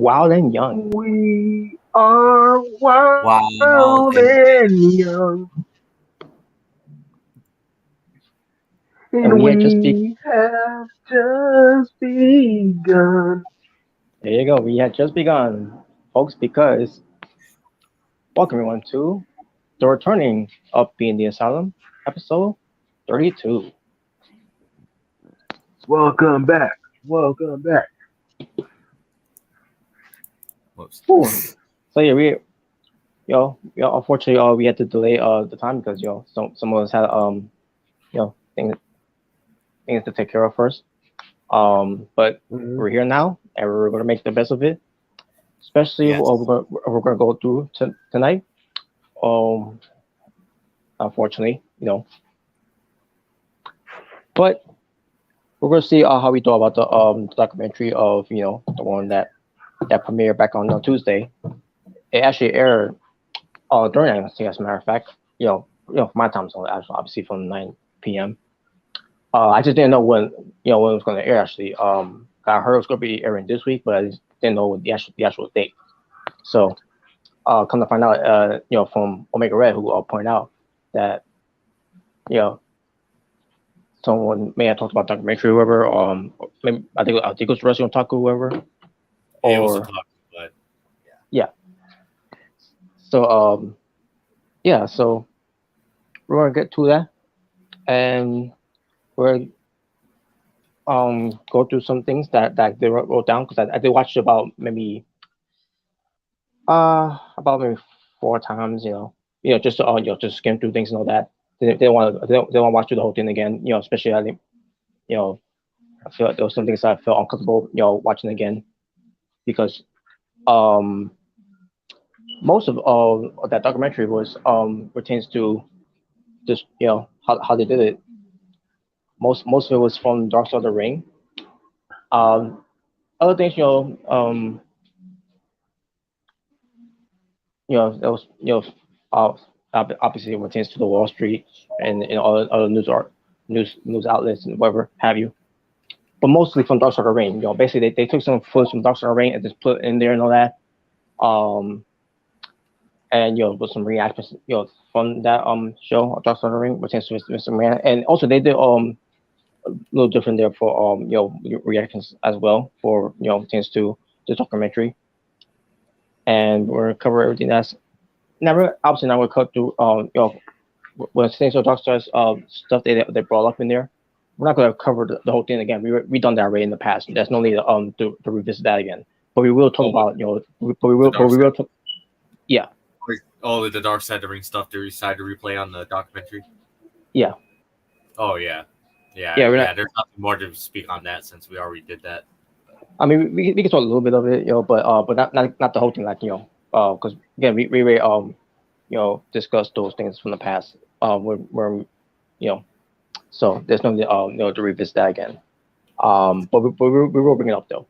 Wild and Young. We are Wow. wild and young, And and we had just we have just begun. there you go. We had just begun, folks, because welcome everyone to the returning of Being the Asylum, episode 32. Welcome back. Welcome back. Whoops. Cool. So yeah, unfortunately, we had to delay the time because some of us had things to take care of first. But Mhm. we're here now, and we're gonna make the best of it. Especially Yes. we're gonna go through tonight. Um, Unfortunately, but we're gonna see how we thought about the documentary of the one that premiered back on Tuesday. It actually aired during I think as a matter of fact, my time zone actually obviously from 9 p.m. I just didn't know when it was gonna air actually. I heard it was gonna be airing this week, but I just didn't know the actual date. So come to find out, from Omega Red, who point out that you know someone may have talked about documentary, whoever. Maybe, I think it was Russell Otaku, whoever, It was a or talk, but yeah. So yeah. So we're gonna get to that, and we're go through some things that they wrote down because I did watch about maybe 4 times. Just to just skim through things and all that. They don't want to they don't want to watch through the whole thing again. Especially I think you know I feel like there was some things I felt uncomfortable watching again because um most of that documentary was pertains to just how they did it. Most of it was from Dark Side of the Ring. Um, Other things that was uh, obviously it pertains to the Wall Street and other news outlets and whatever have you. But mostly from Dark Side of the Ring. Basically they took some footage from Dark Side of the Ring and just put it in there and all that. Um, and with some reactions, from that show, Dark Side of the Ring, pertains to Mr. Man, and also they did a little different there for reactions as well for pertains to the documentary, and we're gonna cover everything that's never obviously not gonna cut through when things of Dark Stars stuff they brought up in there. We're not gonna cover the whole thing again. We done that already in the past. There's no need to revisit that again. But we will talk oh, about the dark we side. will talk. Yeah, Oh, the dark side of the ring stuff they decided to replay on the documentary. yeah, Oh yeah, yeah, yeah. We're yeah. not. There's nothing more to speak on that since we already did that. I mean, we can talk a little bit of it, but not the whole thing, like because again we discussed those things from the past. Where you know, so there's no need to revisit that again. We will bring it up though.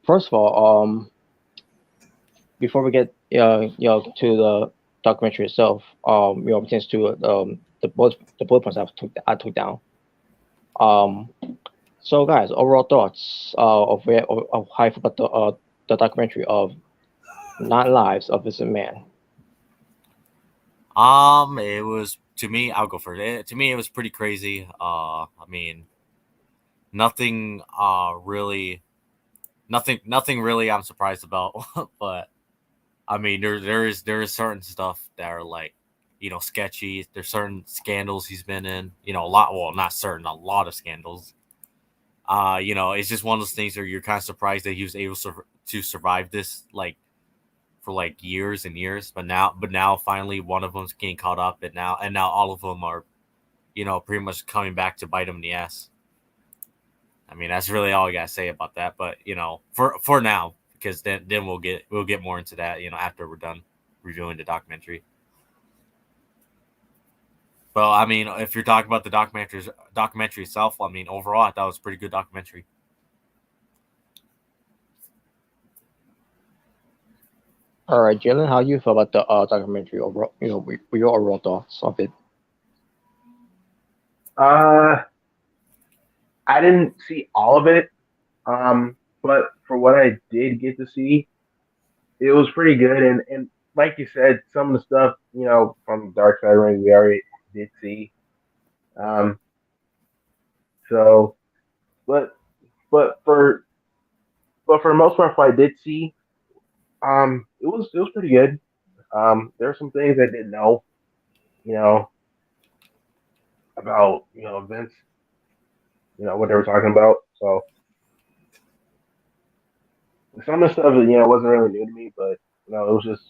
First of all, before we get to the documentary itself, pertains to the bullet points I took down. Um, so guys, overall thoughts of how you feel about the documentary of Nine Lives of Missing Man. It was to me. I'll go for it. To me, it was pretty crazy. I mean, nothing. Nothing really. I'm surprised about, but I mean, there is certain stuff that are like, sketchy. There's certain scandals he's been in. A lot. Well, not certain. A lot of scandals. It's just one of those things where you're kind of surprised that he was able to survive this for like years and years. But now finally one of them's getting caught up, and now all of them are, pretty much coming back to bite him in the ass. I mean, that's really all I gotta say about that. But for now, because then we'll get more into that. After we're done reviewing the documentary. Well, I mean, if you're talking about the documentary itself, I mean, overall, I thought it was a pretty good documentary. All right, Jalen, how you feel about the documentary overall? Your overall thoughts of it. Uh, I didn't see all of it. Um, but for what I did get to see, it was pretty good. And like you said, some of the stuff from Dark Side Ring we already did see. Um, so, but but for the most part, what I did see, it was pretty good. There are some things I didn't know, you know, about Vince, what they were talking about. So some of the stuff wasn't really new to me, but it was just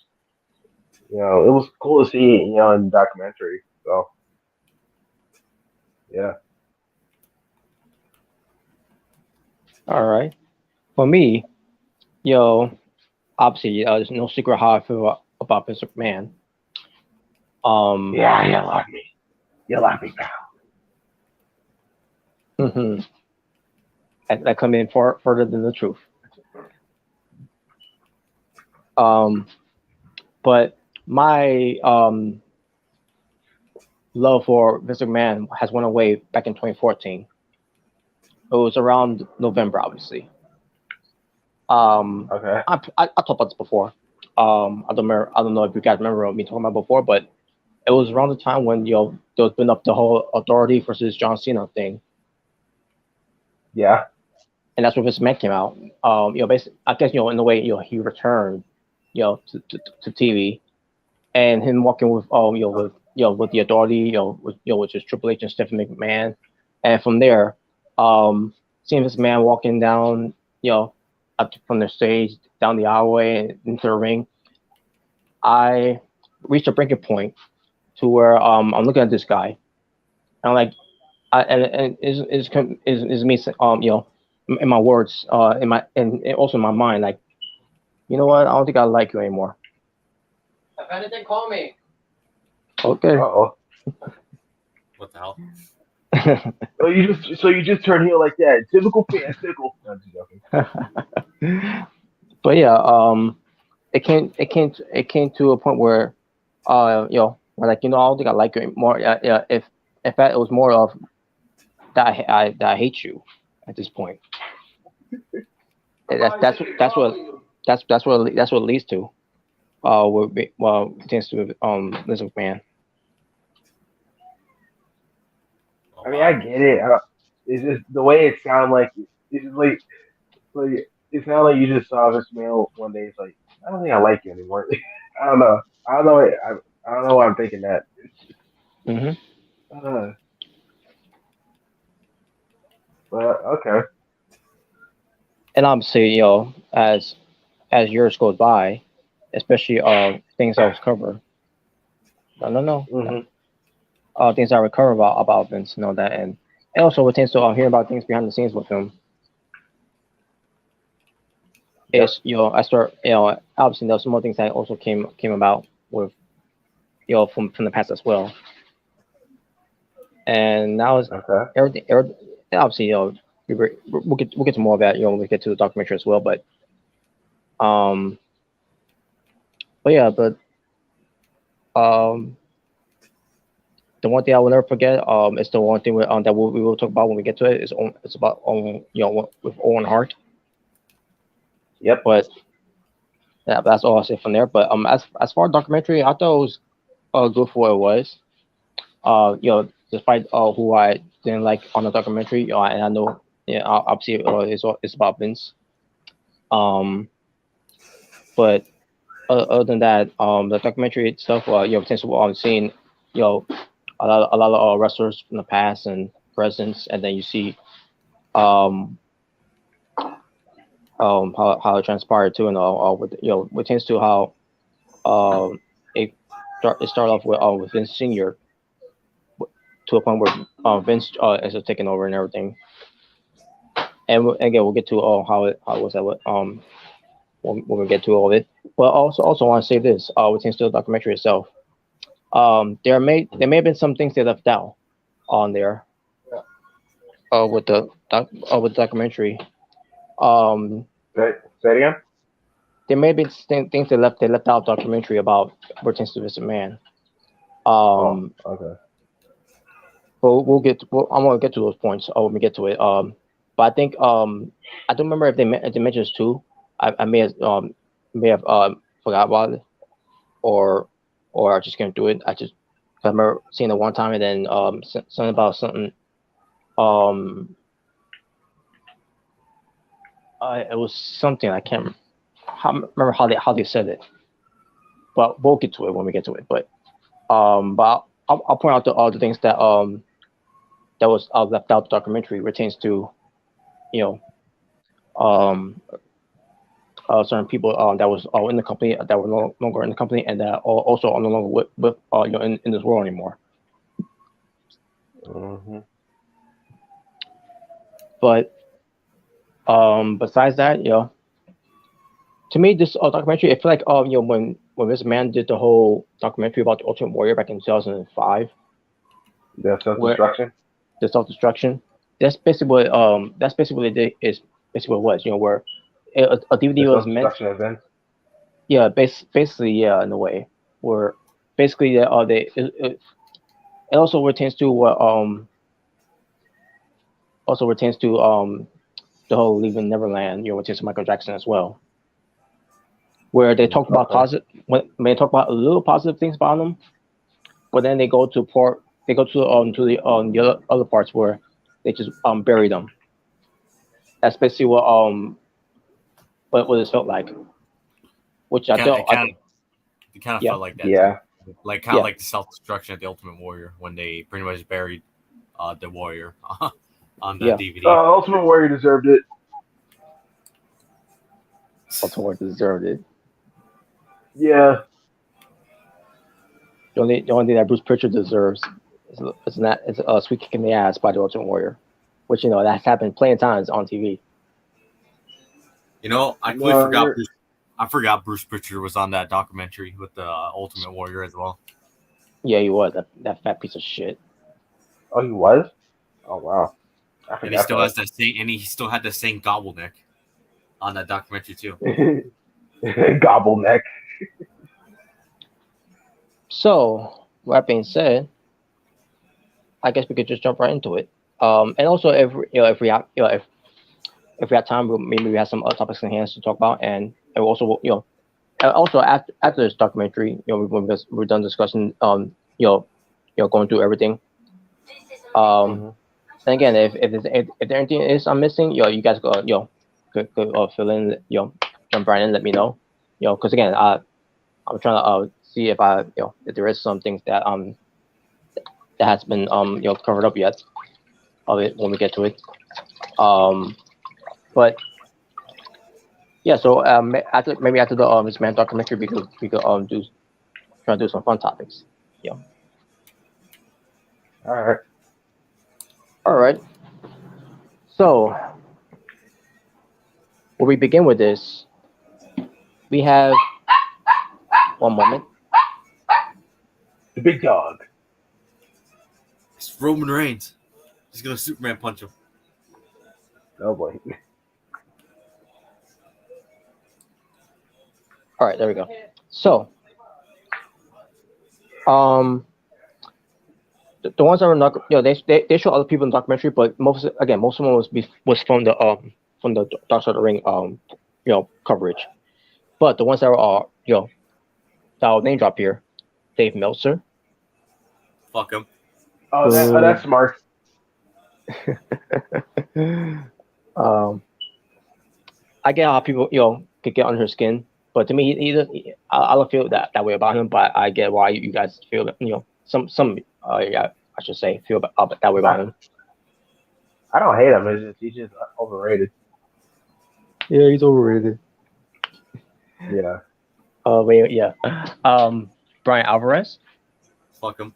it was cool to see in documentary. So yeah, All right. For me, yo, obviously, there's no secret how I feel about Vince McMahon. yeah, you like me, pal. Mhm. That come in far further than the truth. Um, but my love for Vince McMahon has went away back in 2014. It was around November, obviously. Okay, I talked about this before. I don't remember. I don't know if you guys remember me talking about before, but it was around the time when there was been up the whole Authority versus John Cena thing, yeah, and that's when Vince McMahon came out. Basically, I guess in a way, he returned, to TV, and him walking with with the Authority, which is Triple H and Stephanie McMahon, and from there, seeing this man walking down, up from the stage down the aisleway and into the ring, I reached a breaking point to where I'm looking at this guy, and I'm like, and is me in my words, and also in my mind, like, you know what? I don't think I like you anymore. If anything, call me. Okay. oh. What the hell? So you just turn heel like that? Typical fan tickle. No, I'm just joking. But yeah, it came to a point where, where, like, I don't think I like you anymore. Yeah, if that it was more of that I hate you at this point. That's what it leads to. Pertains to Vince McMahon. Oh I mean, I wow. get it. It's just the way it sounds like it's just like it sounds like you just saw this man one day. It's like I don't think I like you anymore. I don't know. I don't know. I don't know why I'm thinking that. Hmm. Uh, but okay. And obviously, as years goes by, especially things I was covered. No. Hmm. Things I recover about Vince, that, and also what tends to hear about things behind the scenes with him Yep. is, I start, obviously there's some more things that also came about with, from the past as well, and now it's Okay. everything obviously, we'll get to more of that, when we get to the documentary as well, um but yeah, but um the one thing I will never forget, is the one thing that we will talk about when we get to it. It's about, with Owen Hart. Yep. But yeah, that's all I'll say from there. But as far as documentary, I thought it was good for what it was. Despite who I didn't like on the documentary, and I know, obviously, it's about Vince. Um, but other than that, the documentary itself, potentially, seeing, a lot of wrestlers from the past and presents, and then you see, um how it transpired too, and all with, what tends to how, um it it started off with Vince Senior, to a point where, Vince, is taking over and everything. And again, we'll get to, how was that, what, when we get to all of it. But also want to say this, what tends to the documentary itself. There may have been some things they left out on there, with the documentary. Um, Say it again. there may be things they left out documentary about Britain to Vincent Man. Oh, Um, okay. but I'm gonna get to those points when we get to it. But I think I don't remember if they mentioned this too. I may have forgot about it, or I just can't do it. I remember seeing it one time and then something about something. Um, it was something I can't remember how they said it, but we'll get to it when we get to it. But I'll point out all the things that was left out the documentary pertains to you know um certain people that was in the company that were no longer in the company and that also are no longer with in this world anymore. Mm-hmm. But besides that, to me this documentary, I feel like when this man did the whole documentary about the Ultimate Warrior back in 2005, The self where destruction. the self destruction, that's basically what it did, is basically what it was, where a DVD The was self meant. destruction event. Yeah, basically, yeah, in a way, where basically it also pertains to what also pertains to the whole Leaving Neverland, which is Michael Jackson as well, where they talk about Okay. positive when they talk about a little positive things about him, but then they go to the other parts where they just bury them. That's basically what it felt like, which It kind of, it kind of yeah, felt like that too, Yeah. like kind of yeah, like the self destruction of the Ultimate Warrior when they pretty much buried the warrior on the yeah, DVD. Ultimate Warrior deserved it. Baltimore deserved it. Yeah. The only thing that Bruce Pritchard deserves is a sweet kick in the ass by the Ultimate Warrior, which that's happened plenty of times on TV. I completely No, forgot. you're. I forgot Bruce Pritchard was on that documentary with the Ultimate Warrior as well, Yeah, he was that fat piece of shit. Oh, he was. Oh wow. I and he forgot still that. has that same, and he still had the same gobbleneck on that documentary too. Gobble neck. So, with that being said, I guess we could just jump right into it. And also, if we have if we have time, maybe we have some other topics in hands to talk about, and also also after this documentary, we're done discussing going through everything. Um, Hmm. and again, if there anything is I'm missing, you guys go could fill in, jump right in, let me know, because again, I'm trying to see if if there is some things that has been covered up yet of it when we get to it. Um, but yeah, so after the this man documentary, we could try to do some fun topics. Yeah. All right. All right. So where we begin with this, we have one moment. The big dog. It's Roman Reigns. He's gonna Superman punch him. Oh boy. All right, there we go. So um, the ones that were not, they show other people in the documentary, but most of them was from the Dark Side of the Ring coverage. But the ones that are that I'll name drop here, Dave Meltzer. Fuck him. That's smart. um, I get how people could get under his skin, but to me, I don't feel that way about him. But I get why you guys feel that, some yeah, I should say, feel that way about I, him. I don't hate him. He's just overrated. Yeah, he's overrated. Yeah. But yeah, Brian Alvarez. Fuck him.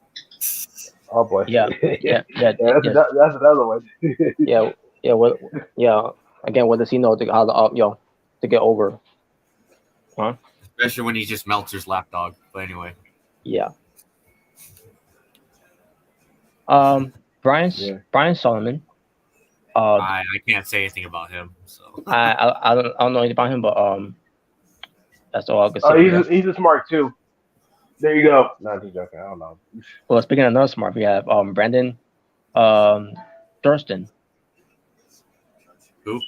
Oh boy. Yeah, Yeah. yeah, yes, That's another one. yeah, yeah. What? Yeah. Again, what does he know how to to get over? Huh? Especially when he's just Meltzer's lapdog. But anyway. Yeah. Yeah. Brian Solomon. I can't say anything about him. So I don't know anything about him, but that's all I can say Oh, for now. he's a smart too. There you go. No, just joking. I don't know. Well, speaking of another smart, we have Brandon um Thurston. Who?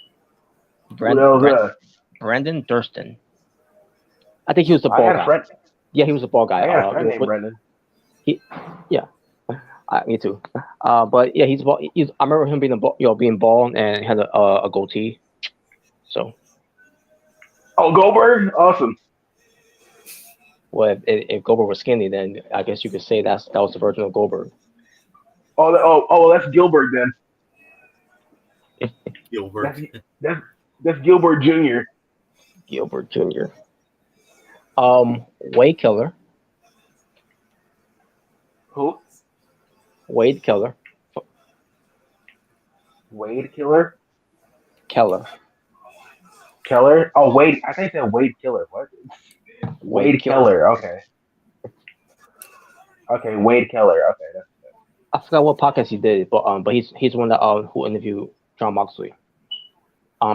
Brandon Durston. I think he was the I ball had a guy. friend. Yeah, he was the ball guy. I had a friend named Brendan. Me too. But yeah, he's. I remember him being bald and had a goatee. So. Oh, Goldberg, awesome. Well, if Goldberg was skinny, then I guess you could say that was the version of Goldberg. Oh, that's Gilbert then. Gilbert. That's Gilbert Jr. Gilbert Jr. Wade Keller. Who? Wade Keller. Wade Killer? Keller. Keller? Oh, Wade. I think that Wade Killer. What? Wade Keller. Okay. Okay, Wade Keller. Okay. I forgot what podcast he did, but he's one that who interviewed John Moxley.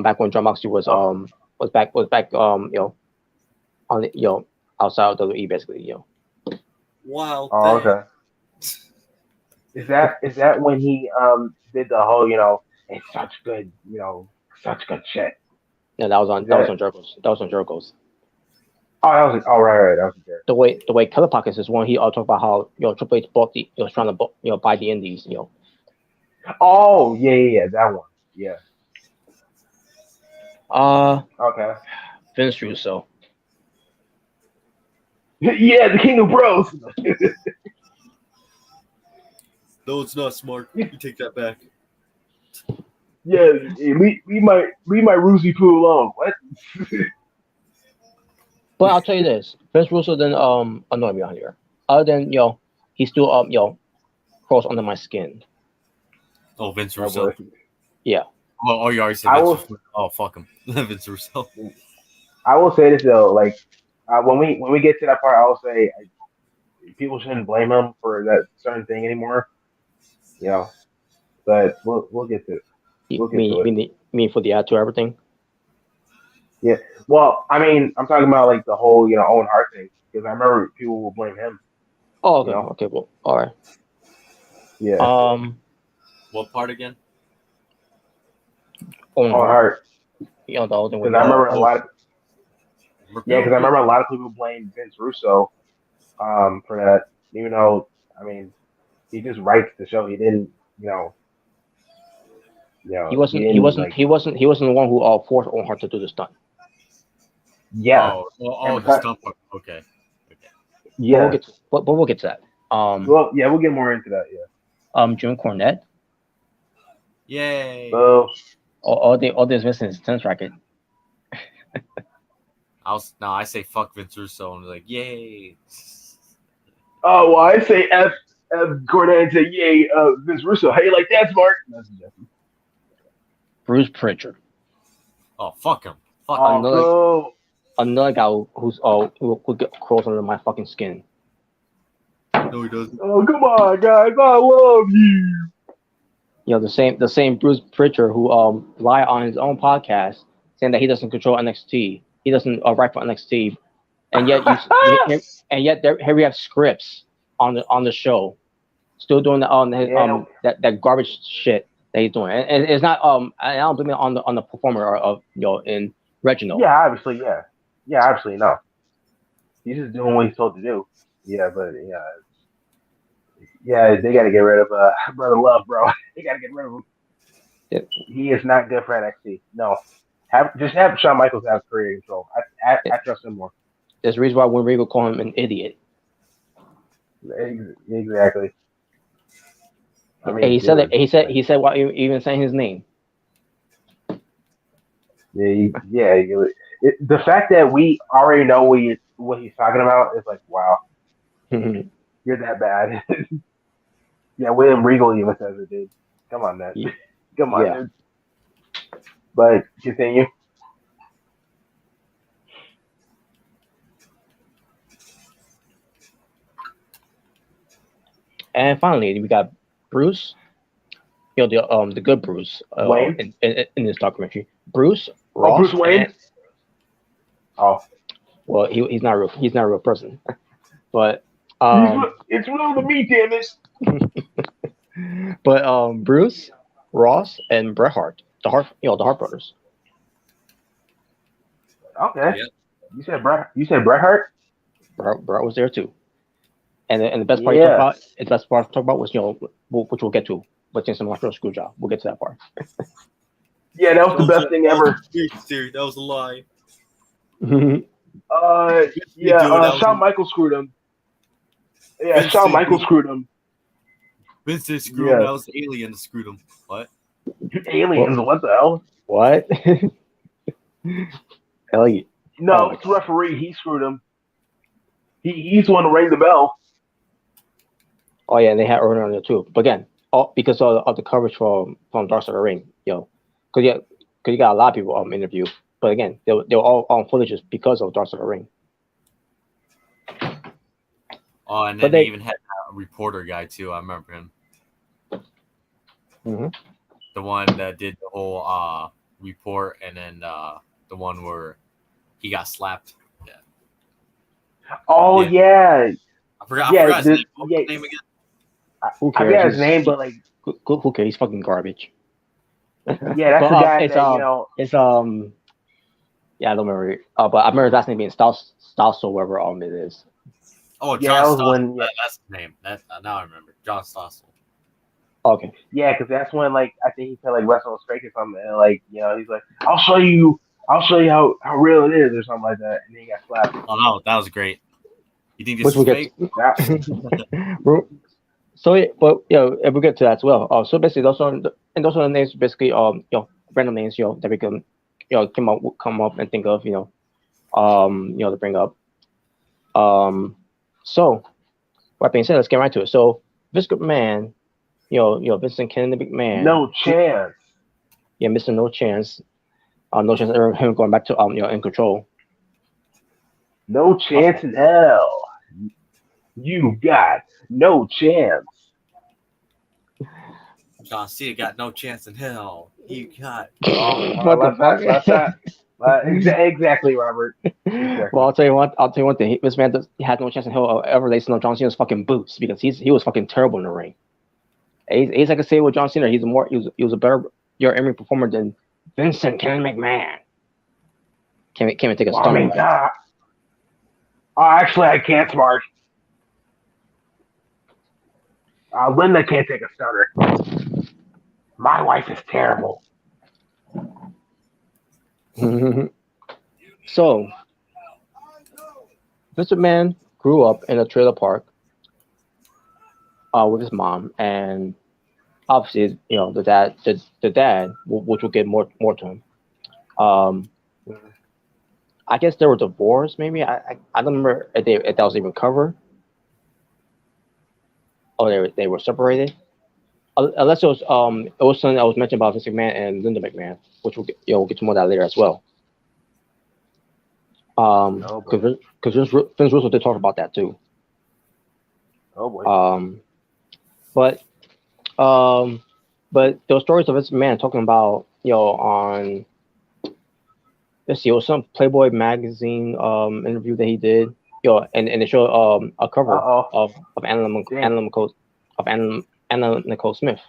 Back when John Moxley was back on the outside of WWE basically Wow. Oh, okay. Is that when he did the whole it's such good shit? Yeah, that was on Jericho's. That was on Jericho's. Oh, that was right. That was there. The way Keller Pockets is when he talked about how Triple H bought was trying to buy the Indies. Oh yeah, that one. Yeah. Okay. Vince Russo. Yeah, the King of Bros. No, it's not smart. You take that back. Yeah, leave my Ruzy Poo alone. What? But I'll tell you this, Vince Russo didn't annoy me on here. Other than he still crawls under my skin. Oh, Vince Russo. Yeah. Oh, you already said Vince Russo. Oh, fuck him, Vince Russo. I will say this though, like when we get to that part, I will say people shouldn't blame him for that certain thing anymore. But we'll get to it. Me for the attitude, everything. Yeah. Well, I mean, I'm talking about like the whole Owen Hart thing because I remember people will blame him. Oh, okay. Okay. Well, all right. Yeah. What part again? Owen Hart. The whole thing. Because I remember a lot of. Yeah, because I remember a lot of people blame Vince Russo, for that. Even though, I mean, he just writes the show. He didn't, He wasn't the one who forced Owen Hart to do the stunt. Yeah. The stunt part. Okay. Yeah. But we'll get to that. Well, yeah, we'll get more into that. Yeah. Jim Cornette. Yay. Oh. All this missing is tennis racket. I say fuck Vince Russo and like yay. Oh well, I say F Cornette and say yay Vince Russo. How you like that, Smart? Bruce Pritchard. Oh fuck him. Fuck another guy who crawls under my fucking skin. No, he doesn't. Oh come on, guys! I love you. The same Bruce Pritchard who lied on his own podcast saying that he doesn't control NXT. He doesn't write for NXT, and yet here we have scripts on the show, still doing that garbage shit that he's doing, and it's not I don't blame it on the performer of in Reginald. Yeah, obviously, absolutely no. He's just doing what he's told to do. Yeah, but they got to get rid of Brother Love, bro. They got to get rid of him. Yeah. He is not good for NXT. No. Just have Shawn Michaels have career control. I trust him more. There's a reason why when Regal call him an idiot. Exactly. I mean, he said it. He said why even saying his name. Yeah. The fact that we already know what he's talking about is like, wow, you're that bad. Yeah, William Regal even says it, dude. Come on, man. Yeah. Come on, dude. But continue. And finally, we got Bruce. The good Bruce Wayne in this documentary. Bruce Ross. Bruce Wayne. Well, he's not real. He's not a real person. But it's real to me, damn it. But Bruce, Ross, and Bret Hart the Hart brothers. Okay. Yep. You said Bret. You said Bret Hart. Bret was there too. And the best part you talk Yeah. about, the best part to talk about was which we'll get to, but in some Montreal screw job. We'll get to that part. Yeah, that was the best thing ever. That was a lie. Yeah. Dude, Shawn Michaels screwed him. Yeah, Vince Shawn did, Michaels dude. screwed him. Vince did screw him. Yeah. That was the alien that screwed him. What? Aliens. What the hell? What? Hell yeah. No, Oh, it's the referee. He screwed him. He's the one to ring the bell. oh yeah, and they had Orton on there too. But again, all because of the coverage from Dark Side of the Ring, because you got a lot of people interview. But again, they were all on footages because of Dark Side of the Ring. Oh, and But then they- they even had a reporter guy too. I remember him. Mm-hmm. The one that did the whole report, and then the one where he got slapped. Yeah. Oh yeah. I forgot Yeah, his name. What was his name again? Who I cares? forgot his name, but like, Who cares? He's fucking garbage. yeah, that's the guy it's, that It's yeah, I don't remember. But I remember his last name being Stossel, whoever it is. Oh, Yeah, John that was Stossel. when- That's his name. Now I remember. John Stossel. Okay. Yeah, because that's when like I think he said like wrestling was fake or something, and like he's like, I'll show you how real it is or something like that, and then he got slapped. Oh no, that was great. You think this Which is we'll fake? So, but if we get to that as well. So basically, those are the names basically random names that we can come up and think of to bring up. So that being said, let's get right to it. So Vince McMahon, Vincent Kennedy McMahon. No chance. Yeah, Mr. No Chance. No chance of him going back to In Control. No chance in hell. You got no chance. John Cena got no chance in hell. You got. What the fuck? Exactly, Robert. Exactly. Well, I'll tell you one thing. This man had no chance in hell of ever lacing on John Cena's fucking boots because he was fucking terrible in the ring. He's like I say with John Cena, he was a better in-ring performer than Vincent Kennedy McMahon. Can't even take a stunner. Oh my god. Actually, I can't, Smart. Linda can't take a stunner. My wife is terrible. So, Vince McMahon grew up in a trailer park with his mom, and obviously, the dad, which will get more to him. I guess they were divorced. Maybe I don't remember if that was even covered. Oh, they were separated. Unless it was something that was mentioned about Vince McMahon and Linda McMahon, which we'll get to more of that later as well. Because Vince Russo did talk about that too. Oh boy. But there were stories of Vince McMahon talking about on. Let's see, it was some Playboy magazine interview that he did. And they showed a cover of Anna Nicole Smith.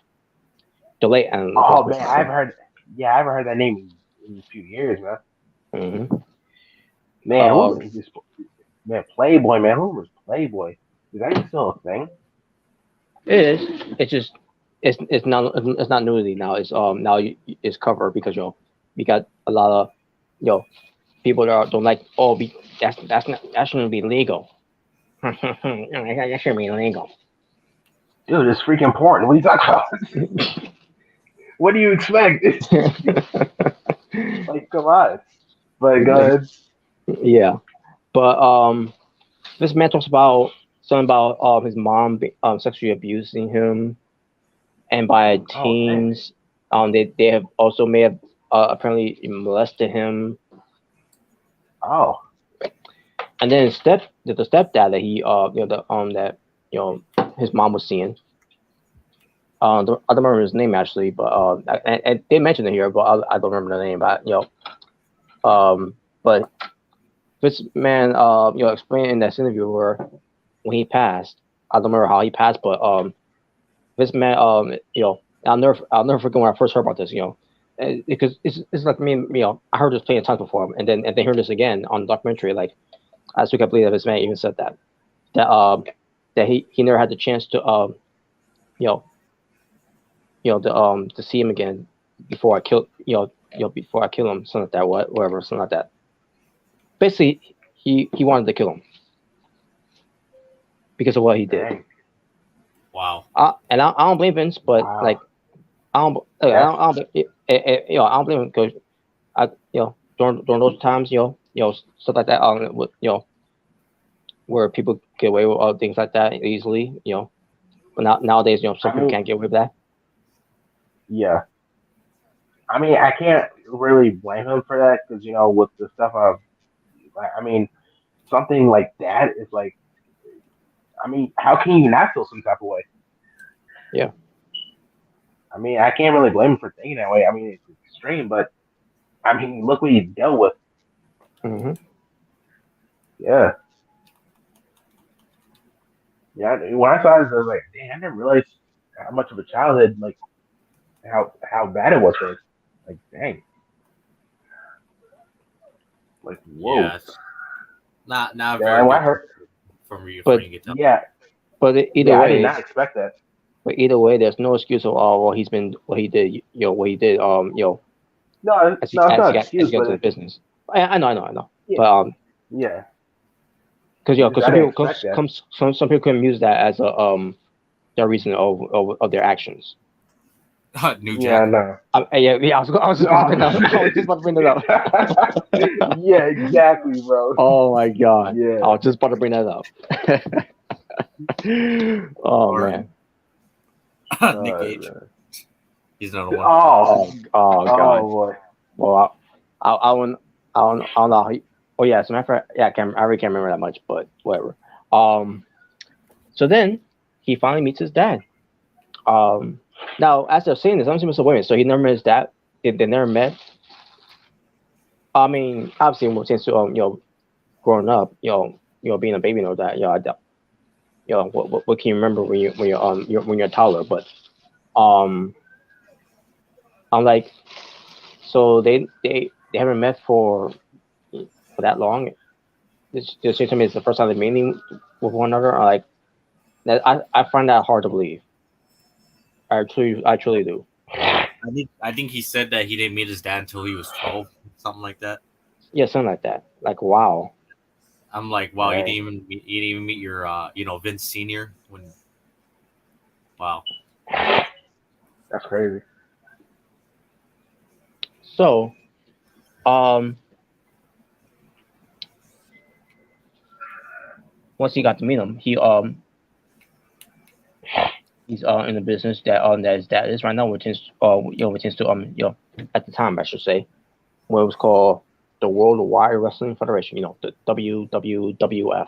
The late Anna Nicole Smith. Man, I haven't heard that name in a few years, man. Mm-hmm. Man, Playboy, man. Who was Playboy? Is that still a thing? It is. It's just it's not nudity now. It's now it's covered because we got a lot of people that don't like that shouldn't be legal. That shouldn't be illegal. Dude, it's freaking porn. What are you talking about? What do you expect? Like, come on. But go ahead. Yeah, but this man talks about something about his mom sexually abusing him, and by teens, they have also may have apparently molested him. Oh. And then the stepdad that he that his mom was seeing. I don't remember his name actually, but they mentioned it here, but I don't remember the name. But this man explained in that interview where when he passed, I don't remember how he passed, but this man I'll never forget when I first heard about this. because it's like me, I heard this plenty of times before, and then heard this again on the documentary. Like last week, I believe that his man even said that that he never had the chance to you know to see him again before I kill before I kill him, something like that, whatever, something like that. Basically, he wanted to kill him because of what he did. Dang. Wow. And I don't blame Vince, but Wow. like I don't I don't blame him because during those times stuff like that where people get away with things like that easily but nowadays some people can't get away with that. Yeah. I mean, I can't really blame him for that because with the stuff I mean, something like that is like, I mean, how can you not feel some type of way? Yeah. I mean, I can't really blame him for thinking that way. I mean, it's extreme, but I mean, look what he dealt with. Mm-hmm. Yeah. Yeah. When I saw this, I was like, dang, I didn't realize how much of a childhood, like, how bad it was for him. Like, dang. Like, whoa. Yeah. It's not Yeah, very when I good heard, from you. But- yeah, But either yeah, I way, did not expect that. but either way, there's no excuse of what he did, what he did, No, as it's he not an as he excuse, got but into the business. I know, Yeah. but yeah, because I some didn't people expect that. some people can use that as a their reason of their actions. New Yeah, Jack. no. I was just about to bring that up. Yeah, exactly, bro. Oh my god. Yeah. I was just about to bring that up. Oh Or- man. Nick Cage. Man. He's another one. Oh, Oh god. boy. Well, I don't know. Oh yeah, as a matter of fact, yeah, I really can't remember that much, but whatever. So then he finally meets his dad. Now as they're saying this, I'm saying, so wait a minute, so he never met his dad. They never met. I mean, obviously, since growing up, being a baby and all that, I doubt. What can you remember when you're a toddler? But I'm like, so they haven't met for that long. They're saying to me it's the first time they're meeting with one another. Like that, I find that hard to believe. I truly do. I think he said that he didn't meet his dad until he was 12, something like that. Yeah, something like that. Like wow. I'm like, wow, Right. you didn't even meet your Vince Senior when. Wow. That's crazy. So, once he got to meet him, he's in the business that his dad is right now, which is to at the time I should say, what it was called the Worldwide Wrestling Federation, the WWF.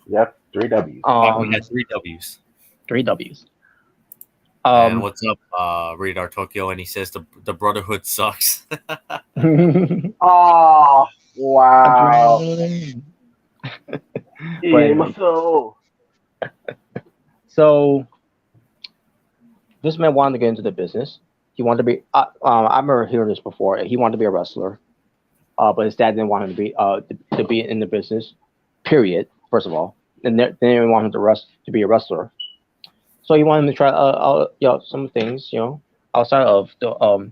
Yep, 3 W's. We had 3 W's. 3 W's. And what's up, Radar Tokyo? And he says the Brotherhood sucks. Oh, wow. But My soul. So this man wanted to get into the business. He wanted to be. I remember hearing this before. He wanted to be a wrestler, but his dad didn't want him to be in the business. Period. First of all, and they didn't want him to be a wrestler. So he wanted him to try some things outside of the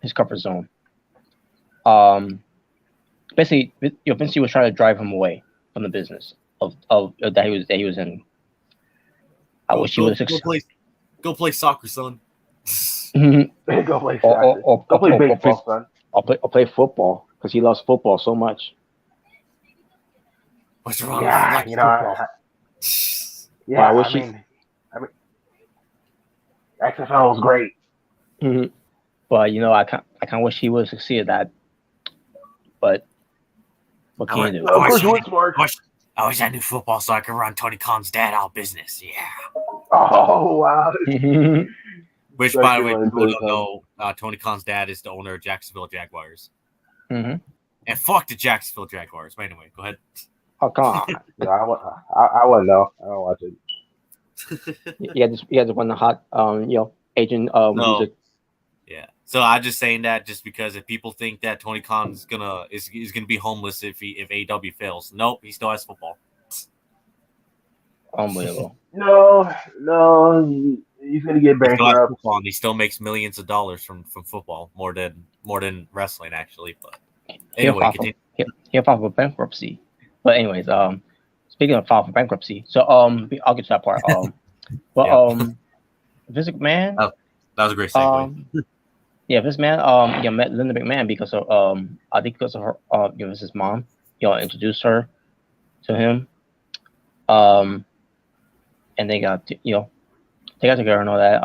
his comfort zone. Basically, Vinci was trying to drive him away from the business of that he was in. I wish he would have go play soccer, son. Go play soccer. Go play baseball, son. I'll play football because he loves football so much. What's wrong Yeah, with football? Yeah, I mean, XFL was great. Mm-hmm. But I kind of wish he would have succeeded that. But what can you do? Of course, you went smart. I wish I knew football so I could run Tony Khan's dad out of business. Yeah. Oh wow. Which, by the way, people don't know, Tony Khan's dad is the owner of Jacksonville Jaguars. Mm-hmm. And fuck the Jacksonville Jaguars. But anyway, go ahead. Oh come on! No, I wouldn't know. I don't watch it. You had this one hot Asian No. So I'm just saying that just because if people think that Tony Khan is gonna be homeless if AEW fails, nope, he still has football. Unbelievable. No, he's gonna get He still has bankrupt. football, and he still makes millions of dollars from football, more than wrestling actually. But He'll anyway, file for continue. he'll file for bankruptcy. But anyways, speaking of file for bankruptcy, so I'll get to that part. But Yeah. Vince McMahon, That was a great segue. yeah, Vince McMahon, met Linda McMahon because of I think because of her, his mom, introduced her to him, and they got together and all that.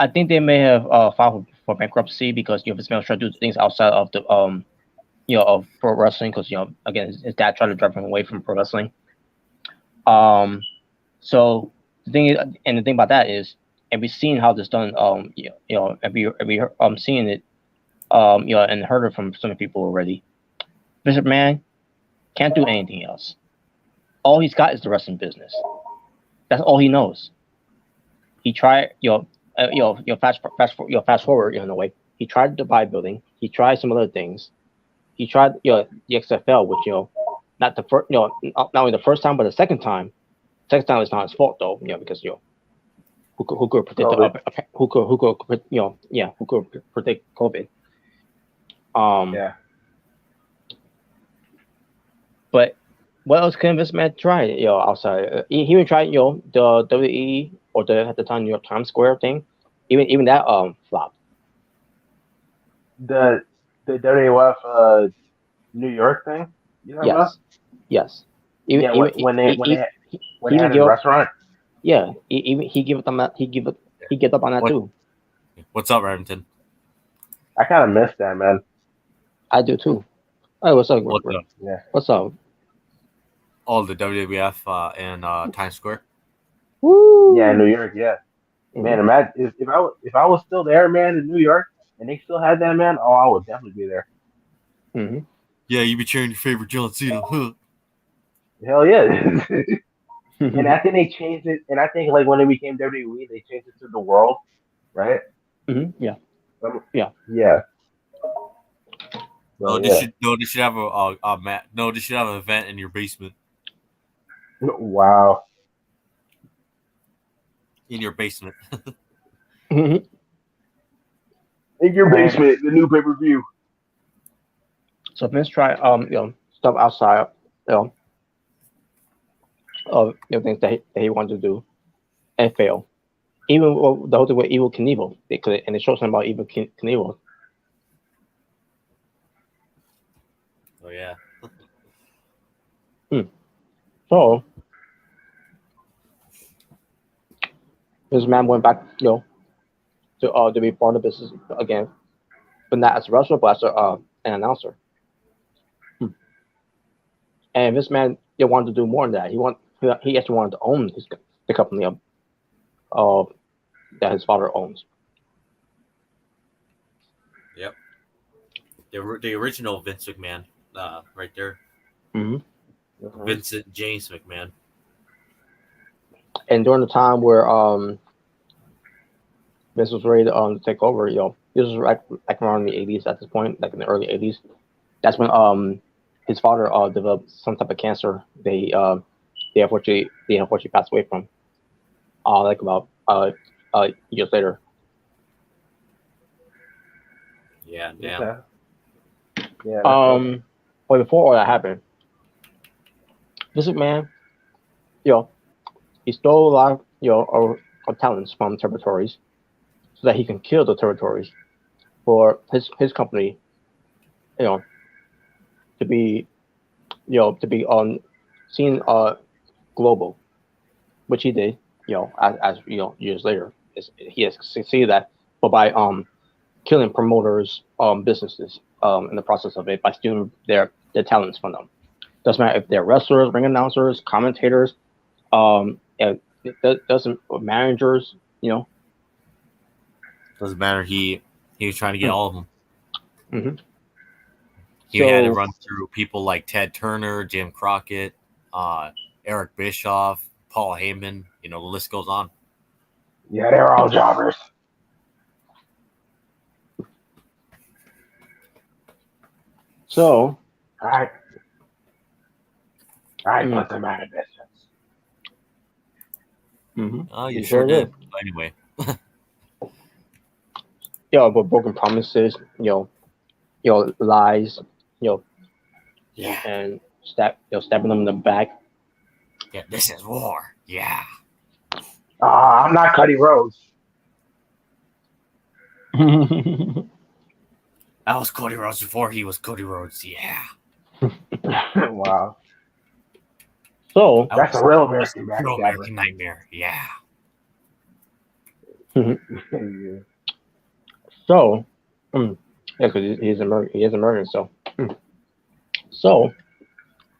I think they may have filed for bankruptcy because Vince McMahon was trying to do things outside of the of pro wrestling because again his dad tried to drive him away from pro wrestling. So the thing is, and the thing about that is, and we've seen how this done. And we seeing it, and heard it from some people already. Bishop Man can't do anything else. All he's got is the wrestling business. That's all he knows. He tried, fast forward in a way. He tried the bodybuilding. He tried some other things. He tried, the XFL, which not the first, not only the first time, but the second time. Second time is not his fault though, because who could predict who could predict COVID. Yeah. But what else can this man try? Outside he even tried the WWE or at the time New York Times Square thing. Even that flopped. The WWF New York thing. You know about? Yes. When they had his restaurant. Yeah, he gave up on that. He gave up on that too. What's up, Remington? I kind of missed that, man. I do too. Hey, what's up? What's up? Yeah. What's up? All the WWF in Times Square. Woo! Yeah, New York. Yeah. Mm-hmm. Man, imagine if I was still there, man, in New York, and they still had that, man. Oh, I would definitely be there. Mm-hmm. Yeah, you be cheering your favorite John Cena. Huh? Hell yeah. And I think they changed it. And I think like when it became WWE, they changed it to the world, right? Mm-hmm. Yeah. Yeah. No, they should have they should have an event in your basement. Wow. In your basement. Mm-hmm. In your basement, the new pay-per-view. So Vince tried stuff outside of things that he wanted to do and failed. Even the whole thing with Evil Knievel, they showed something about Evil Knievel. Oh yeah. So this man went back, to be part of the business again, but not as a wrestler, but as an announcer. And this man wanted to do more than that. He actually wanted to own the company that his father owns. Yep. The original Vince McMahon, right there. Mm-hmm. Vincent James McMahon. And during the time where Vince was ready to take over, this was like around the 80s at this point, like in the early 80s. That's when his father developed some type of cancer. They unfortunately passed away from. Like about years later. Yeah, damn. Yeah. Well, before all that happened, this man, he stole a lot, of talents from territories, so that he can kill the territories for his company, to be, seen global, which he did, as years later, he has succeeded that, but by killing promoters, businesses, in the process of it by stealing their talents from them. Doesn't matter if they're wrestlers, ring announcers, commentators, it doesn't managers, Doesn't matter. He was trying to get all of them. Mm-hmm. He had to run through people like Ted Turner, Jim Crockett, Eric Bischoff, Paul Heyman. The list goes on. Yeah, they're all jobbers. So, I put them out of business. Oh, you He sure did. did. But anyway, But broken promises, lies, yeah, and stabbing them in the back. yeah, this is war. Yeah, I'm not Cuddy Rhodes. that was Cody Rhodes before he was Cody Rhodes. Yeah, Wow, So, that's a real American real backstabber. American Nightmare. Yeah. Yeah. so, because he's American, he is American. So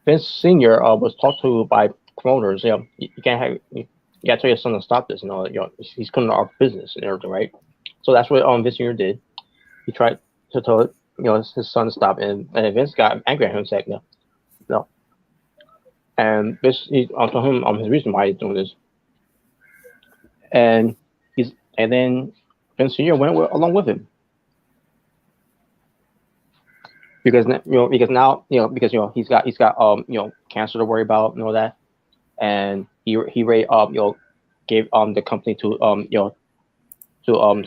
Vince Senior was talked to by promoters. You can't have you gotta tell your son to stop this. He's coming to our business and everything, right? So that's what Vince Senior did. He tried to tell his son to stop, and Vince got angry at him and said no, no. And he told him his reason why he's doing this, and then Vince Senior went along with him. Because now he's got cancer to worry about and all that, and he gave the company to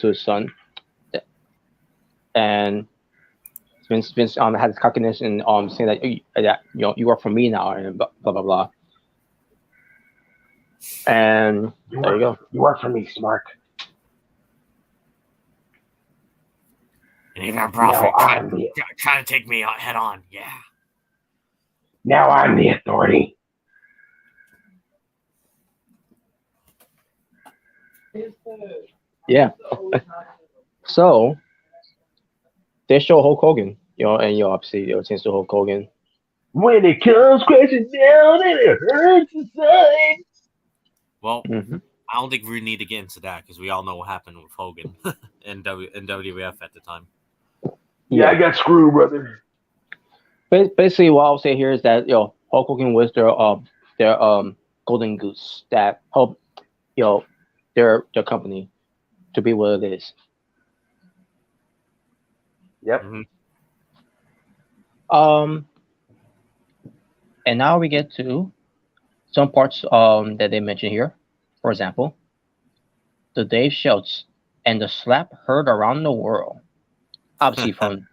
his son, and Vince had his cockiness and saying that you work for me now and blah blah blah, and there you go. You work for me, Smart. And even Prophet I'm trying to take me out head on. Yeah. Now I'm the authority. Yeah. So they show Hulk Hogan, and obviously since the Hulk Hogan. When it comes crashing down and it hurts inside. Well, I don't think we need to get into that because we all know what happened with Hogan in WWF at the time. Yeah, I got screwed, brother. Basically, what I'll say here is that Hulk Hogan was their golden goose that helped their company to be what it is. Yep. And now we get to some parts that they mention here. For example, the Dave Schultz and the slap heard around the world. Obviously, from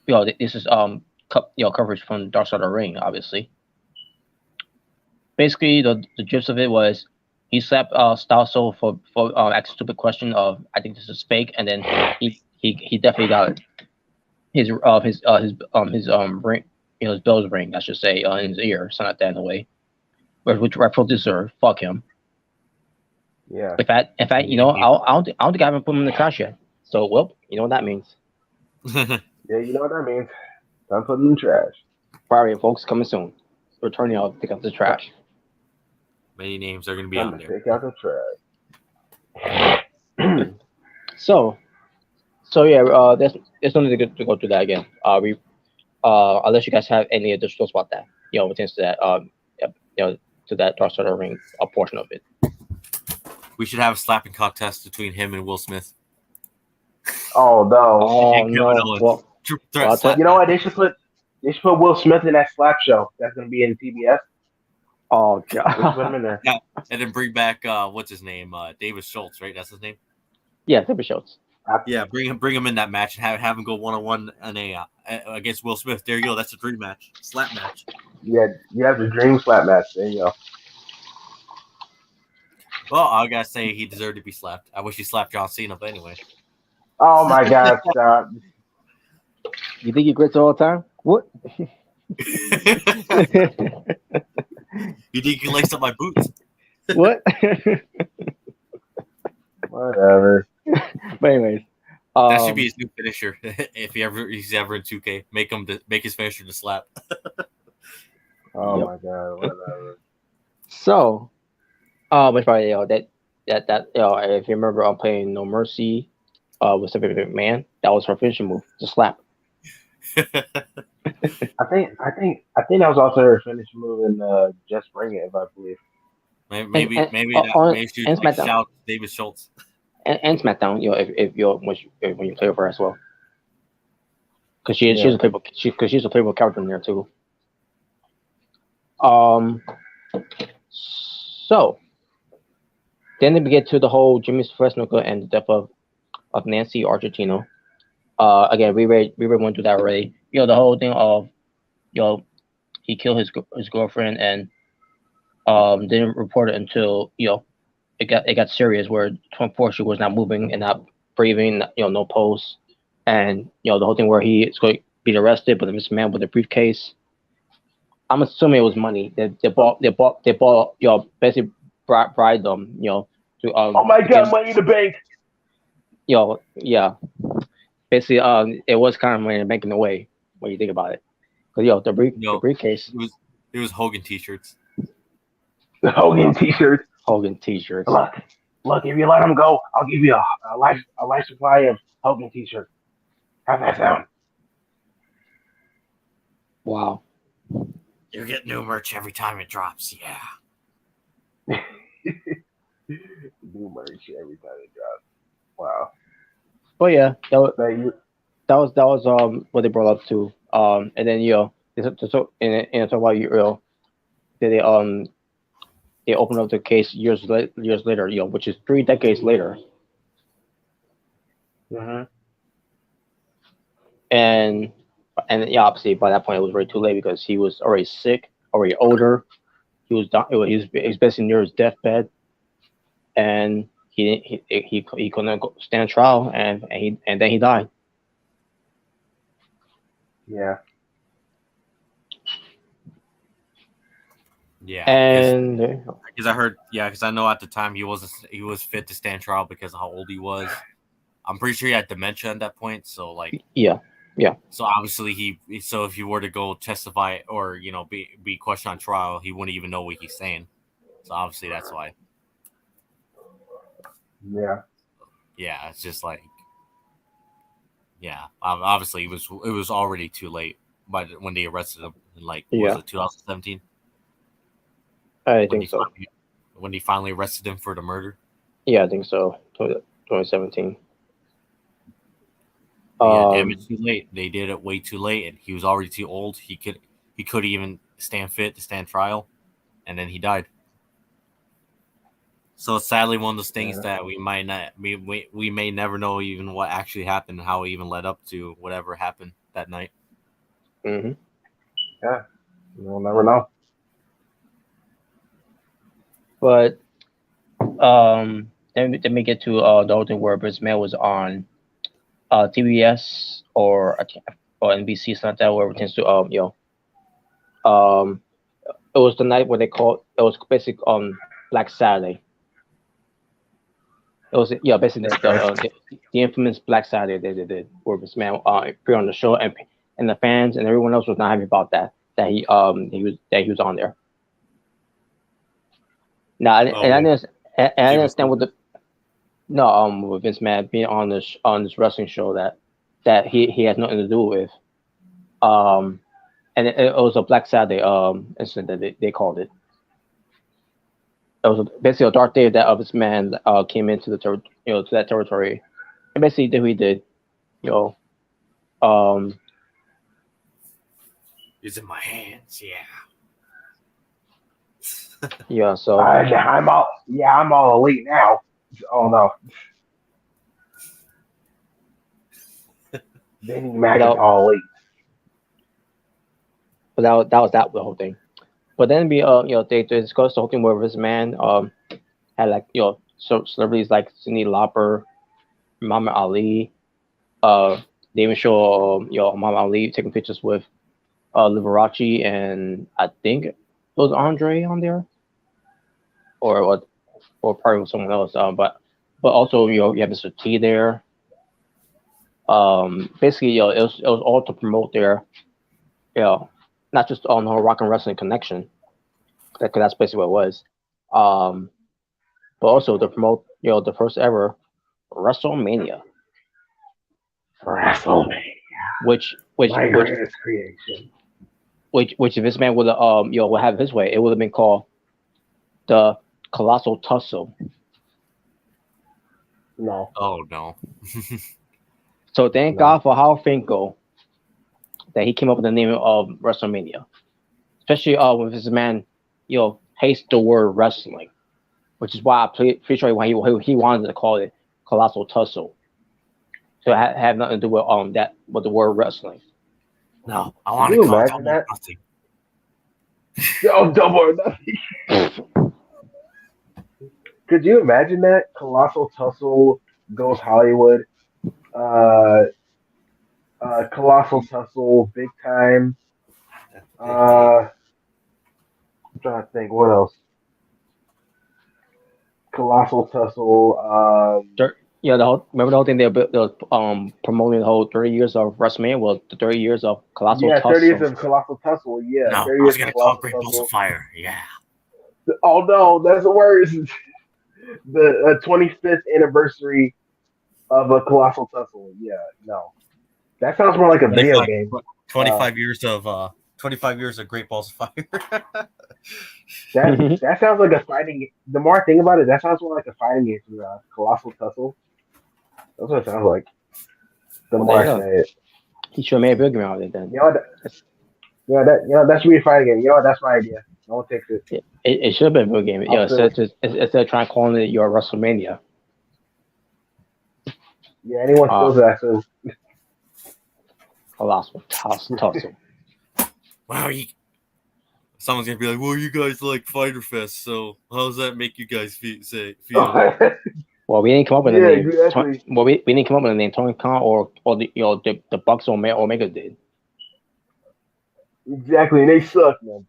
this is coverage from Dark Side of the Ring. Obviously, basically the gist of it was he slapped Style Soul for asking a stupid question of I think this is fake, and then he definitely got it. His ring, his bell's ring, I should say, in his ear, something like that in a way, which rightfully deserved. Fuck him. Yeah. In fact, I don't think I haven't put him in the trash yet. So, well, you know what that means. Yeah, you know what that means. Time put them in the trash. Sorry, folks, coming soon. Returning out to pick up the trash. Many names are going to be on there. Take out the trash. So yeah, there's no need to go through that again. Unless you guys have any additional thoughts about that, pertains to that, to that Dark Side of the Ring portion of it. We should have a slapping contest between him and Will Smith. Oh no! Oh no! Well, you know what? They should put Will Smith in that slap show. That's gonna be in TBS. Oh god! Put him in there. Yeah, and then bring back what's his name? David Schultz, right? That's his name. Yeah, David Schultz. Yeah, bring him in that match and have him go 1-on-1 against Will Smith. There you go. That's a dream match, slap match. Yeah, you have the dream slap match. There you go. Well, I gotta say he deserved to be slapped. I wish he slapped John Cena, but anyway. Oh my God! Stop. You think he grits all the time? What? You think you can lace up my boots? What? Whatever. But anyways, that should be his new finisher. If he's ever in 2K, make his finisher to slap. Oh my God! Whatever. So, but probably that if you remember, I'm playing No Mercy with Stephanie McMahon. That was her finishing move, to slap. I think that was also her finishing move in Just Bring It, if I believe. Maybe she shout out David Schultz. And SmackDown, when you play with her as well. because she's a playable character in there too. So then we get to the whole Jimmy Fresno and the death of Nancy Argentino. Again, we went through that already. The whole thing of he killed his girlfriend and didn't report it until it got serious where unfortunately was not moving and not breathing, no pulse, and the whole thing where he is going to be arrested, but this man with a briefcase. I'm assuming it was money. They bought basically bribed them, to Oh my God, Money in the Bank. Yeah, basically it was kind of money in the bank in a way when you think about it, because the briefcase. It was Hogan t-shirts. The Hogan t-shirts. Hogan t-shirts. Look, if you let him go, I'll give you a life supply of Hogan t-shirts. How's that sound? Wow. You get new merch every time it drops. Yeah. New merch every time it drops. Wow. But yeah, that was what they brought up too. And then so about they opened up the case years later, which is 3 decades later. Mm-hmm. And obviously by that point it was already too late because he was already sick, already older. He was basically near his deathbed, and he couldn't stand trial, and then he died. Yeah. Yeah. And because I heard, because I know at the time he was fit to stand trial because of how old he was. I'm pretty sure he had dementia at that point. So like, yeah. So obviously so if he were to go testify or be questioned on trial, he wouldn't even know what he's saying. So obviously that's why. Yeah. Yeah, it's just like, yeah. Obviously it was already too late, but when they arrested him, in was it 2017? I think so. When he finally arrested him for the murder. Yeah, I think so. 2017. Yeah, damn it, too late. They did it way too late, and he was already too old. He could even stand fit to stand trial, and then he died. So it's sadly one of those things that we might not we may never know even what actually happened, how it even led up to whatever happened that night. Mm-hmm. Yeah, we'll never know. But then we get to the whole thing where this man was on TBS or NBC, something like that, where it tends to it was the night where it was basically Black Saturday. It was basically the infamous Black Saturday they did where this man appeared on the show, and the fans and everyone else was not happy about that he was on there. Now I didn't understand what with Vince McMahon being on this wrestling show that he has nothing to do with, and it was a Black Saturday incident that they called it. It was basically a dark day that this man came into the to that territory, and basically did what he did, It's in my hands, yeah. So I'm all elite now. Oh no. Vinny Mac is all elite. But that was the whole thing. But then they discussed the whole thing where this man had like celebrities like Cyndi Lauper, Muhammad Ali. They even show Muhammad Ali taking pictures with Liberace, and I think it was Andre on there, or probably with someone else. But also you have Mr. T there. Basically it was all to promote their not just on the whole rock and wrestling connection, because that's basically what it was. But also to promote the first ever WrestleMania. Which my greatest creation. Which if this man would have his way, it would have been called the Colossal Tussle. No. Oh no. So thank God for Howard Finkel that he came up with the name of WrestleMania, especially with his man, hates the word wrestling, which is why I'm pretty sure why he wanted to call it Colossal Tussle, to have nothing to do with with the word wrestling. No, I Can want to you call it imagine that? nothing. Oh, double or nothing. Could you imagine that? Colossal Tussle goes Hollywood. Uh, Colossal Tussle, big time. I'm trying to think what else. Colossal Tussle. Remember the whole thing they were promoting the whole 30 years of WrestleMania? Well, the 30 years of Colossal Yeah, 30 years Tussle. of Colossal Tussle. Yeah, No, 30 I was years of gonna call it Colossal Great Balls of Tussle. Fire. Yeah. Oh no, that's worse. The 25th anniversary of a Colossal Tussle. Yeah, no, that sounds more like a video 25, game. 25 years of 25 years of Great Balls of Fire. That sounds like a fighting. The more I think about it, that sounds more like a fighting game for Colossal Tussle. That's what it sounds like. The Well, more there I you say go. it. He should have made a video game out of it then. You know what? That should be a fighting game. You know what? That's my idea. No one takes it. It should have been a video game. Instead of trying to call it your WrestleMania. Yeah, anyone steals that, so Colossal Tussle. Wow, someone's gonna be like, "Well, you guys like Fighter Fest, so how does that make you guys feel?" Well, we didn't come up with a yeah, name. exactly. Well, we didn't come up with a name. Tony Khan or the Bucks or Omega did. Exactly, and they suck, man.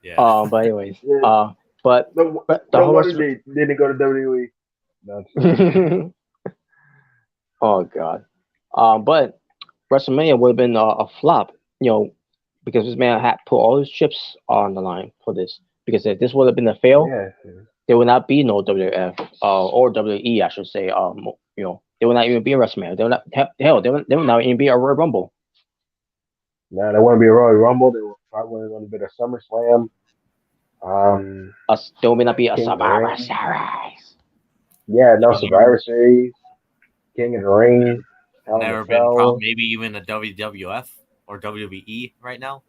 Yeah. But anyways, Yeah. but No the whole wonder they didn't go to WWE. No, oh god. But WrestleMania would have been a flop, because this man had put all his chips on the line for this. Because if this would have been a fail, yeah. there would not be no WF or WWE, I should say. They would not even be a WrestleMania. They would not they would not even be a Royal Rumble. Nah, they want to be a Royal Rumble. They were probably going to be a SummerSlam. There would not be a King Survivor Reigns. Series. Yeah, no Survivor Series. King of the Ring. Never been maybe even a WWF or WWE right now.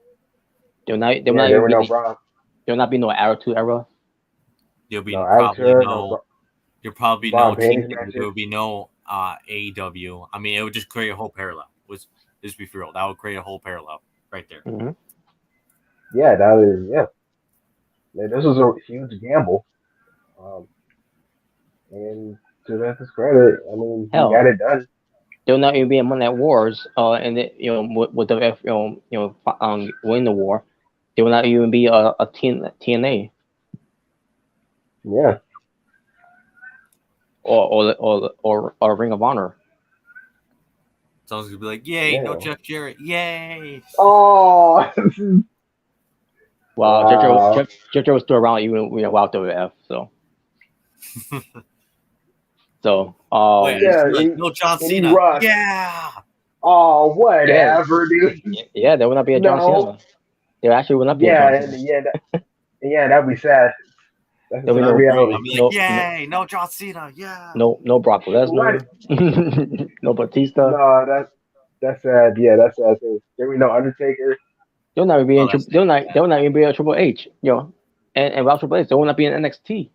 There will not be no Attitude Era. There'll be no probably Attitude, there'll probably Braun no Panties team. matches. There will be no AEW. I mean, it would just create a whole parallel. Let's be real. That would create a whole parallel right there. Mm-hmm. Yeah, that is Man, this was a huge gamble. And to his credit, I mean, he got it done. There will not even be a Monday Night Wars, and with the win the war, there will not even be a TNA. Yeah. Or Ring of Honor. Someone's gonna be like, "Yay, no Jeff Jarrett! Yay!" Oh. Wow. Jeff Jarrett was still around even without WF. So. No John Cena. Yeah. Oh, whatever, dude. Yeah, there will not be a John Cena. There actually will not be a John Cena. That'd be sad. That's not reality. I'll be like, yay, no John Cena, yeah. No Brock Lesnar. No Batista. No, that's sad. Yeah, that's sad too. There will be no Undertaker. There will not be there will not even be a Triple H, and without Triple H, there will not be an NXT.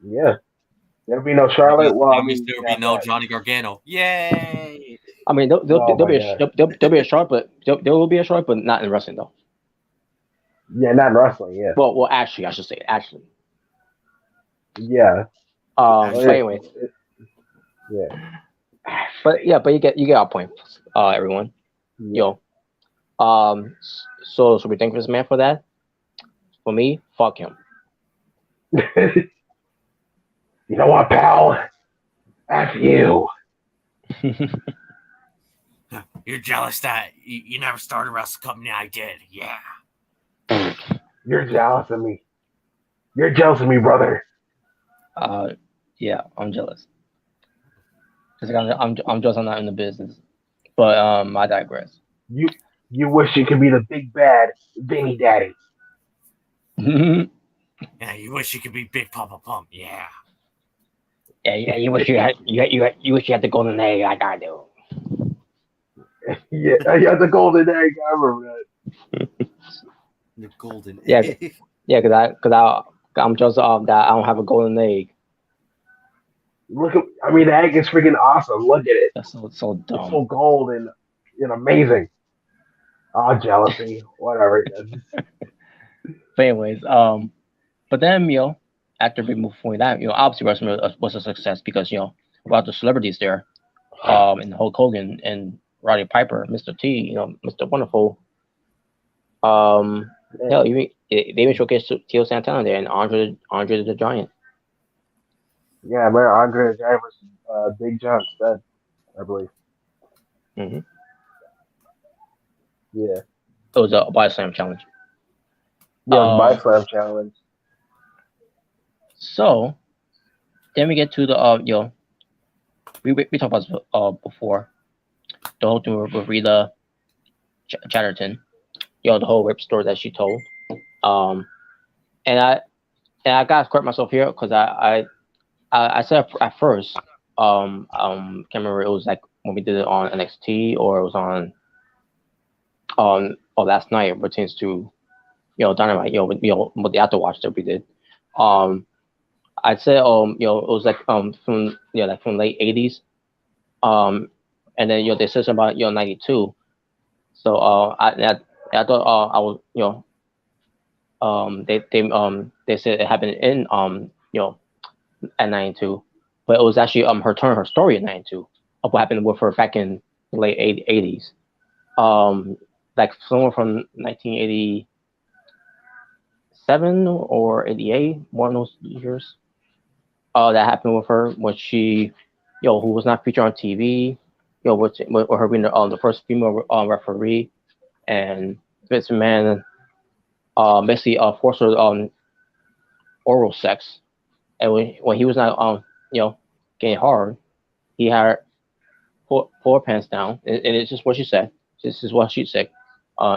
Yeah. There'll be no Charlotte. There'll be no Johnny Gargano. Yay! I mean, there'll be a Charlotte, but there will be a Charlotte, but not in wrestling though. Yeah, not in wrestling. Yeah. Well, actually, I should say actually. Yeah. But anyway. Yeah. But you get our point, everyone. Yeah. So should we thank this man for that? For me, fuck him. You know what, pal? F you. You're jealous that you never started a wrestling company. I did. Yeah. You're jealous of me. You're jealous of me, brother. Yeah, I'm jealous. I'm jealous I'm not in the business. But I digress. You wish you could be the big bad Vinny Daddy. Yeah, you wish you could be Big Papa Pump. Yeah. Yeah, you wish you had the golden egg like I do. Yeah, the golden egg. I remember that. The golden Yeah, egg. yeah, I'm just that I don't have a golden egg. Look at, I mean, the egg is freaking awesome. Look at it. That's so It's dumb. so gold and amazing. Oh, jealousy. Whatever. But anyways, but then after we move forward, that obviously WrestleMania was a success because about the celebrities there, and Hulk Hogan and Roddy Piper, Mr. T, Mr. Wonderful. Yeah, Hell, they even showcased Tio Santana there and Andre the Giant. yeah, man. Andre the Giant was Big John Studd, I believe. Mm-hmm. Yeah. It was a body slam challenge. Yeah, it was by Um, Slam Challenge. so then we get to the we talked about this, before the whole thing with Rita Chatterton, the whole rape story that she told. Um, and I gotta correct myself here because I said at first, can't remember, it was like when we did it on NXT or it was on last night. It pertains to Dynamite, with the afterwatch that we did. Um, I'd say it was like from like from late '80s. And then they said something about '92. So I thought I was they said it happened in at 92, but it was actually her story at 92 of what happened with her back in the late 80s. Like somewhere from 1987 or 88, one of those years. That happened with her when she, who was not featured on TV, with her being the first female referee, and Vince McMahon basically forced her oral sex, and when he was not getting hard, he had her pull her pants down, and it's just what she said. This is what she said,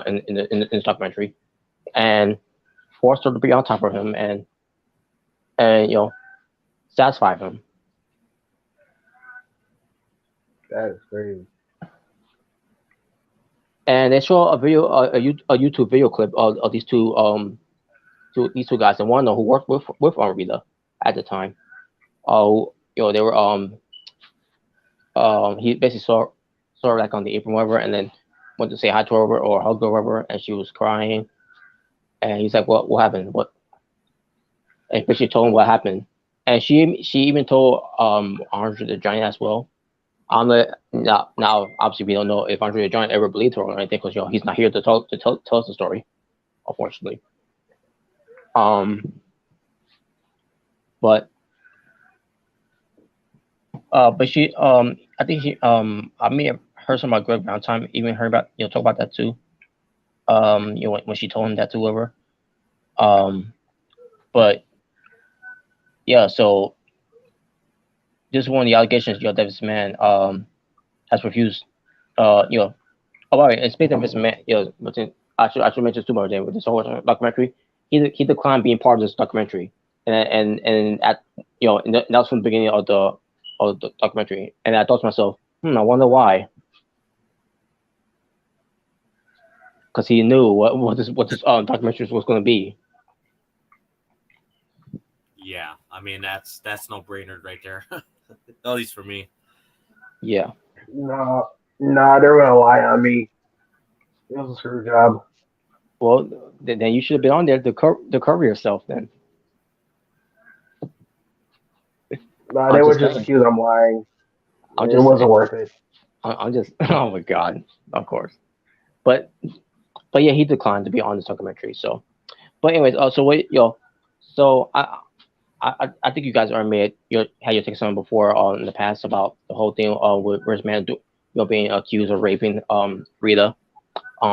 in the documentary, and forced her to be on top of him and satisfy him. That is crazy. And they show a video, a YouTube video clip of these two guys, and one of them who worked with Rita at the time. They were he basically saw her like on the apron, whatever, and then went to say hi to her or hug her, whatever, and she was crying, and he's like, "What happened? What?" And basically told him what happened, and she even told Andre the Giant as well. Now obviously we don't know if Andre the Giant ever believed her or anything because he's not here to tell us the story, unfortunately. Um, but but she I think I may have heard some about Greg Valentine, even heard about talk about that too. When she told him that to whoever. Um, but yeah, so this is one of the allegations. Davis man has refused. Oh, right. And speaking of this man, I should mention too much with this whole documentary. He declined being part of this documentary, and at and that was from the beginning of the documentary. And I thought to myself, I wonder why, because he knew what this documentary was going to be. Yeah, I mean that's no brainer right there. At least for me. Yeah. No, no, they're gonna lie on me. It was a screw job. Well, then you should have been on there to cover yourself. Then No, they I'm would just just saying. accuse I'm lying. I'm It just wasn't worth it. I'm just. Oh my god. Of course. But yeah, he declined to be on this documentary. So, but anyways, so wait, so I think you guys already had your take on before in the past about the whole thing with Rich Man being accused of raping Rita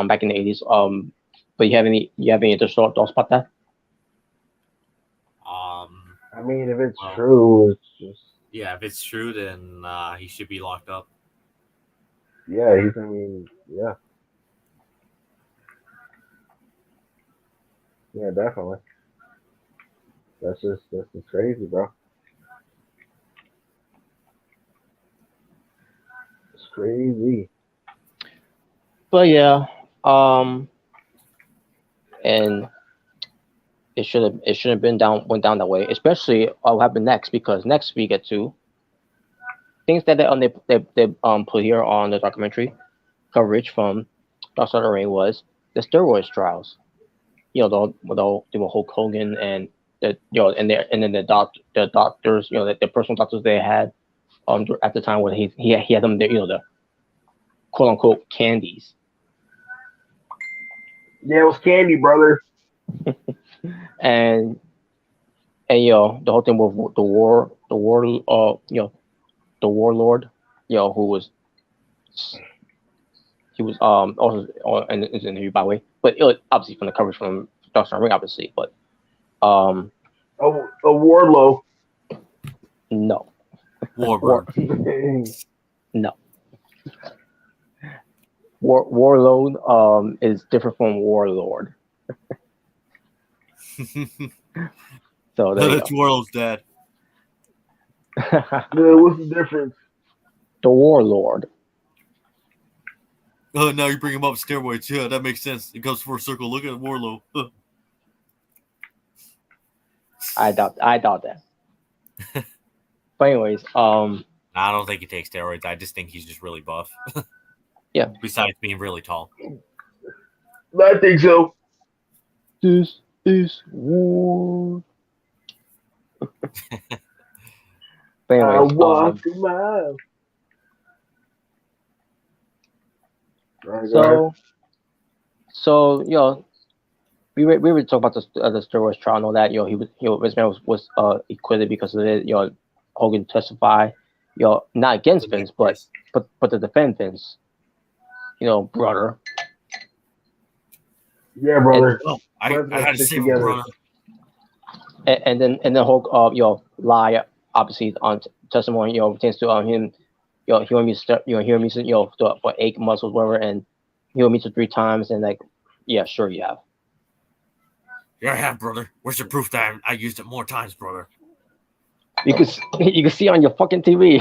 back in the 80s. But you have any other thoughts about that? I mean, if it's Well, true, it's just yeah, if it's true, then he should be locked up. yeah. He's. I mean, yeah, yeah, definitely. That's just crazy, bro. crazy. But yeah, and it should have been went down that way. Especially what happened next, because next we get to things that they put here on the documentary coverage from Dark Side of the Ring was the steroids trials. The Hulk Hogan and and then the doctors, the personal doctors they had at the time when he had them there, the quote unquote candies. Yeah, it was candy, brother. and the whole thing with the warlord, who was he was also in his interview, by the way, but it was obviously from the coverage from Dark Side of the Ring, obviously, but A Warlow. no, Warbird. no. Warlord is different from warlord. So there you That's Warlord's dad. Yeah, what's the difference? The warlord. Oh, now you bring him up steroids. Yeah, that makes sense. It goes for a circle. Look at Warlow. I doubt that. But anyways, I don't think he takes steroids. I just think he's just really buff. Yeah. Besides being really tall. I think so. This is war. But I anyways, walked a mile. so we were talking about the steroids trial and all that. He was this man was acquitted because of it. Hogan testified. Not against Vince, but to defend Vince. Brother. Yeah, brother. I had to say, brother. And then Hulk lie obviously on testimony pertains to him hearing me for ache muscles whatever, and hearing me 3 times, and like, yeah, sure you have. Yeah, I have, brother. Where's the proof that I used it more times, brother? You can see on your fucking TV.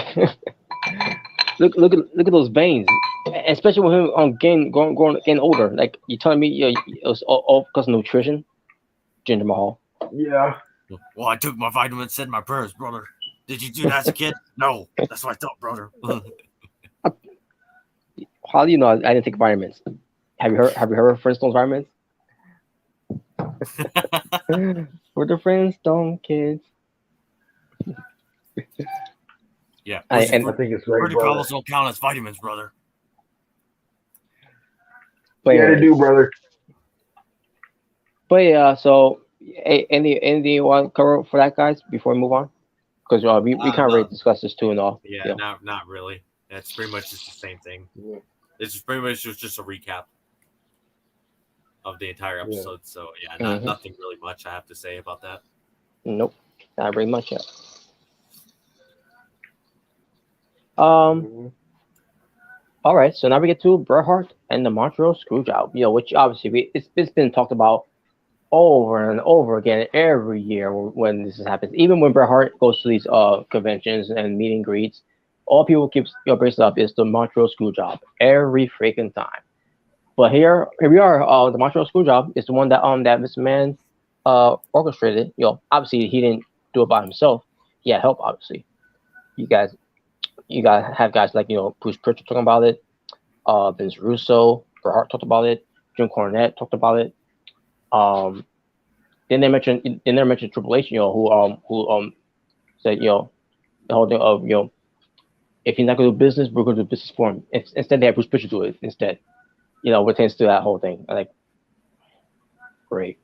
look at those veins, especially with him getting older. Like, you telling me it was all because of nutrition, Jinder Mahal? Yeah. Well, I took my vitamins, said my prayers, brother. Did you do that as a kid? No, that's what I thought, brother. How do you know I didn't take vitamins? Have you heard of Flintstones vitamins? We're the Flintstone kids. Yeah, I think it's right, Fruity brother. Pebbles don't count as vitamins, brother. But yeah, they do, brother. But yeah, so anything you want to cover for that, guys, before we move on? Because we kind of already discussed this too and all. Yeah, not really. It's pretty much just the same thing. Yeah. It's pretty much just a recap of the entire episode. So yeah, nothing really much I have to say about that. Nope, not very much yet. All right, so now we get to Bret Hart and the Montreal Screwjob. Which obviously it's been talked about over and over again every year when this happens. Even when Bret Hart goes to these conventions and meet and greets, all people keep bracing up is the Montreal Screwjob every freaking time. But here we are. The Montreal Screwjob is the one that this man orchestrated. Obviously he didn't do it by himself. He had help, obviously. You guys have guys like Bruce Pritchard talking about it. Vince Russo, Bret Hart talked about it. Jim Cornette talked about it. Then they mentioned Triple H, who said the whole thing of if he's not going to do business, we're going to do business for him. Instead, they had Bruce Pritchard do it instead. Pertains to that whole thing. Like, great.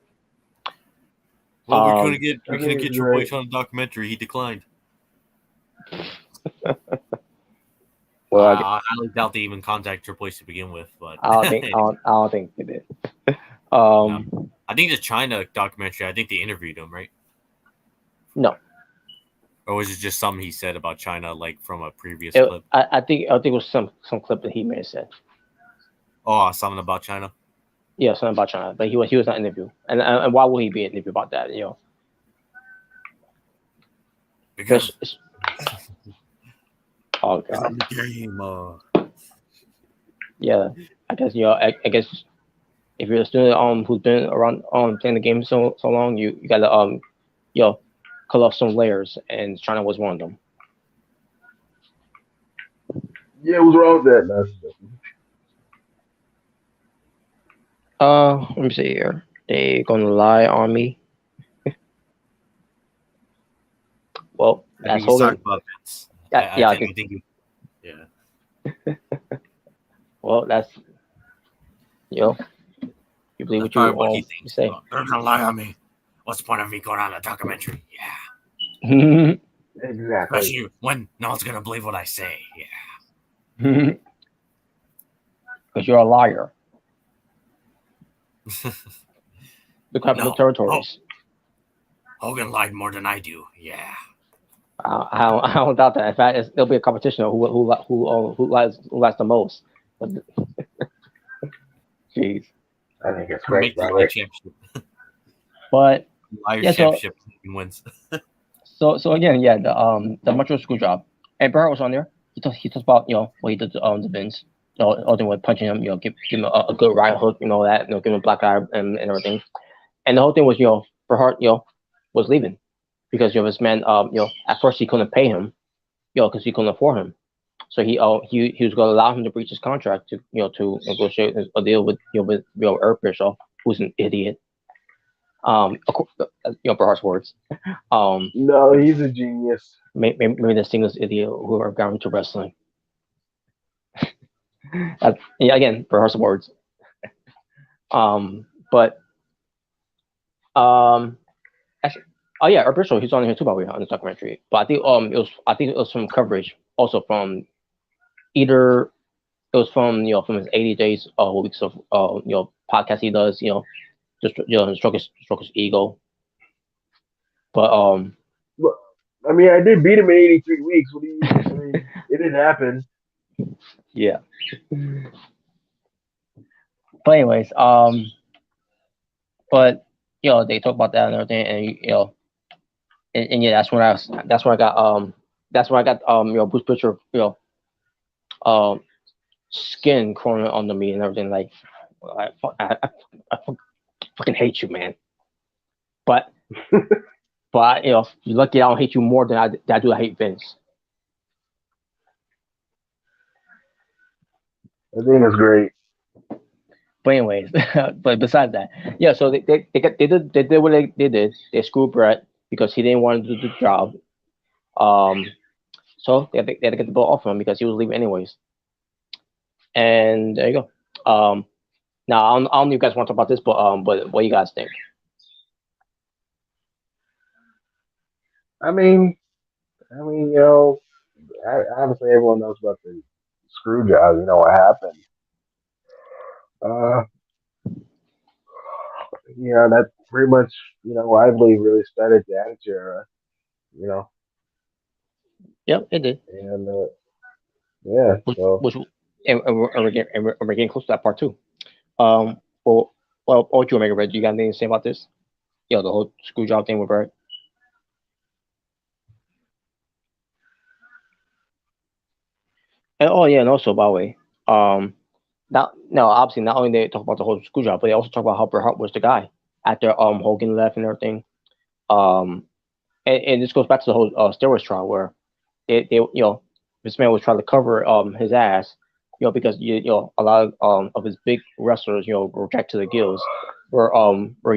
Well, we couldn't get Triple H on the documentary. He declined. Well, I highly doubt they even contacted Triple H to begin with, but I don't think they did. No. I think the China documentary. I think they interviewed him, right? No. Or was it just something he said about China, like from a previous clip? I think it was some clip that he may have said. Oh, something about China. Yeah, something about China, but he was not interviewed. And why would he be interviewed about that? Because oh god. the game. Yeah, I guess I guess if you're a student who's been around playing the game so long, you gotta you know cut off some layers, and China was one of them. Yeah, what's wrong with that? No, Let me see here. They gonna lie on me. Well, I think that's he's Hogan. talking about Vince. Yeah, yeah. I I guess, think yeah. well, that's you know you believe That's what you probably what he you thinks. say. Oh, they're gonna lie on me. What's the point of me going on a documentary? Yeah. Because exactly. Especially when no one's gonna believe what I say. Yeah. you're a liar. The capital No. Oh, territories. Hogan lied more than I do. Yeah. I don't doubt that. In fact, there'll be a competition of who lies the most. But jeez, I think it's great, Make the lie brother. championship. but Liar yeah. championship wins. So again, yeah, the Montreal school job, and Barrett was on there. He talks about what he did to the Vince, all thing with punching him, give him a good right hook, that, give him a black eye and everything. And the whole thing was, Bret Hart, was leaving because this man, at first he couldn't pay him, because he couldn't afford him. So he was going to allow him to breach his contract to negotiate a deal with Eric Bischoff, who's an idiot. Bret Hart's words. Um, No, he's a genius. maybe the singlest idiot who ever got into wrestling. Yeah, again, Bret Hart's words. But actually, oh yeah, Eric Bischoff, he's on here too, by the way, on the documentary. But I think it was from coverage also from either it was from his 80 days weeks of podcast he does, just stroke his ego. But Look, I mean, I did beat him in 83 weeks. What do you? I mean, it didn't happen. yeah. But anyways, but they talk about that and everything, and and yeah, that's when I got Bruce Pritchard um skin crawling under me and everything, like I fucking hate you, man. But you're lucky I don't hate you more than I do. I hate Vince. I think it's great. But anyways, but besides that, yeah. So they did what they did. They screwed Brett because he didn't want to do the job. Um, so they had to get the ball off him because he was leaving anyways. And there you go. Now I don't know if you guys want to talk about this, but what do you guys think? I mean, obviously everyone knows about the screw job. You know what happened. Uh, that pretty much, I believe really started the Attitude Era. You know, Yep, it did. and yeah, Which so which and we're getting close to that part too. Um, well, what you, Omega Red? Do you got anything to say about this? The whole screw job thing with Brett. And oh yeah, and also by the way, not no, obviously not only they talk about the whole screw job, but they also talk about how Bret Hart was the guy after Hogan left and everything. Um, and this goes back to the whole steroids trial where they this man was trying to cover his ass, because a lot of his big wrestlers, were jacked to the gills, were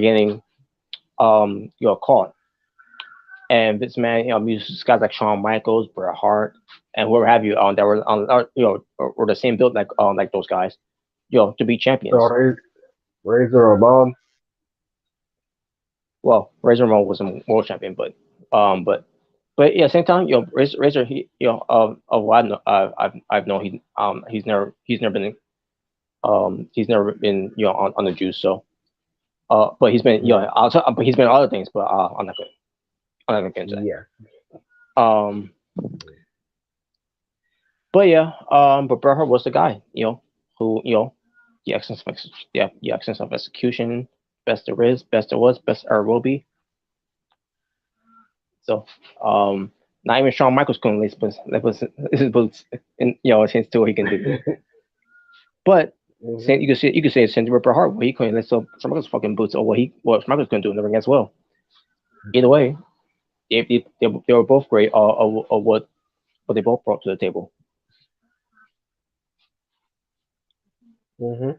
getting caught. And this man, uses guys like Shawn Michaels, Bret Hart, and whoever have you, that were on, were the same build like those guys, to be so champions. Razor Ramon. Well, Razor Ramon was a world champion, but yeah, same time, Razor, he, of what I know, I've known, he's never been, on the juice. So, but he's been, Yeah, but he's been on other things, but I'm not gonna get into yeah, that. But yeah, but Bret Hart was the guy, who, the excellence of the excellence of execution, best there is, best there was, best there will be. So, not even Shawn Michaels couldn't lace his boots, and his too he can do. But Mm-hmm. you could say it's same to Bret Hart, where he couldn't lift up Schmeichel's fucking boots, or what Schmeichel couldn't do in the ring as well. Either way, they were both great. Of what they both brought to the table. Mm-hmm.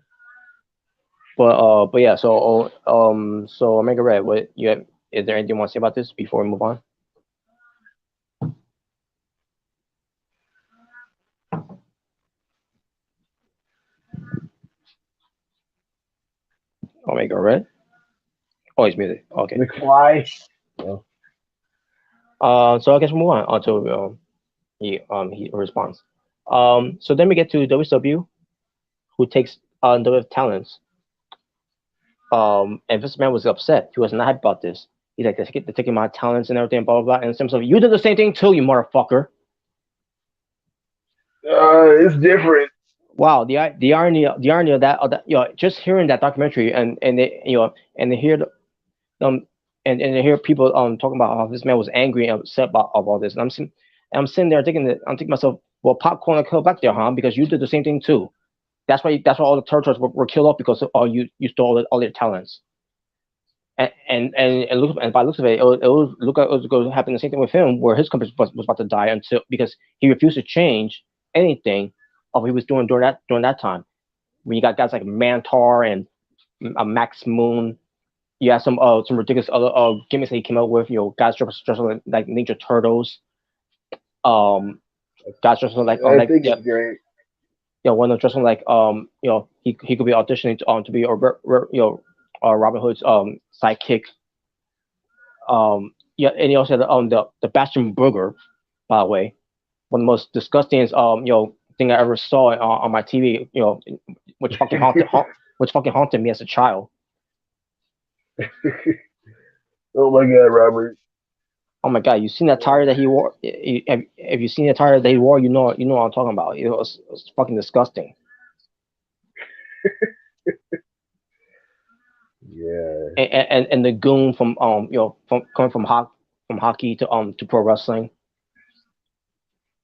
But yeah. So Omega Red, what you have? Is there anything you want to say about this before we move on? Omega Red. Oh, he's muted. Okay. McFly. Oh, So I guess we move on to he responds. So then we get to WCW, who takes the talents. And Vince McMahon was upset. He was not happy about this. He's like, they're taking my talents and everything, blah blah blah. And Sims like, you did the same thing too, you motherfucker. it's different. Wow, the irony of that, just hearing that documentary and they, and they hear um and they hear people talking about how this man was angry and upset about all this. And I'm sitting there thinking I'm thinking to myself, well, popcorn and kill back there, huh? Because you did the same thing too. That's why all the territories were killed off because you stole all their talents. And by the looks of it, it was look like it was going to happen the same thing with him, where his company was about to die until because he refused to change anything of what he was doing during that time. When you got guys like Mantar and Max Moon, you have some ridiculous other gimmicks that he came out with. Guys dressing like Ninja Turtles. Guys dressing I think it's great. one of them dressing like he could be auditioning to be Robin Hood's sidekick. Yeah, and he also had the Bastion Burger, by the way, one of the most disgusting thing I ever saw on my TV. Which fucking haunted me as a child. Oh my God, Robert. Oh my god, you seen that tire that he wore? If you seen the tire that he wore, you know what I'm talking about. It was fucking disgusting. Yeah. And the goon from from coming from hockey to pro wrestling.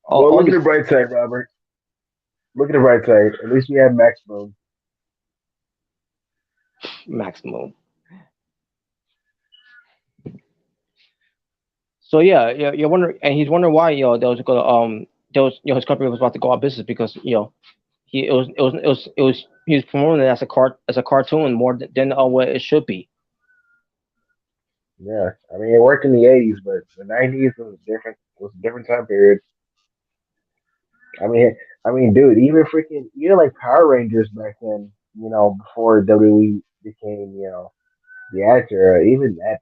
Well, All look at these the bright side, Robert. Look at the bright side. At least we have Max Boom. maximum. So yeah, you're wondering, and he's wondering why there was gonna his company was about to go out of business because he was promoting it as a cartoon more than what it should be. Yeah. I mean, it worked in the '80s, but the '90s was a different time period. I mean, dude, even like Power Rangers back then, before WWE became, the Attitude Era, even that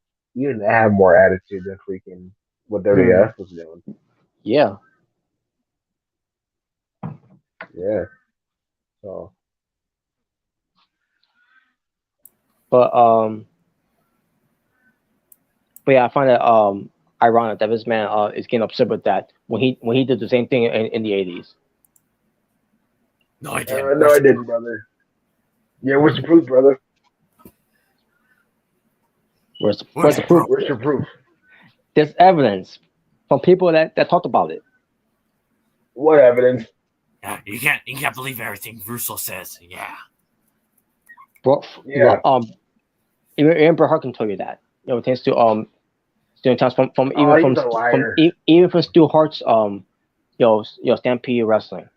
had more attitude than freaking what Hmm. WWF was doing. Yeah, Yeah. So but yeah, I find that ironic that this man is getting upset with that when he did the same thing in the 80s. No, I didn't. no, I didn't, brother. Yeah, where's the proof, brother? Where's the proof? Where's your proof? There's evidence from people that talked about it. What evidence? Yeah, you can't believe everything Russo says. Yeah. Bro, Yeah. even Bret Hart can tell you that. It tends to during times from Oh, he's a liar. even from Stu Hart's Stampede Wrestling.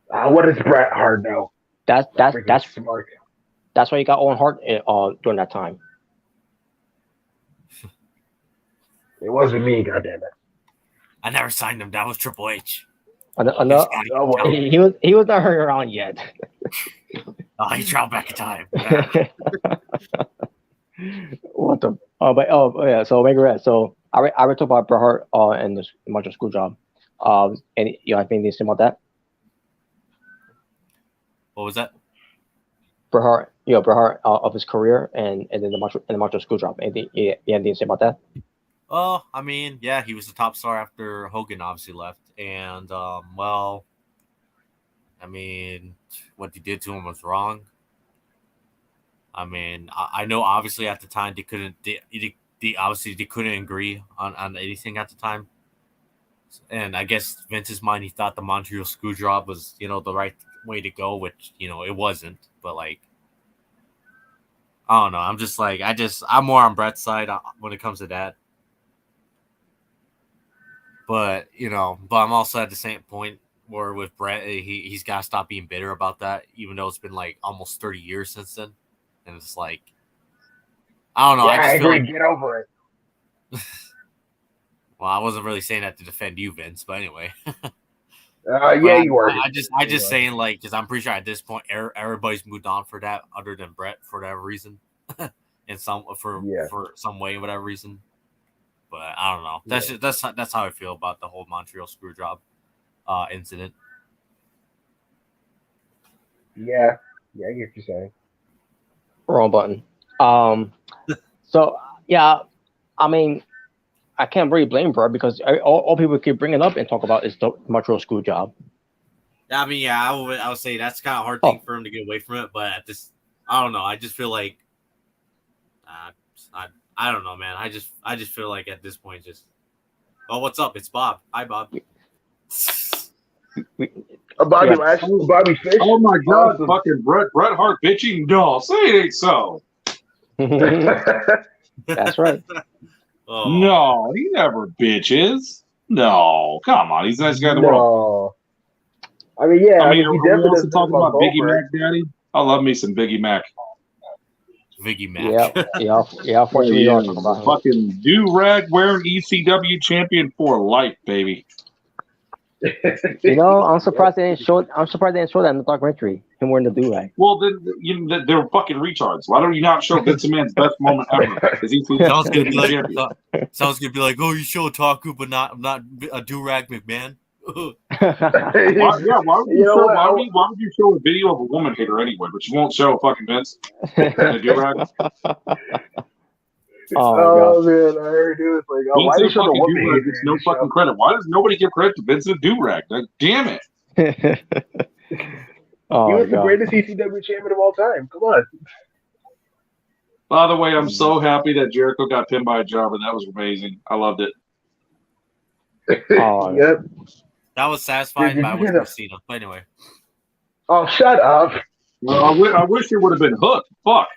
What does Bret Hart know? That's that's Freaking that's smart. that's why you got Owen Hart during that time. It wasn't me, goddammit. I never signed him. That was Triple H. Another, Oh well. he was not hurt around yet. Oh, he traveled back in time. Yeah. What the? Yeah. So Omega Red. So I already talked about Bret Hart and the Montreal Screwjob. And I think they say about that. What was that? Bret Hart of his career and then the Montreal Screwjob. Anything anything to say about that? Oh, I mean, yeah, he was the top star after Hogan obviously left, and well, I mean, what he did to him was wrong. I mean, I know obviously at the time they obviously they couldn't agree on anything at the time, and I guess Vince's mind he thought the Montreal Screwjob was the right way to go, which it wasn't. But like, I don't know. I'm just like I'm more on Brett's side when it comes to that. But but I'm also at the same point where with Brett, he's got to stop being bitter about that, even though it's been like almost 30 years since then, and it's like, I don't know. Yeah, I just feel agree. like, Get over it. well, I wasn't really saying that to defend you, Vince, but anyway. Yeah, you were. I just saying, like, because I'm pretty sure at this point everybody's moved on for that, other than Brett for whatever reason, in some for some way, whatever reason. But I don't know. That's how I feel about the whole Montreal screw job incident. Yeah, I get what you're saying. Wrong button. So yeah, I mean, I can't really blame Brett because all people keep bringing up and talk about is the Montreal screw job. I mean, yeah, I would say that's kind of a hard thing for him to get away from it. But at this, I don't know. I just feel like, I don't know, man. I just feel like at this point, just, oh, what's up? It's Bob. Hi, Bob. Bobby Fish. Oh my God, awesome. Fucking Bret Hart bitching? No, say it ain't so. That's right. Oh. No, he never bitches. No, come on, he's the nice guy in the world. I mean, yeah. I mean, are we also talking about Biggie Mac, Daddy? I love me some Biggie Mac. Biggie Mac. Yeah. Unfortunately, don't talk about him. Fucking do-rag wearing ECW champion for life, baby. I'm surprised they didn't show. I'm surprised they didn't show that in the documentary. Him wearing the do-rag. Well, then they're fucking retards. Why don't you not show Vince McMahon's best moment ever? Sounds gonna be like, oh, you show Otaku, but not a do-rag McMahon. Why would you show a video of a woman hater anyway? But you won't show fucking Vince and a do-rag. Oh man, I heard it was like, why do you show the woman hater? It's no fucking credit. Why does nobody give credit to Vince and a do-rag? Like, damn it. He was the greatest ECW champion of all time. Come on. By the way, I'm so happy that Jericho got pinned by a jobber. That was amazing. I loved it. Yep. That was satisfying, but I wish we'd seen him. But anyway. Oh, shut up. Well, I wish it would have been Hook. Fuck.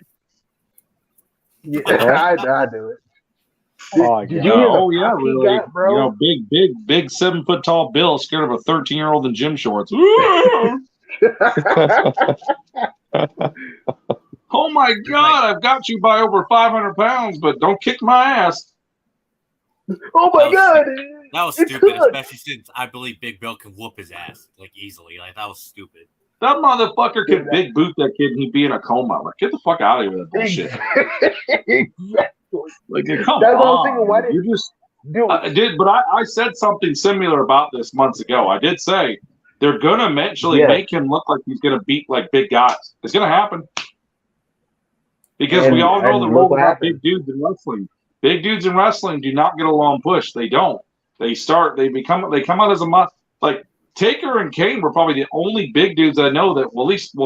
Yeah, I'd do it. Did you hear really, bro? Big 7 foot tall Bill scared of a 13-year-old in gym shorts. Oh my God! I've got you by over 500 pounds, but don't kick my ass. Oh my God! That was stupid, especially since I believe Big Bill can whoop his ass like easily. Like that was stupid. That motherfucker could big boot that kid and he'd be in a coma. Like, get the fuck out of here with that bullshit. Exactly. Like, come on. Why did you just do it? But I said something similar about this months ago. I did say they're gonna eventually make him look like he's gonna beat like big guys. It's gonna happen. Because we all know the rule about big dudes in wrestling. Big dudes in wrestling do not get a long push. They don't. They come out as a like Taker and Kane were probably the only big dudes I know that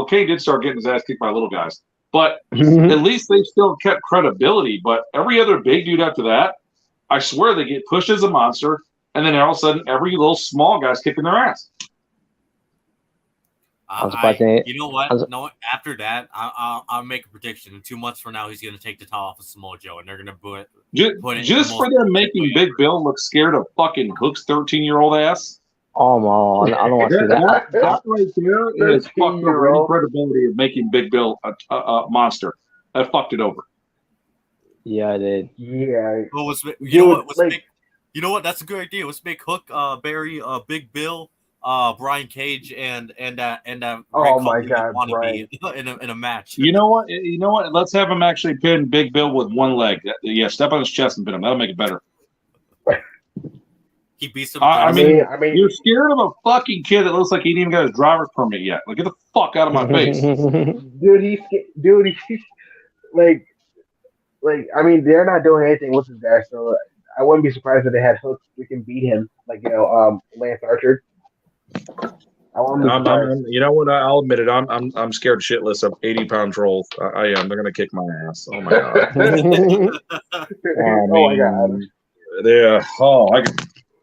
Kane did start getting his ass kicked by little guys. But at least they still kept credibility. But every other big dude after that, I swear they get pushed as a monster, and then all of a sudden every little small guy's kicking their ass. You know what? No, after that, I'll make a prediction. In 2 months from now, he's going to take the top off of Samoa Joe, and they're going to put it just for them making Big Bill look scared of fucking Hook's 13-year-old ass. Oh my! I don't want to see that. That right there is fucked over any credibility of making Big Bill a monster. That fucked it over. Yeah, I did. Yeah. Well, you know what? That's a good idea. Let's make Hook, Barry, Big Bill, Brian Cage, and oh my God, Brian. in a match. You know what? Let's have him actually pin Big Bill with one leg. Yeah, step on his chest and pin him. That'll make it better. He beats him. I mean, you're scared of a fucking kid that looks like he didn't even got his driver's permit yet. Like, get the fuck out of my face, dude. He's like, I mean, they're not doing anything with this guy, so I wouldn't be surprised if they had Hook. We can beat him, like Lance Archer. You know what? I'll admit it. I'm scared shitless of 80-pound trolls. I am. They're gonna kick my ass. Oh my God. Oh my God. Yeah. Oh,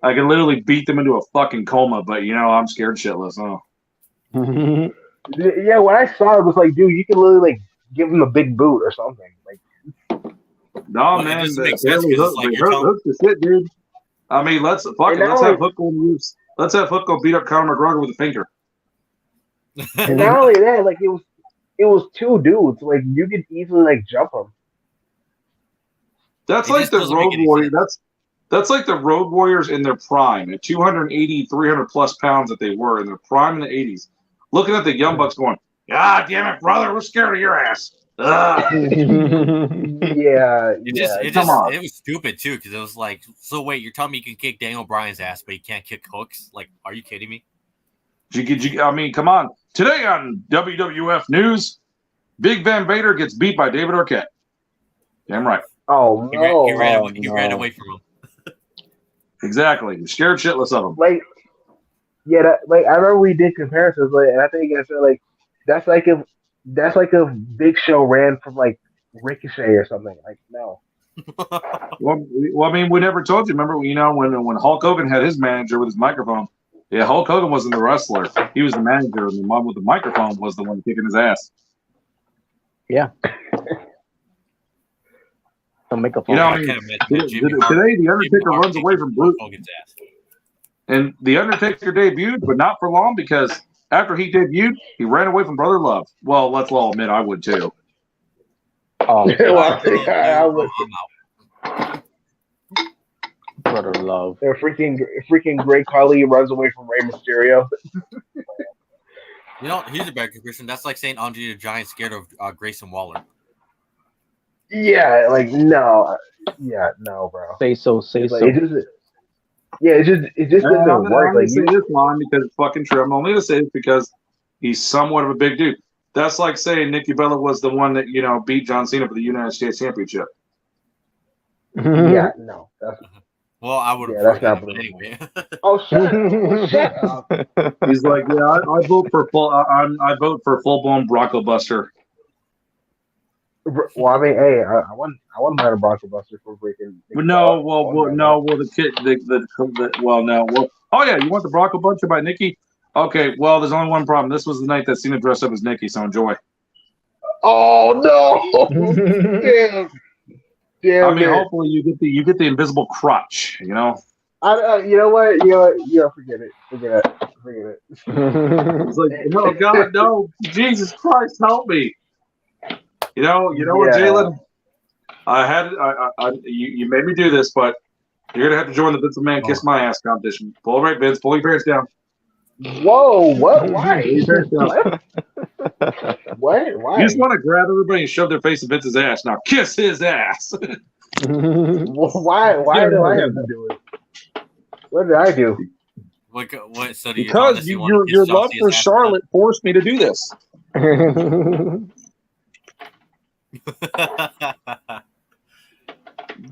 I can literally beat them into a fucking coma, but I'm scared shitless. Oh. Yeah, when I saw it, it was like, dude, you can literally like give him a big boot or something. Like, No, Well, it man, doesn't make sense apparently because it's like you're telling. Hook's the shit, dude. I mean, let's and have not Hook only go use. Let's have Hook go beat up Conor McGregor with a finger. and not only that, like it was two dudes. Like you could easily like jump them. That's It like just the doesn't make Road any Warrior. sense. That's like the Road Warriors in their prime at 280, 300 plus pounds that they were in their prime in the 80s. Looking at the Young Bucks going, God damn it, brother, we're scared of your ass. Yeah, It was stupid too because it was like, so wait, you're telling me you can kick Daniel Bryan's ass, but you can't kick Hook's? Like, are you kidding me? I mean, come on. Today on WWF News, Big Van Vader gets beat by David Arquette. Damn right. Oh no! He ran away from him. Exactly. You're scared shitless of him. Like, yeah, like I remember we did comparisons, like, and I think I said like that's like if Big Show ran from like Ricochet or something. Like, no. Well, I mean, we never told you. Remember, when Hulk Hogan had his manager with his microphone. Yeah, Hulk Hogan wasn't the wrestler. He was the manager, and the mom with the microphone was the one kicking his ass. Yeah. Don't make a phone. You know, I mean, today the Undertaker runs away from Bruce. And the Undertaker debuted, but not for long because after he debuted, he ran away from Brother Love. Well, let's all admit I would too. Oh, I would. Brother Love. Their freaking Great Khali runs away from Rey Mysterio. You know, here's a bad comparison. That's like saying Andre the Giant scared of Grayson Waller. Yeah, like no, bro. Say so. Like, it just doesn't work. I'm like say this line because it's fucking true. I'm only gonna say it because he's somewhat of a big dude. That's like saying Nikki Bella was the one that beat John Cena for the United States Championship. Yeah, no. Well, I would. Yeah, that's not believable. Anyway. Oh shut up! He's like, yeah, I vote for full blown Bronco Buster. Well, I mean, hey, I wouldn't mind a Bronco Buster for freaking. No. Oh yeah, you want the Bronco Buster by Nikki? Okay, well, there's only one problem. This was the night that Cena dressed up as Nikki, so enjoy. Oh no! Damn. I mean, hopefully you get the invisible crotch. You know. You know what? Forget it. It's like, no, God, no, Jesus Christ, help me. You know what, Jalen? You made me do this, but you're gonna have to join the Vince McMahon Kiss My Ass competition. Pull right, Vince. Pull your pants down. Whoa! What? Why? What? Why? You just want to grab everybody and shove their face in Vince's ass. Now kiss his ass. Why do I have to do it? What did I do? What? So do because your love for Charlotte forced me to do this.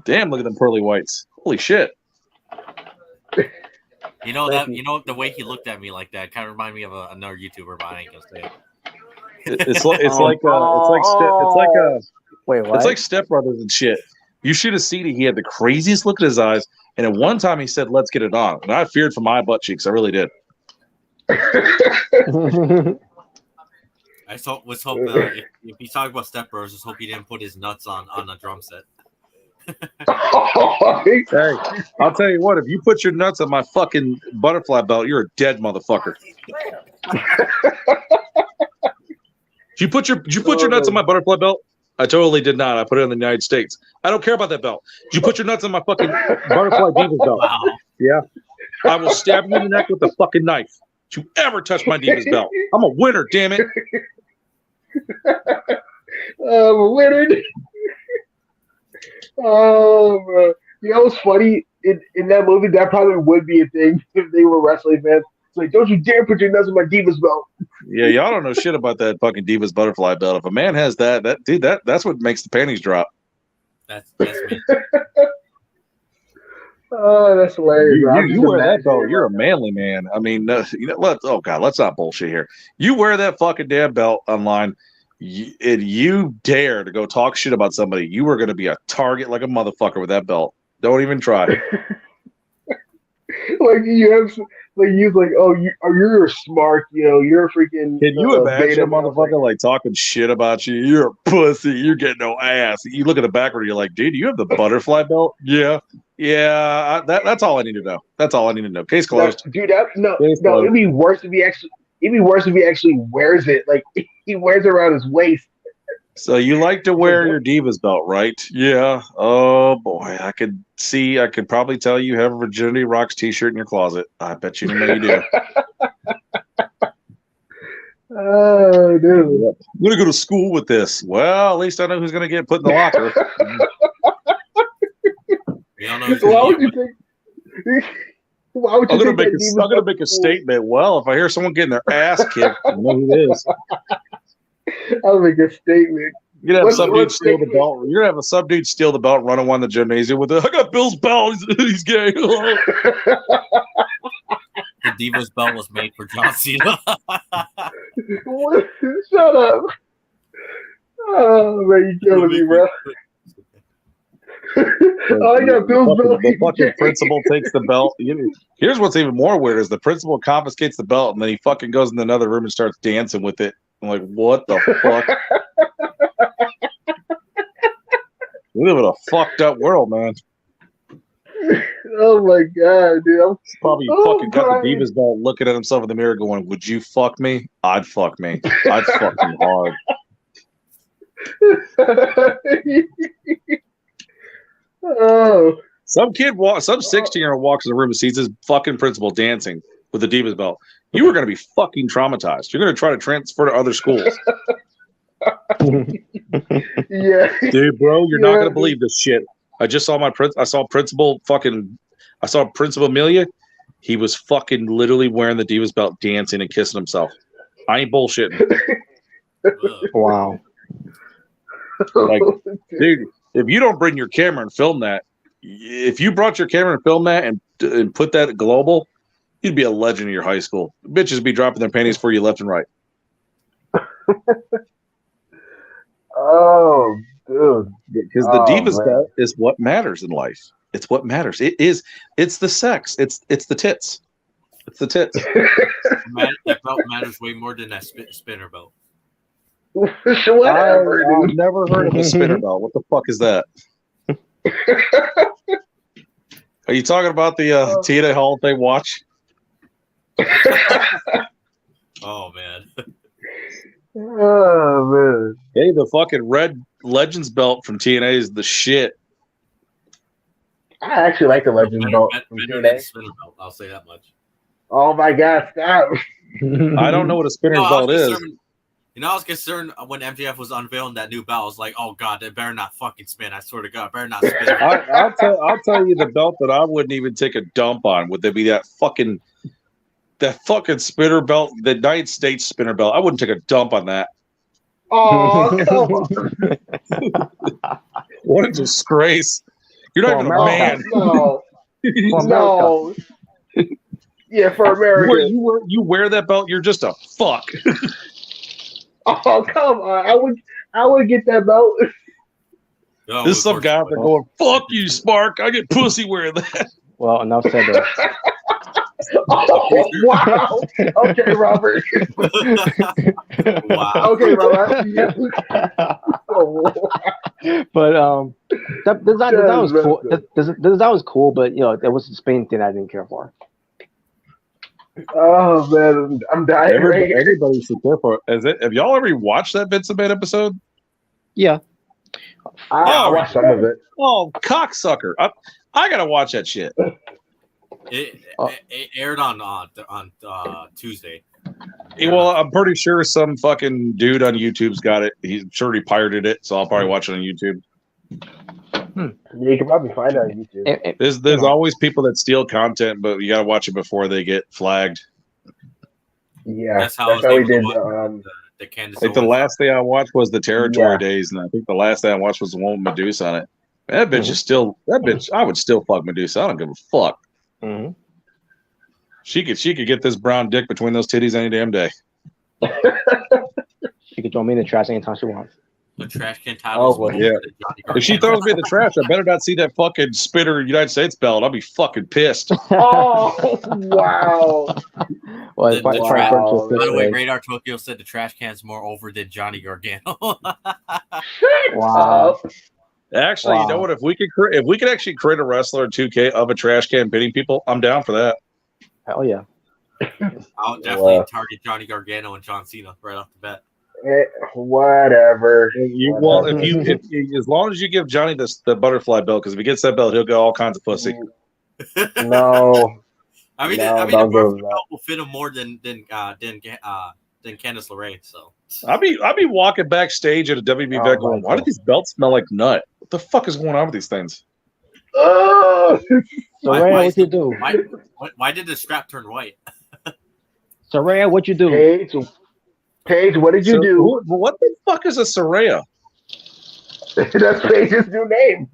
Damn! Look at them pearly whites. Holy shit! You know the way he looked at me like that kind of reminded me of another YouTuber, but I ain't gonna say it. It's like Step Brothers and shit. You should have seen it. He had the craziest look in his eyes, and at one time he said, "Let's get it on," and I feared for my butt cheeks. I really did. I was hoping if he's talking about Step Brothers, just hope he didn't put his nuts on a drum set. Hey, I'll tell you what. If you put your nuts on my fucking butterfly belt, you're a dead motherfucker. Did you put your nuts on my butterfly belt? I totally did not. I put it in the United States. I don't care about that belt. Did you put your nuts on my fucking butterfly Divas belt? Wow. Yeah. I will stab you in the neck with a fucking knife. Did you ever touch my Divas belt? I'm a winner, damn it. I'm a winner. Oh, bro. You know what's funny? In that movie, that probably would be a thing if they were wrestling fans. It's like, don't you dare put your nuts on my Divas belt. Yeah, y'all don't know shit about that fucking Divas butterfly belt. If a man has that's what makes the panties drop. That's me. Oh, that's hilarious. You wear that belt, you're a manly man. I mean, let's not bullshit here. You wear that fucking damn belt online, and you dare to go talk shit about somebody, you are going to be a target like a motherfucker with that belt. Don't even try. like you have, like you like, oh, you're smart, you're a freaking. Can you imagine a beta male. motherfucker like talking shit about you? You're a pussy. You're getting no ass. You look at the backward. You're like, dude, you have the butterfly belt? Yeah, yeah. That's all I need to know. That's all I need to know. Case closed. Dude, it'd be worse if he actually. It'd be worse if he actually wears it. Like he wears it around his waist. So you like to wear your Divas belt, right? Yeah. Oh boy, I could probably tell you have a Virginity Rocks t-shirt in your closet. I bet you know you do. Oh, dude. Yep. I'm gonna go to school with this. Well, at least I know who's gonna get put in the locker. Why would you think? Why would you I'm gonna make a statement. Well, if I hear someone getting their ass kicked, I know who it is. I'll make a statement. You're gonna have some dude steal the belt. You're gonna have some dude steal the belt, run around the gymnasium with it. I got Bill's belt. He's gay. The Divas belt was made for John Cena. Shut up. Oh, man, you're killing me, bro. Oh, I got Bill's belt. The fucking principal takes the belt. Here's what's even more weird is the principal confiscates the belt and then he fucking goes in another room and starts dancing with it. I'm like, what the fuck? We live in a fucked up world, man. Oh my god, dude! I'm probably fucking got the Divas belt, looking at himself in the mirror, going, "Would you fuck me? I'd fuck me. I'd fuck you hard." Oh, some 16-year-old walks in the room and sees his fucking principal dancing with the Divas belt. You are going to be fucking traumatized. You're going to try to transfer to other schools. Yeah, dude, bro, you're not going to believe this shit. I just saw I saw Principal Amelia. He was fucking literally wearing the Divas belt, dancing and kissing himself. I ain't bullshitting. Wow. Like, dude, if you don't bring your camera and film that, if you brought your camera and filmed that and put that global, you'd be a legend in your high school. Bitches be dropping their panties for you left and right. Oh, dude. Because the Divas belt is what matters in life. It's what matters. It's the sex. It's the tits. It's the tits. That belt matters way more than that spinner belt. Whatever, I've never heard of a spinner belt. What the fuck is that? Are you talking about the TNA Hall of Fame watch? Oh man. Oh man. Hey, the fucking red Legends belt from TNA is the shit. I actually like the Legends belt from TNA. Spinner belt, I'll say that much. Oh my god, stop. I don't know what a spinner belt is. I was concerned when MJF was unveiling that new belt. I was like, oh god, they better not fucking spin. I swear to God, better not spin. I'll tell you the belt that I wouldn't even take a dump on. Would there be that fucking spinner belt, the United States spinner belt? I wouldn't take a dump on that. Oh, come on. What a disgrace. You're not even a man. No. No. Yeah, for America. You wear that belt, you're just a fuck. Oh, come on. I would get that belt. No, this is some guy out there going, fuck you, Spark. I get pussy wearing that. Well, enough said there. Oh, wow. Okay, Robert. Wow. Okay, Robert. Yeah. Oh, wow. But that was cool. That was cool, but there was the Spain thing I didn't care for. Oh man, I'm dying. Everybody should care for it. Have y'all ever watched that Vince McMahon episode? Yeah. I watched some of it. Oh, cocksucker. I gotta watch that shit. It aired on Tuesday. Well, I'm pretty sure some fucking dude on YouTube's got it. He's sure he pirated it, so I'll probably watch it on YouTube. Yeah, you can probably find it on YouTube. There's always people that steal content, but you gotta watch it before they get flagged. Yeah, that's how we did. The Candace. I think the last thing I watched was the Territory days, and I think the last thing I watched was the one with Medusa on it. That bitch is still that bitch. I would still fuck Medusa. I don't give a fuck. Mm-hmm. She could get this brown dick between those titties any damn day. She could throw me in the trash anytime she wants. The trash can titles. boy. Yeah. If she throws me in the trash, I better not see that fucking spitter United States belt. I'll be fucking pissed. Oh, wow. Well, The- it's quite the quite trash- good to By the way, officially. Radar Tokyo said the trash can's more over than Johnny Gargano. Wow. Actually, you know Wow. what? If we could actually create a wrestler in 2K of a trash can beating people, I'm down for that. Hell yeah. I'll definitely Wow. target Johnny Gargano and John Cena right off the bat. Whatever. Well, as long as you give Johnny the butterfly belt, because if he gets that belt, he'll get all kinds of pussy. No. I mean, No, the don't give him butterfly that. belt will fit him more than Candice LeRae. So I'll be walking backstage at a WB event going, why do these belts smell like nut? What the fuck is going on with these things? Oh! Soraya, why what you do? Why did the strap turn white? Soraya, what you do? Paige, what did you do? What the fuck is a Soraya? That's Paige's new name.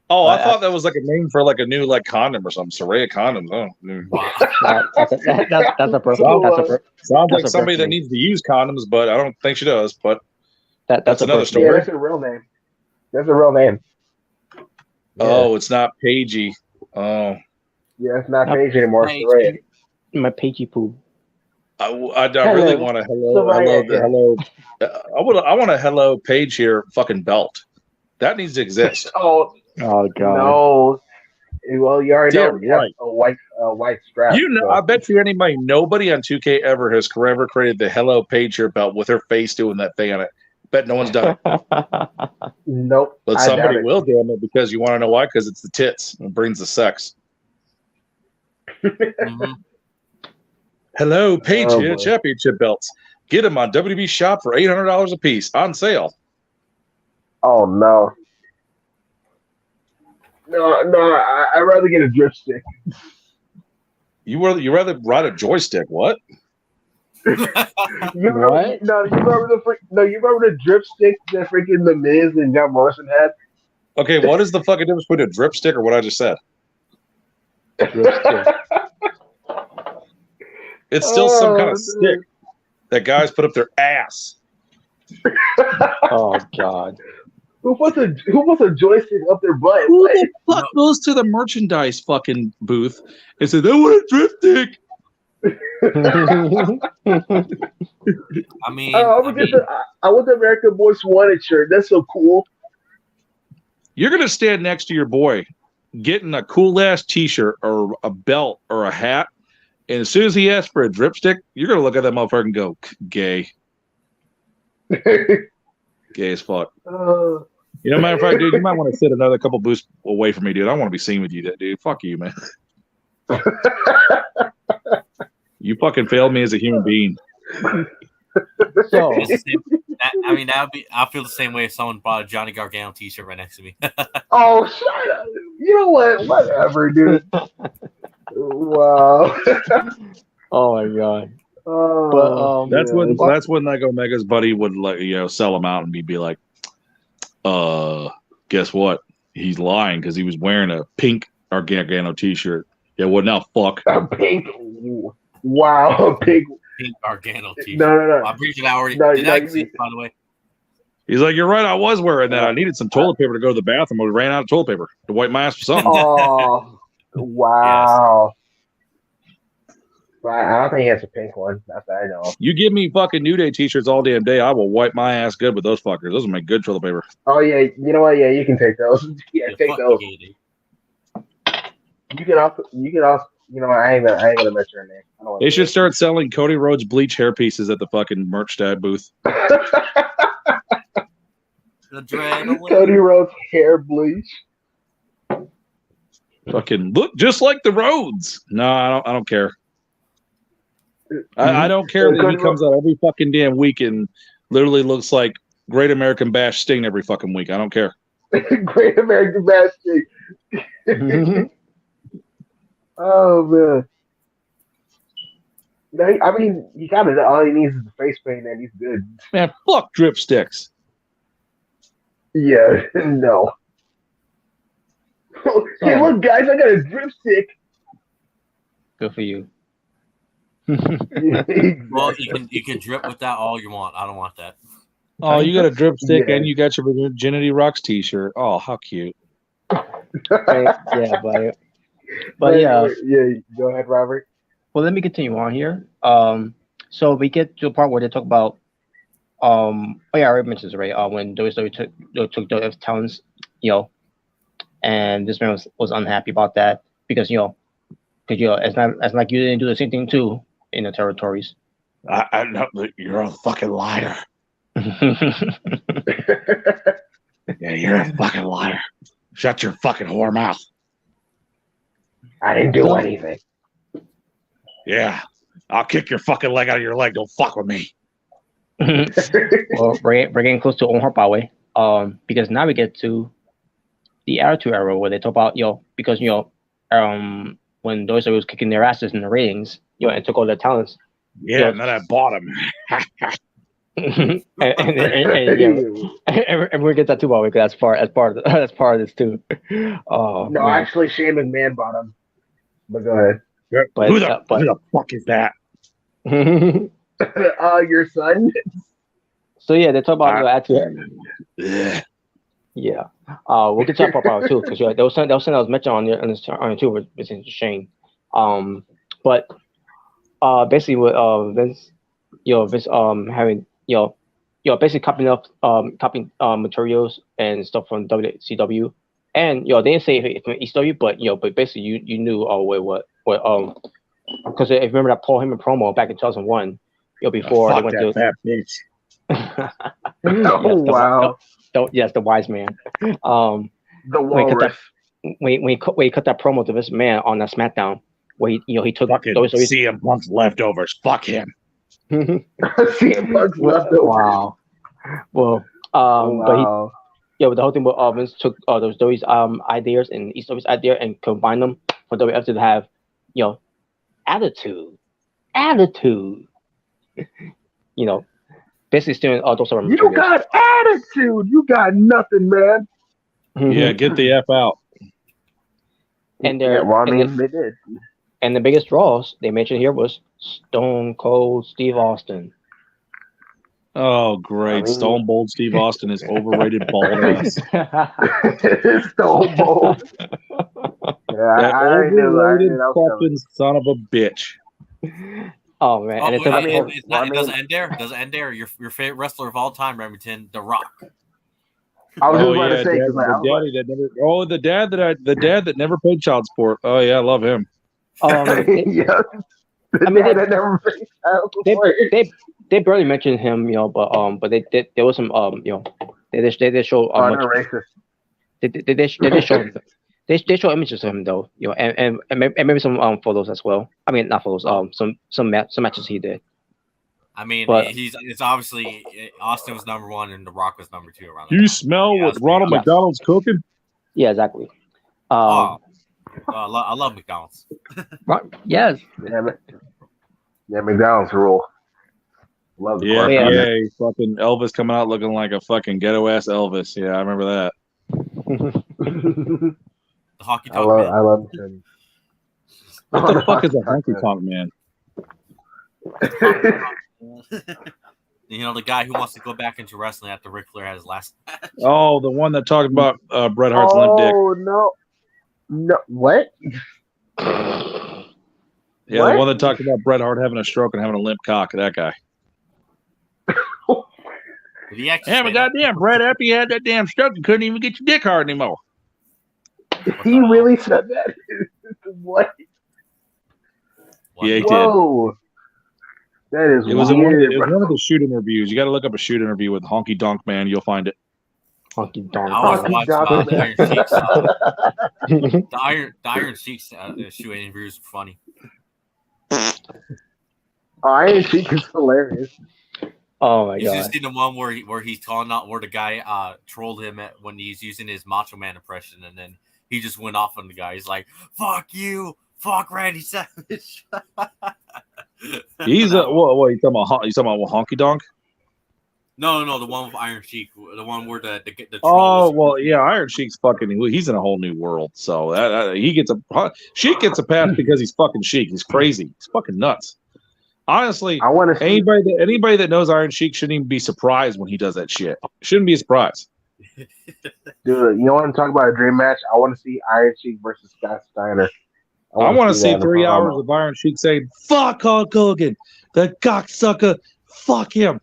Oh, I thought that was like a name for like a new like condom or something. Soraya condoms. Oh, Wow. That's a perfect. sounds like a somebody that birthday. needs to use condoms, but I don't think she does. But That's another a story. Yeah, that's a real name. That's a real name. Oh, it's not Paigey. Oh, Yeah, it's not Not Paige anymore. Paige. It's Soraya. My peachy poo. I really want a hello. I want a hello Paige here fucking belt. That needs to exist. Oh Oh god. no! Well, you already know Damn we have right. a white strap. You know, so. I bet you nobody on 2K ever has created the hello Paige here belt with her face doing that thing on it. Bet no one's done it. Nope. But I somebody doubt it. will, damn it, because you want to know why? Because it's the tits. It brings the sex. Mhm. Hello, Paige Oh, here, boy. championship belts. Get them on WWE Shop for $800 a piece on sale. Oh no. No, I'd rather get a drip stick. You rather ride a joystick? What? You remember, What? you remember the drip stick that freaking The Miz and John Morrison had? Okay, what is the fucking difference between a drip stick or what I just said? It's still some kind of stick that guys put up their ass. Oh god. Who puts a joystick up their butt? Who the fuck goes to the merchandise fucking booth and says, I want a drip stick? I mean, I want the American Most Wanted shirt. That's so cool. You're going to stand next to your boy getting a cool ass t-shirt or a belt or a hat. And as soon as he asks for a drip stick, you're going to look at that motherfucker and go, gay. Gay as fuck. You know, matter of fact, dude, you might want to sit another couple booths away from me, dude. I want to be seen with you, dude. Fuck you, man. You fucking failed me as a human being. So I'll feel the same way if someone bought a Johnny Gargano t-shirt right next to me. Oh, shut up. You know what? Whatever, dude. Wow. oh my god. Oh, But That's when like Omega's buddy would like sell him out and he'd be like, guess what? He's lying because he was wearing a pink Gargano t-shirt. Yeah, what now? Fuck. a pink. Wow, a pink. Pink Gargano t-shirt. No. I'm pretty sure that already No, did no, I you exist, mean- by the way. He's like, you're right. I was wearing that. I needed some toilet paper to go to the bathroom. I ran out of toilet paper to wipe my ass for something. Oh, wow. I don't think he has a pink one. Not that I know of. You give me fucking New Day t-shirts all damn day, I will wipe my ass good with those fuckers. Those will make good toilet paper. Oh, yeah. You know what? Yeah, you can take those. Yeah, take fucking those. gay, dude. You can also, you know what? I ain't gonna mention her name. I don't want They should start selling Cody Rhodes bleach hair pieces at the fucking merch stat booth. Adrenaline. Cody Rhodes hair bleach. Fucking look just like the Rhodes. No, I don't care. I don't care that he comes out every fucking damn week and literally looks like Great American Bash Sting every fucking week. I don't care. Great American Bash Sting. Oh man. I mean, you got it. All he needs is the face paint, and he's good. Man, fuck drip sticks. Yeah, no. Hey, look, guys! I got a drip stick. good for you. Well, you can drip with that all you want. I don't want that. Oh, you got a dripstick Yeah. and you got your Virginity Rocks T-shirt. Oh, how cute! Yeah, but yeah. Yeah. Go ahead, Robert. Well, let me continue on here. So we get to a part where they talk about oh yeah, I already mentioned this already. When WWE took the talents, you know, and this man was unhappy about that because it's not like you didn't do the same thing too in the territories. I know that you're a fucking liar. Yeah, you're a fucking liar. Shut your fucking whore mouth. I didn't do anything. Yeah, I'll kick your fucking leg out of your leg. Don't fuck with me. Well, we're getting close to Owen Hart, by the way. Because now we get to the Attitude Era where they talk about because when those was kicking their asses in the ratings, and took all their talents. Yeah, and then I bought him. and we'll get that too, by the way, because that's part of this too. No, man. actually, Shane McMahon bought him. But go ahead. Who the fuck is that? Your son. So yeah, they talk about Attitude. Yeah. We'll get to that part too, because there was something that was mentioned on there too, which is Shane. But basically with Vince, Vince having basically copying materials and stuff from WCW, and they didn't say it from ECW, but basically you knew what because if you remember that Paul Heyman promo back in 2001, before they went to that bitch. Oh wow. Yes, the wise man. The walrus. When he cut that promo to this man on that SmackDown, where he took fucking CM Punk's leftovers. Fuck him. CM Punk's leftovers. Wow. Well, wow. but the whole thing with Vince took those ideas and ECW's idea and combined them for WF to have, attitude. Basically stealing those are You got attitude. You got nothing, man. Yeah, get the F out. And they did. And the biggest draws they mentioned here was Stone Cold Steve Austin. Oh, great. Stone Cold Steve Austin is overrated bald ass. Stone Cold. Yeah, overrated fucking son of a bitch. Oh man! And it doesn't end there. Doesn't end there. Your favorite wrestler of all time, Remington, The Rock. I was just about to say the dad that never paid child support. Oh yeah, I love him. Yeah. They barely mentioned him, but there was some they did show racist. They did show him. They show images of him though, and maybe some photos as well. I mean, not photos. Some matches he did. I mean, but it's obviously Austin was number 1 and The Rock was number 2 around. You smell what Ronald McDonald's cooking? Yeah, exactly. I love McDonald's. Yes. Yeah, McDonald's rule. Love the fucking Elvis coming out looking like a fucking ghetto ass Elvis. Yeah, I remember that. The honky tonk man. I love him. What the fuck is a honky tonk man? The guy who wants to go back into wrestling after Ric Flair had his last match. Oh, the one that talked about Bret Hart's limp dick. Oh no, what? Yeah, what? The one that talked about Bret Hart having a stroke and having a limp cock. That guy. But goddamn, Bret, after you had that damn stroke, you couldn't even get your dick hard anymore. He really said that? What? Yeah, he Whoa. Did. That is it was weird. It was one of the shoot interviews. You got to look up a shoot interview with Honky Donk Man. You'll find it. Honky Donk. I always watch the Iron Sheik's shoot interviews are funny. Iron Sheik is hilarious. Oh my god! You just seen the one where he's calling out where the guy trolled him when he's using his Macho Man impression, and then he just went off on the guy. He's like, "Fuck you, fuck Randy Savage." He's what? You talking about? You talking about Honky Donk? No, the one with Iron Sheik, the one where the oh well, yeah, Iron Sheik's fucking. He's in a whole new world, so he gets Sheik gets a pass because he's fucking Sheik. He's crazy. He's fucking nuts. Honestly, I want to see. anybody that knows Iron Sheik shouldn't even be surprised when he does that shit. Shouldn't be a surprise. Dude, you want to talk about a dream match? I want to see Iron Sheik versus Scott Steiner. I want to see that 3 hours of Iron Sheik saying, "Fuck Hulk Hogan, the cocksucker, fuck him."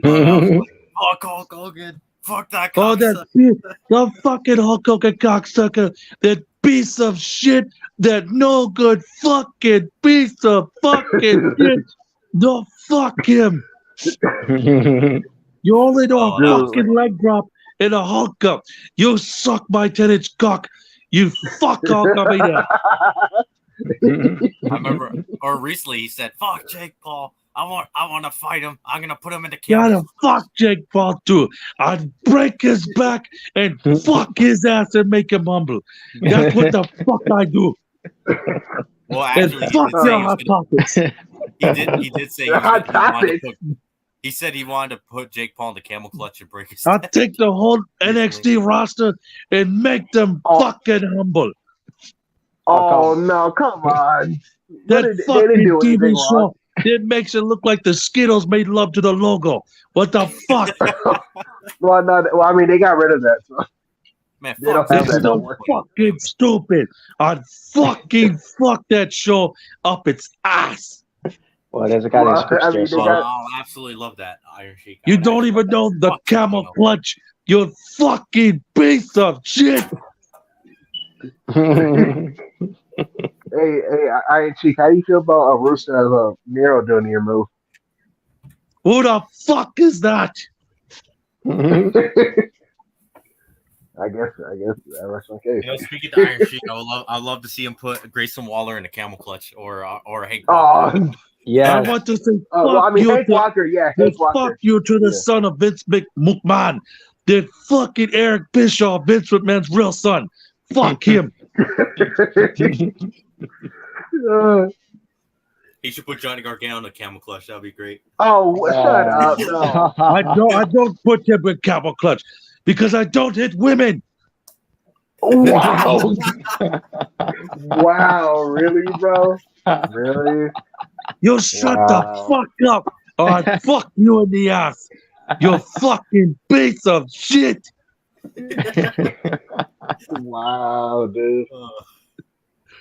Fuck Hulk Hogan. Fuck that Oh, cocksucker. the fucking Hulk Hogan cocksucker, that piece of shit, that no good fucking piece of fucking shit. No, fuck him. You only know a fucking leg drop and a Hulk up. You suck my 10-inch cock. You fuck Hulk Hogan. I remember, or recently he said, "Fuck Jake Paul. I want to fight him. I'm gonna put him in the camera." Gotta fuck Jake Paul too. I'd break his back and fuck his ass and make him humble. That's what the fuck I do. Well, actually, he did say he said he wanted to put Jake Paul in the camel clutch and break his I'll neck. take the whole NXT roster and make them fucking humble. Oh no, come on. That fucking TV show, it makes it look like the Skittles made love to the logo. What the fuck? Well, I mean, they got rid of that. So. Man, they don't have that no more. Fucking stupid. I'd fucking fuck that show up its ass. Well, there's a guy named Scripster. I'll absolutely love that Iron Sheik. You don't even know the camel clutch. You fucking piece of shit. Hey, Iron Sheik, how do you feel about a Rusev of Miro doing your move? Who the fuck is that? I guess that's okay. You know, speaking to Iron Sheik, I'd love to see him put Grayson Waller in a camel clutch or Hank Walker. Yeah. I want to say Hank Walker, Hank Walker. Fuck you to the son of Vince McMahon. That fucking Eric Bischoff, Vince McMahon's real son. Fuck him. He should put Johnny Gargano in a camel clutch. That'd be great. Oh, shut up! No. I don't put him in camel clutch because I don't hit women. Wow! Wow! Really, bro? Really? You shut the fuck up, or I fuck you in the ass. You fucking piece of shit. Wow, dude.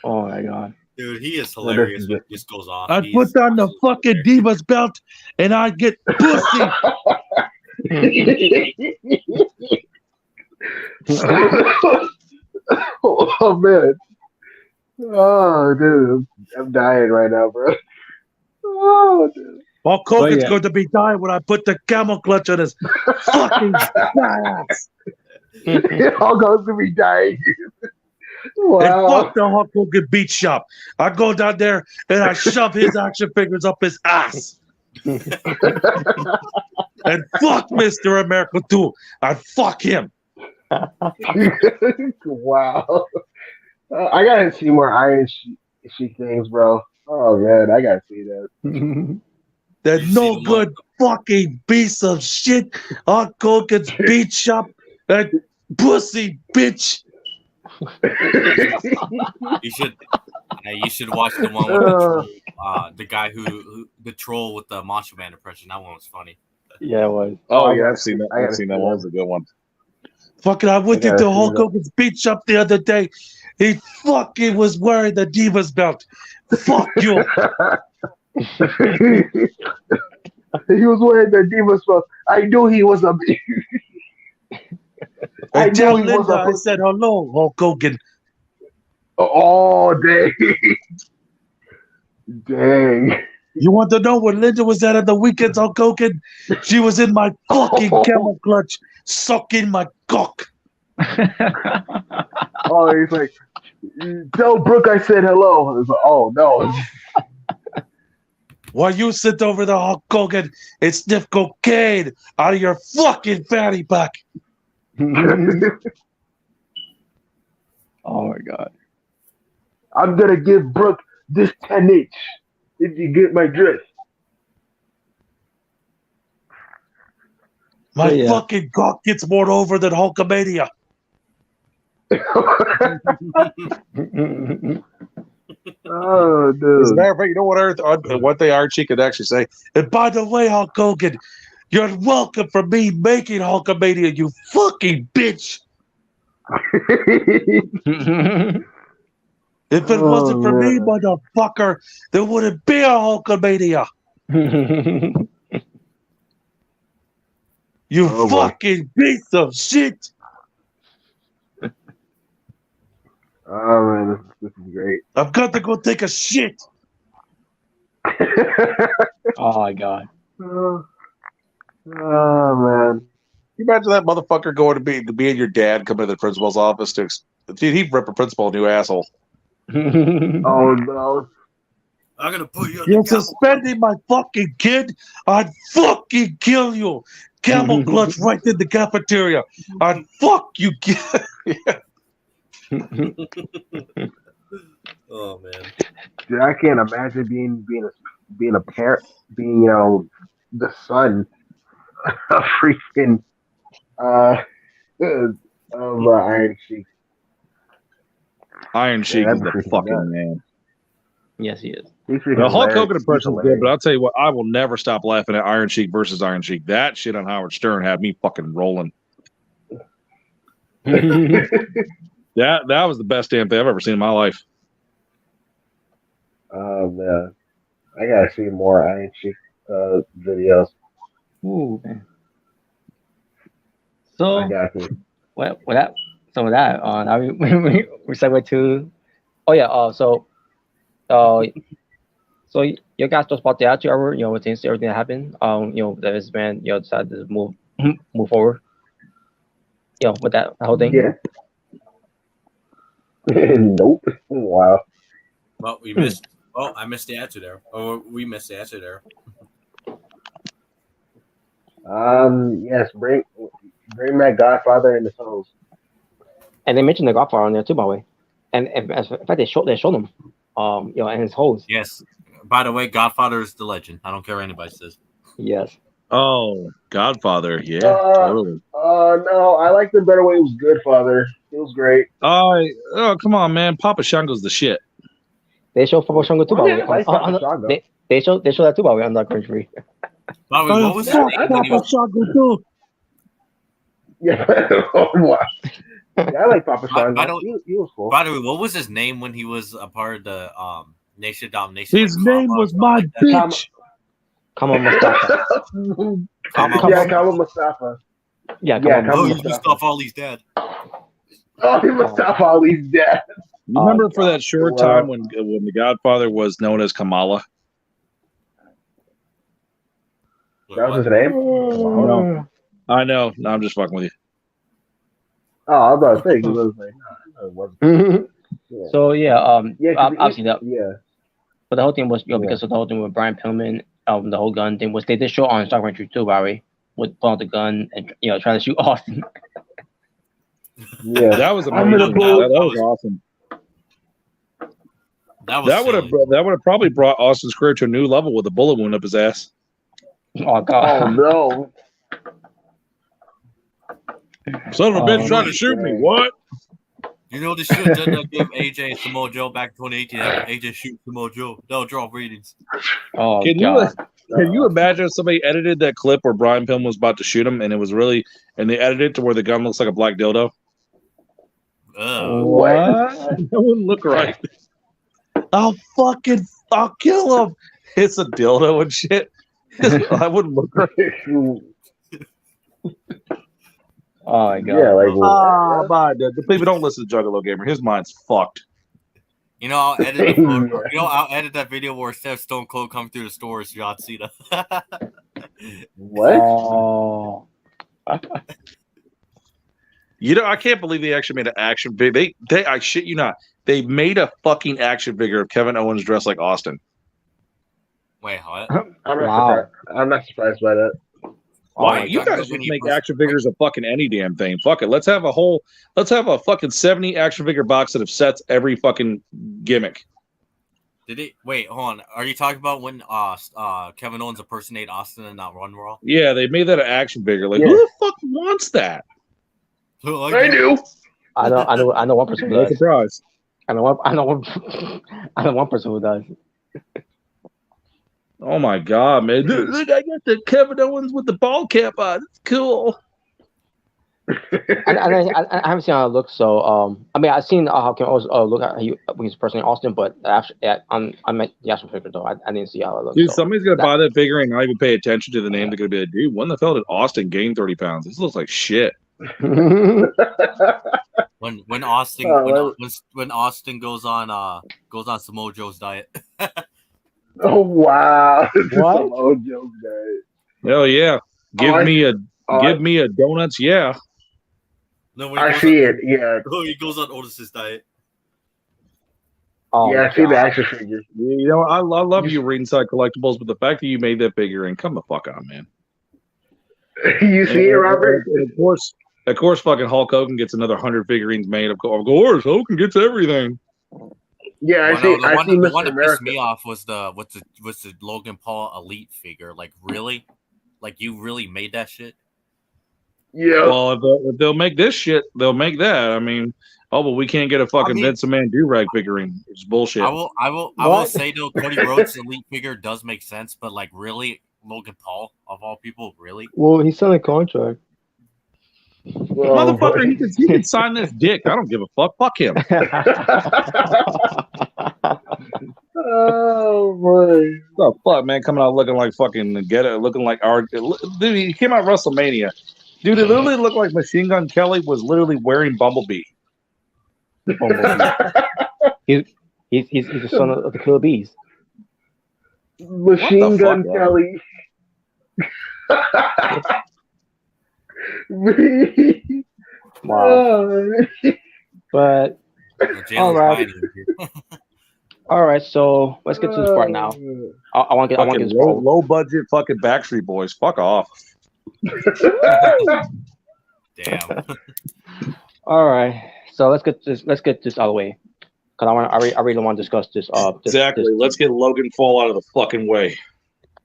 Oh my god. Dude, he is hilarious when he just goes off. I'd put on the fucking Divas belt and I'd get pussy. Oh man. Oh dude. I'm dying right now, bro. Oh dude. Hulk Hogan's going to be dying when I put the camel clutch on his fucking ass. Hulk Hogan's gonna be dying. Wow. And fuck the Hulk Hogan beat shop. I go down there and I shove his action figures up his ass. And fuck Mr. America too. I'd fuck him. Wow. I gotta see more Iron Sheik things, bro. Oh man, I gotta see that. That no good fucking piece of shit. Hulk Hogan's beat shop. That pussy bitch. You should watch the one with the guy who the troll with the Macho Man impression. That one was funny. Yeah, it was. Oh yeah, I've seen that. I've seen that one. Was a good one. Fucking, I went into Hulk Hogan's beat shop the other day. He fucking was wearing the Divas belt. Fuck you. He was wearing the Divas belt. I knew he was a. I tell Linda, I said hello, Hulk Hogan. Oh, dang. Dang. You want to know where Linda was at the weekends, Hulk Hogan? She was in my fucking camel clutch, sucking my cock. Oh, he's like, tell Brooke I said hello. I was like, oh, no. While you sit over there, Hulk Hogan, and sniff cocaine out of your fucking fanny pack. Oh my god. I'm gonna give Brooke this 10-inch if you get my drift. My fucking cock gets more over than Hulkamania. Oh, dude. As a matter of fact, you know what they Iron Sheik could actually say? And by the way, Hulk Hogan, you're welcome for me making Hulkamania, you fucking bitch. If it wasn't for me, motherfucker, there wouldn't be a Hulkamania. You fucking piece of shit. Oh man, this is great. I've got to go take a shit. Oh my god. Oh man. You imagine that motherfucker going to be your dad coming to the principal's office to dude, he'd rip a principal a new asshole. Oh no. I'm gonna put you. You're suspending my fucking kid. I'd fucking kill you. Camel clutch right in the cafeteria. I'd fuck you. Oh man. Dude, I can't imagine being a parent, being the son of freaking of Iron Sheik. Iron Sheik Yeah, is the freaking fucking nuts. man. Yes, he is. The Hulk Hogan impression is good, but I'll tell you what, I will never stop laughing at Iron Sheik versus Iron Sheik. That shit on Howard Stern had me fucking rolling. That was the best damn thing I've ever seen in my life. Oh man, I gotta see more Iron Sheik videos. Ooh, man. I So, got to. with that, now we segue to. Oh yeah. So you guys talked about the attitude ever, since everything that happened, that this man, decided to move forward, with that whole thing. Yeah. Nope. Wow. Well, we missed. Oh, I missed the answer there. Oh, we missed the answer there. Yes. Bring that Godfather in the souls. And they mentioned the Godfather on there too, by the way. And in fact, they showed him, and his holes. Yes. By the way, Godfather is the legend. I don't care what anybody says. Yes. Oh, Godfather, yeah, totally. No, I liked him better when he was Goodfather. It was great. Oh, come on, man. Papa Shango's the shit. They show Papa Shango too, by the way. I like Papa Shango. They show that too, by the way, on that country. By the way, what was his name when he was? Shango too. Yeah. Oh, wow. Yeah, I like Papa Shango. He was cool. By the way, what was his name when he was a part of the Nation Domination? His name was my bitch. Come on, Mustafa. Kama Mustafa. Yeah, come on. He's Mustafa Ali's dad. Oh, he Mustafa Ali's dad. You remember for that short time when the Godfather was known as Kamala? That was his name? No. I know. No, I'm just fucking with you. Oh, I was about to say, he was like, no, it wasn't. Yeah. So, obviously, yeah. But the whole thing was, because of the whole thing with Brian Pillman, the whole gun thing was, they did show on documentary too, Barry, with pulling out the gun and, trying to shoot Austin. Yeah. That was amazing. That was awesome. That would have probably brought Austin's career to a new level with a bullet wound up his ass. Oh, God. Oh, no. Son of a bitch trying to shoot me. What? You know the shit that gave AJ and Samoa Joe back in 2018. AJ shoot Samoa Joe. They'll draw ratings. Oh, can you imagine if somebody edited that clip where Brian Pillman was about to shoot him and they edited it to where the gun looks like a black dildo? What? That wouldn't look right. I'll kill him. It's a dildo and shit. I wouldn't look right. Oh my God! Yeah, like the people don't listen to Juggalo Gamer. His mind's fucked. I'll edit the photo. I'll edit that video where Stone Cold come through the store as John Cena. What? Oh. I can't believe they actually made an action figure. They I shit you not. They made a fucking action figure of Kevin Owens dressed like Austin. Wait, what? I'm not surprised by that. Why? You guys just make action figures of fucking any damn thing. Fuck it. Let's have a fucking 70 action figure box that sets every fucking gimmick. Wait, hold on. Are you talking about when Kevin Owens impersonated Austin and not Run Raw? Yeah, they made that an action figure. Like, who the fuck wants that? I do. I know one person. No surprise. I know one. I know one. I know one person who does. Oh my god, man! Look, I got the Kevin Owens with the ball cap on. It's cool. I haven't seen how it looks. So I mean, I've seen how Kim Owens look at he's personally in Austin, but actually, I meant the actual figure though. I didn't see how it looks. Dude, so. somebody's gonna buy that figure and not even pay attention to the name. They're gonna be like, dude, when the hell did Austin gain 30 pounds? This looks like shit. When Austin when Austin goes on Samoa Joe's diet. Oh wow! What? Samoa Joe's diet. Hell yeah! Give me a donuts, yeah. No, when I see it. Yeah. Oh, he goes on Otis's diet. Oh, Yeah, I see the action figures. You know, I love you ringside collectibles, but the fact that you made that figurine, come the fuck on, man. You see it, Robert? And of course, fucking Hulk Hogan gets another 100 figurines made. Of course, Hogan gets everything. Yeah, I see The one Mr. that America. pissed me off was the Logan Paul Elite figure. Like, really? Like, you really made that shit? Yeah. Well, if they'll make this shit, they'll make that. I mean, but we can't get a fucking Vince McMahon do-rag figurine. It's bullshit. I will say though, Cody Rhodes' Elite figure does make sense, but like, really, Logan Paul of all people, really? Well, he's selling a contract. Well, Motherfucker, he can sign this dick. I don't give a fuck. Fuck him. oh boy. Oh fuck, man, coming out looking like fucking looking like our dude. He came out at WrestleMania, dude. It literally looked like Machine Gun Kelly was literally wearing Bumblebee. he's the son of the Killer Bees. Machine Gun Kelly. Wow. But all right. All right, so let's get to this part now. I want to get this part. Low budget fucking Backstreet Boys. Fuck off. Damn. All right, so let's get this out of the way, because I really want to discuss this. Exactly. Let's get Logan Paul out of the fucking way.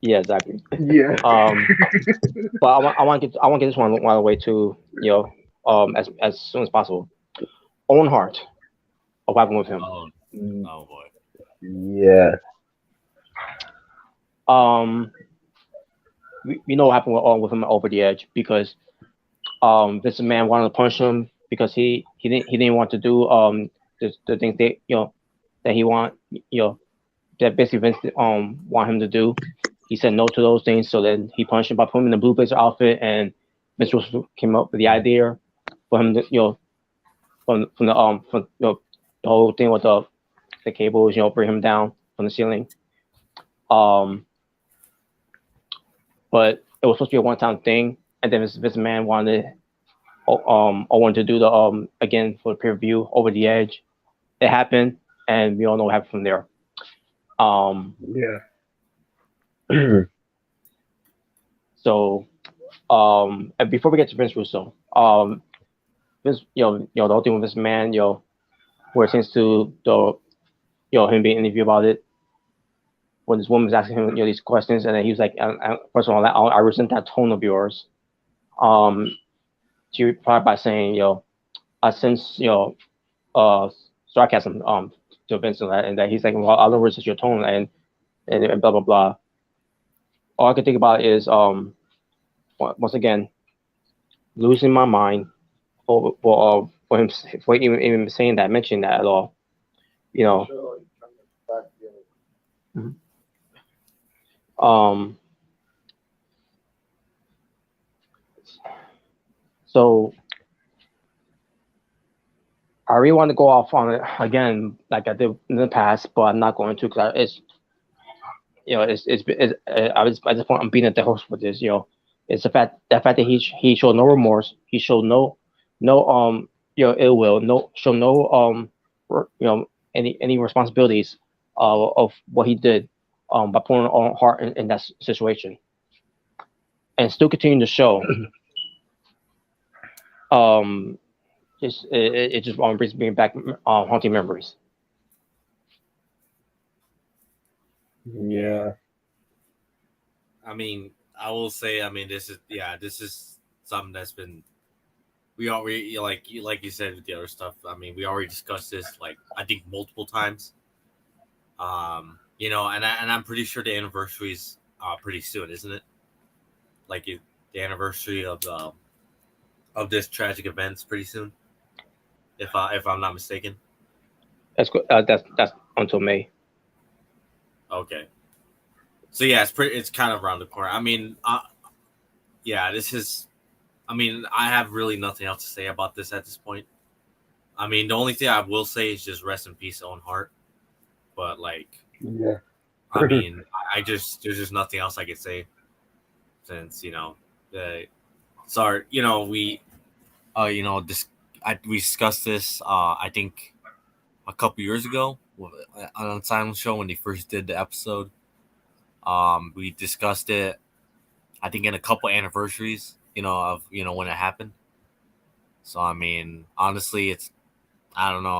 Yeah, exactly. Yeah. But I want to get this one out of the way too. You know, as soon as possible. Owen Hart. What happened with him? Oh boy. Yeah. We know what happened with him over the edge, because this man wanted to punish him because he didn't want to do the things that he want, that basically Vince want him to do. He said no to those things, so then he punished him by putting him in the Blue Blazer outfit, and Vince came up with the idea for him to from the whole thing with the cables, bring him down from the ceiling. But it was supposed to be a one-time thing, and then this man wanted Owen to do the again for the pay-per-view over the edge. It happened, and we all know what happened from there. Yeah. So, and before we get to Vince Russo, Vince, the whole thing with this man, where it seems to him being interviewed about it, when this woman was asking him these questions, and then he was like, first of all, I resent that tone of yours. She replied by saying, I sense sarcasm to Vince, and that he's like, well, I don't resist your tone, and blah blah blah. All I can think about is once again losing my mind for him for even saying that, mentioning that at all. So I really want to go off on it again, like I did in the past, but I'm not going to, because it's I was at this point I'm being a dead horse with this. It's the fact that he showed no remorse, he showed no ill will, any responsibilities of what he did by putting on heart in that situation, and still continuing to show. It just brings me back haunting memories. Yeah. I mean, I will say, this is something that's been we already like you said with the other stuff. I mean, we already discussed this like I think multiple times. You know, and I'm pretty sure the anniversary is pretty soon, isn't it? Like the anniversary of this tragic event's pretty soon, if I'm not mistaken. That's until May. Okay. So yeah, it's kind of around the corner. I mean, yeah, this is. I mean, I have really nothing else to say about this at this point. I mean, the only thing I will say is just rest in peace, Owen Hart. But like, Yeah. I mean, there's just nothing else I could say since sorry, we we discussed this I think a couple years ago on Asylum Show when they first did the episode. We discussed it, I think, in a couple anniversaries, of when it happened. So I mean, honestly, I don't know.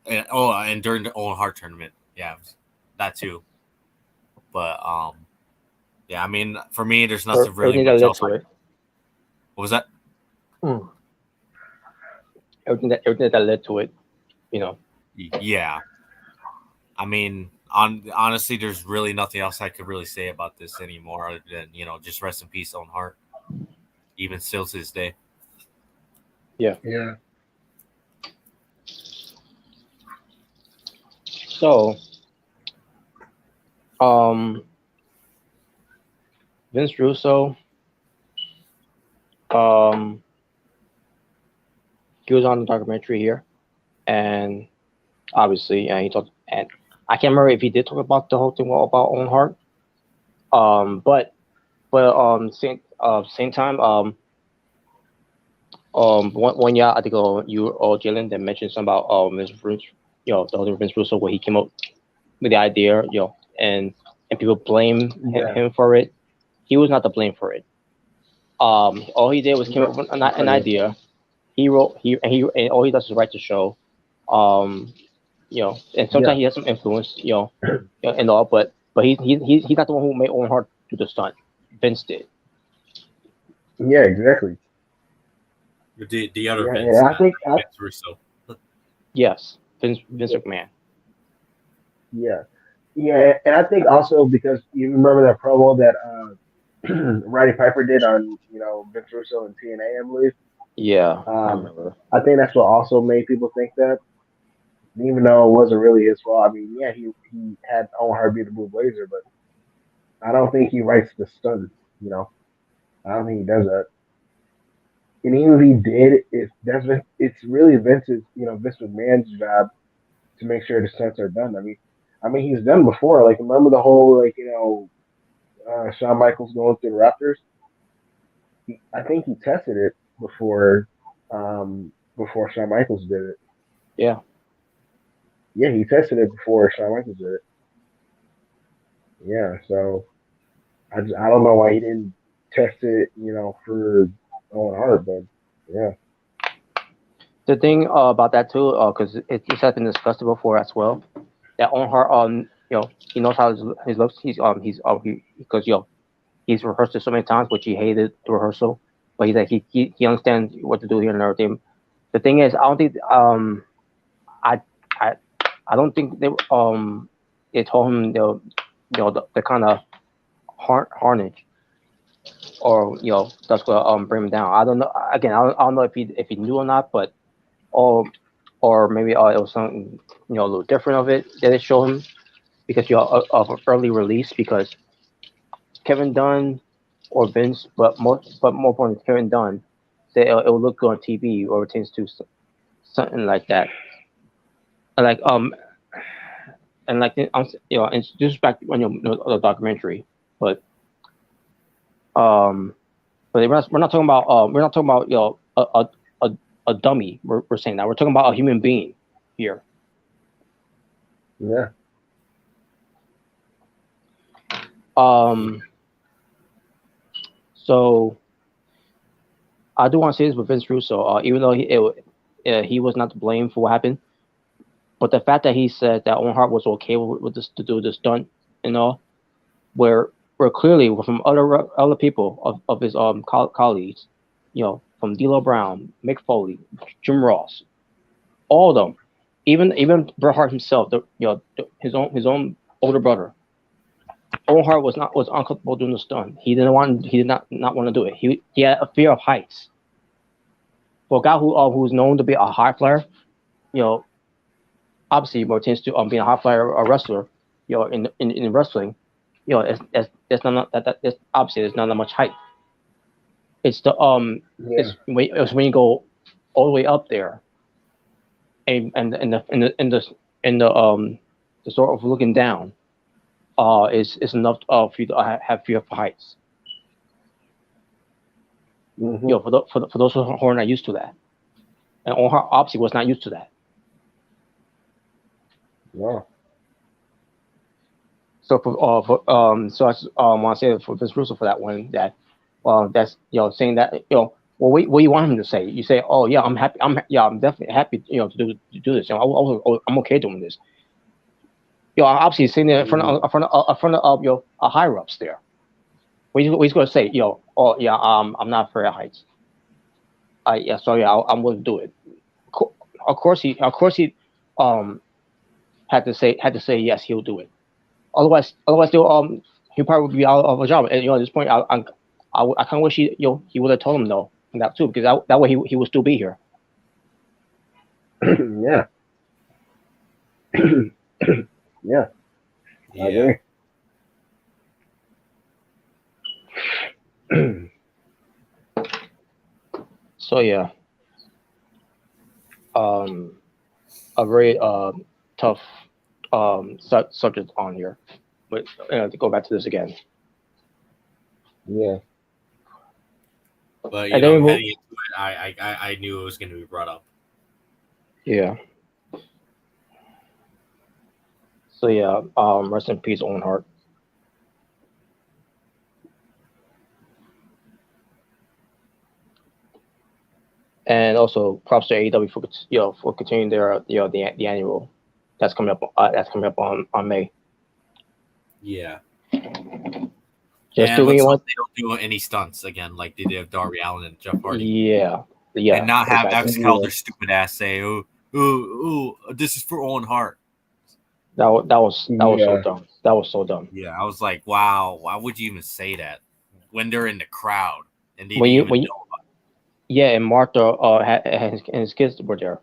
And during the Owen Hart tournament, yeah, that too. But yeah, I mean, for me, there's nothing really much else. What was that? Everything that led to it, Yeah. I mean, honestly, there's really nothing else I could really say about this anymore other than, just rest in peace, Owen Hart. Even still to this day. Yeah. Yeah. So, Vince Russo, he was on the documentary here, and obviously, he talked, and I can't remember if he did talk about the whole thing about Owen Hart. But same time, one year I think you or Jalen that mentioned something about Vince Russo, the other Vince Russo, where he came up with the idea, and people blame him for it. He was not to blame for it. All he did was came up with an idea. He wrote and all he does is write the show. And sometimes he has some influence, and all, but he's not the one who made Owen Hart do the stunt. Vince did. Yeah, exactly. The other Yeah, Vince, and I think Vince Russo. Yes, Vince McMahon. Yeah, and I think also because you remember that promo that Roddy Piper did on Vince Russo and TNA, I believe. Yeah, I remember. I think that's what also made people think that, even though it wasn't really his fault. I mean, yeah, he had Owen Hart be the Blue Blazer, but I don't think he writes the stunts. I don't think he does that. And even if he did, it's really Vince's, Vince McMahon's job to make sure the stunts are done. I mean, he's done before. Like, remember the whole Shawn Michaels going through the Raptors? I think he tested it before Shawn Michaels did it. Yeah. Yeah, he tested it before Shawn Michaels did it. Yeah, so I don't know why he didn't test it, for Owen Hart, but yeah. The thing about that too, because it has been discussed before as well, that Owen Hart, he knows how his looks. Because he's rehearsed it so many times, which he hated the rehearsal, but he's like he understands what to do here and everything. The thing is, I don't think I don't think they told him the kind of harnage or that's gonna bring him down. I don't know. Again, I don't know if he knew or not, but or maybe it was something a little different of it that they show him because of an early release, because Kevin Dunn or Vince, but more important, Kevin Dunn said it will look good on TV or it tends to something like that. Like and like and just back when the documentary, but we're not talking about a dummy. We're saying that we're talking about a human being here. Yeah. So I do want to say this with Vince Russo, even though he was not to blame for what happened, but the fact that he said that Owen Hart was okay with this to do this stunt and all, where clearly from other people of his colleagues, from D'Lo Brown, Mick Foley, Jim Ross, all of them, even Bret Hart himself, his own older brother. Owen Hart was uncomfortable doing the stunt. He did not want to do it. He had a fear of heights. For a guy who's known to be a high flyer, obviously more tends to being a high flyer a wrestler, in wrestling, it's not that's obviously there's not that much height. It's the it's when you go all the way up there, and the sort of looking down, is enough for you to have fear for heights. Mm-hmm. For those who are not used to that, and Owen Hart obviously was not used to that. Yeah. So so I want to say for Vince Russo for that one that that's saying that what you want him to say. You say, oh yeah, I'm happy. I'm definitely happy to do this. I'm okay doing this. Obviously sitting there in front of higher ups there. What he's going to say, oh yeah, I'm not afraid of heights. I'm willing to do it. Of course he had to say yes, he'll do it. Otherwise, he probably would be out of a job. And at this point, I kind of wish he would have told him no on that too, because that way he would still be here. Yeah. Yeah. I agree. So yeah, a very tough subject on here, but to go back to this again. Yeah. But heading into it, I knew it was going to be brought up. Yeah. So yeah, rest in peace, Owen Hart. And also props to AEW for continuing their the annual that's coming up on May. Yeah. Just and doing what they don't do any stunts again like they did with Darby Allin and Jeff Hardy. Yeah. And not have exactly. Excalibur stupid ass say, "Oh, this is for Owen Hart." That was so dumb. That was so dumb. Yeah, I was like, wow, why would you even say that when they're in the crowd and they Yeah, and Martha and his kids were there.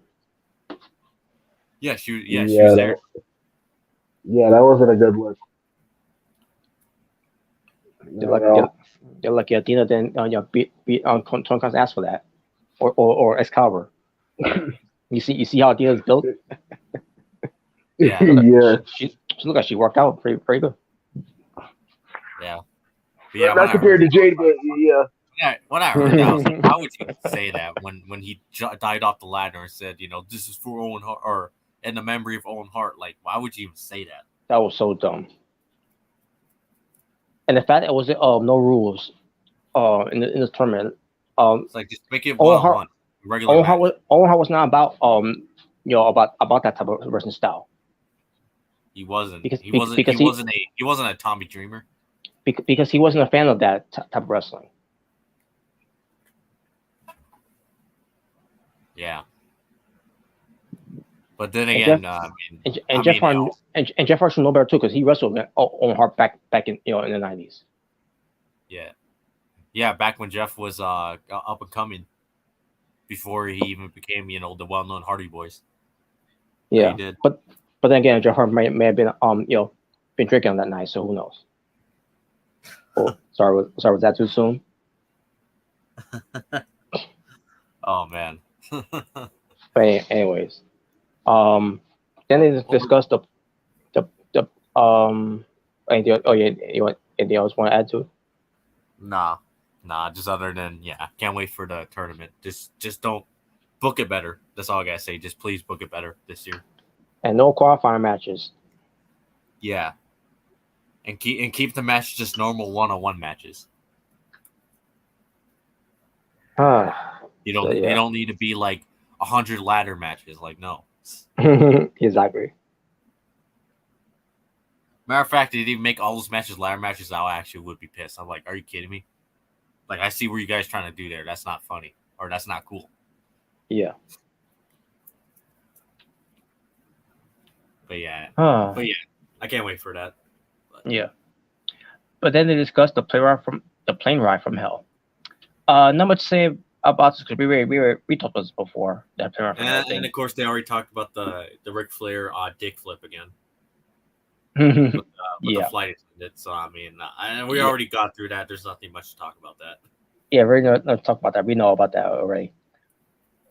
Yeah, she was there. Yeah, that wasn't a good look. They're like Athena then beat Tonka's ass for that, or Excalibur. You see how Athena's built. Yeah. She look like she worked out pretty good. Yeah. Not compared to Jade, but yeah. Yeah, when I heard that, I was like, "How would you say that?" When he died off the ladder and said, "This is for Owen Hart," or in the memory of Owen Hart. Like, why would you even say that? That was so dumb. And the fact that it was no rules, in this tournament, it's like just make it one-on-one. Regular. Owen Hart was not about about that type of wrestling style. He wasn't. He wasn't a Tommy Dreamer. Because he wasn't a fan of that type of wrestling. Yeah. But then again, Jeff Hart should know better too, because he wrestled Owen Hart back in in the 90s. Yeah, back when Jeff was up and coming, before he even became the well-known Hardy Boys. Yeah, he did. But then again, Jeff Hart may have been been drinking on that night, so who knows? Oh, sorry, was that too soon? Oh man. But anyways, then they discussed anything else want to add to it? Nah, just other than can't wait for the tournament. Just don't book it better. That's all I gotta say. Just please book it better this year. And no qualifying matches. Yeah. And keep the match just normal one-on-one matches. You don't need to be like 100 ladder matches. Like, no. Exactly. Matter of fact, they didn't make all those matches ladder matches. I actually would be pissed. I'm like, are you kidding me? Like, I see what you guys trying to do there. That's not funny. or that's not cool. Yeah. But yeah, Huh. I can't wait for that. But, Yeah. But then they discussed the plane ride from hell. Not much to say about this because we talked about this before. That plane ride from hell thing. and of course, they already talked about the Ric Flair dick flip again. With Yeah. the flight attendant. So I mean, we already got through that. There's nothing much to talk about that. Yeah, we're not talk about that. We know about that already.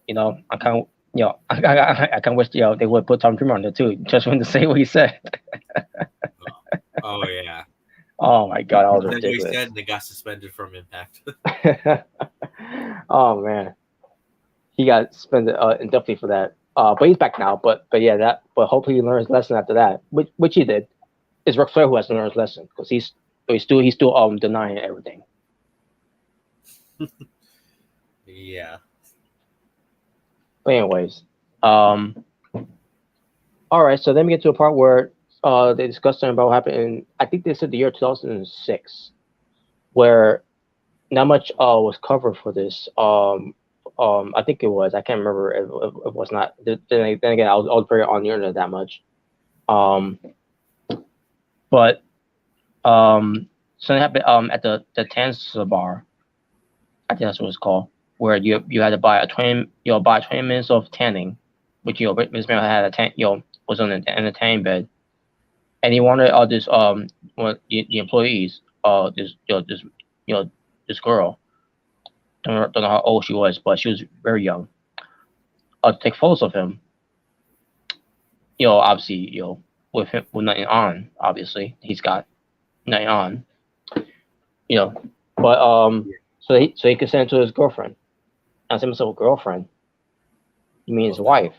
You know, I can't. You know, I can't wish they would put Tom Dreamer on there too, just to say what he said. Oh yeah. Oh my god, that was That's what he ridiculous. said, and they got suspended from Impact. Oh man, he got suspended indefinitely for that. But he's back now. But yeah, but hopefully he learns his lesson after that, which he did. It's Ric Flair who has to learn his lesson because he's still denying everything. Yeah. But anyways, all right. So then we get to a part where they discussed something about what happened in, I think they said the year 2006, where not much was covered for this. I think it was. I can't remember if it was not. Then again, I was very on the internet that much. But something happened at the Tanza bar. I think that's what it's called, where you had to buy 20 minutes of tanning, which Miss Mel had was on in the tanning bed, and he wanted this the employees this girl, don't know how old she was, but she was very young, take photos of him, obviously with him with nothing on, obviously he's got nothing on, but so he could send it to his girlfriend. I said myself, girlfriend? You mean his wife?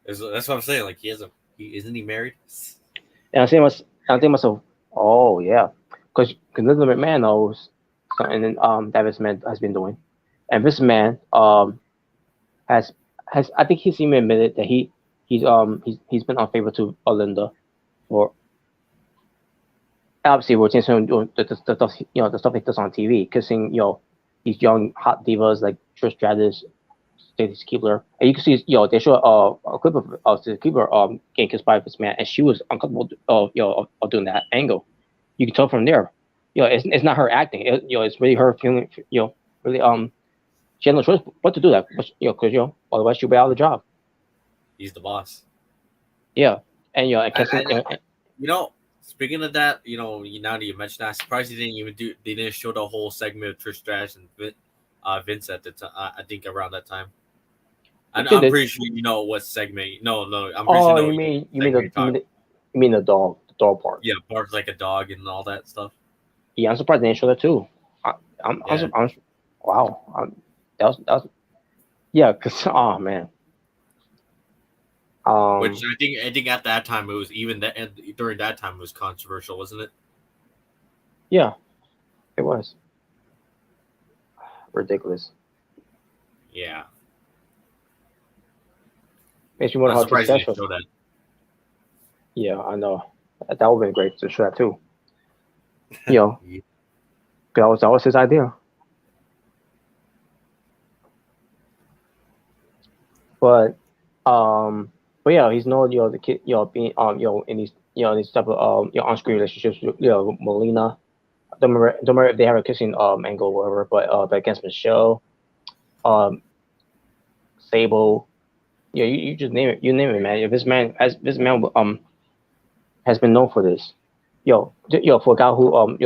That's what I'm saying. Like isn't he married? And I think myself, oh yeah, because Linda McMahon knows something that Vince McMahon has been doing, and Vince McMahon has I think he's even admitted that he's been unfaithful to Linda for obviously we're seeing him doing the stuff the stuff he does on TV, kissing these young hot divas like Trish Stratus, Stacy Keibler, and you can see they show a clip of Stacy Keibler getting kissed by this man, and she was uncomfortable of doing that angle. You can tell from there, it's not her acting. It's really her feeling. Really she had no choice but to do that, because otherwise she'll be out of the job. He's the boss. Yeah, and and kissing. Speaking of that, now that you mentioned that, I'm surprised they didn't show the whole segment of Trish Stratus and Vince at the time. I think around that time. I'm pretty sure you know what segment. No, I'm pretty sure. You mean the dog part? Yeah, barks like a dog and all that stuff. Yeah, I'm surprised they didn't show that too. Wow, that was yeah, because oh man. Which I think at that time it was during that time it was controversial, wasn't it? Yeah, it was ridiculous. Yeah, makes me wonder how surprised they show that. Yeah, I know that would have been great to show that too. That was his idea. But yeah, he's known the kid being in these type of on-screen relationships with Melina. Don't remember if they have a kissing angle or whatever, but against Michelle, Sable, you just name it, man. If this man has been known for this, for a guy who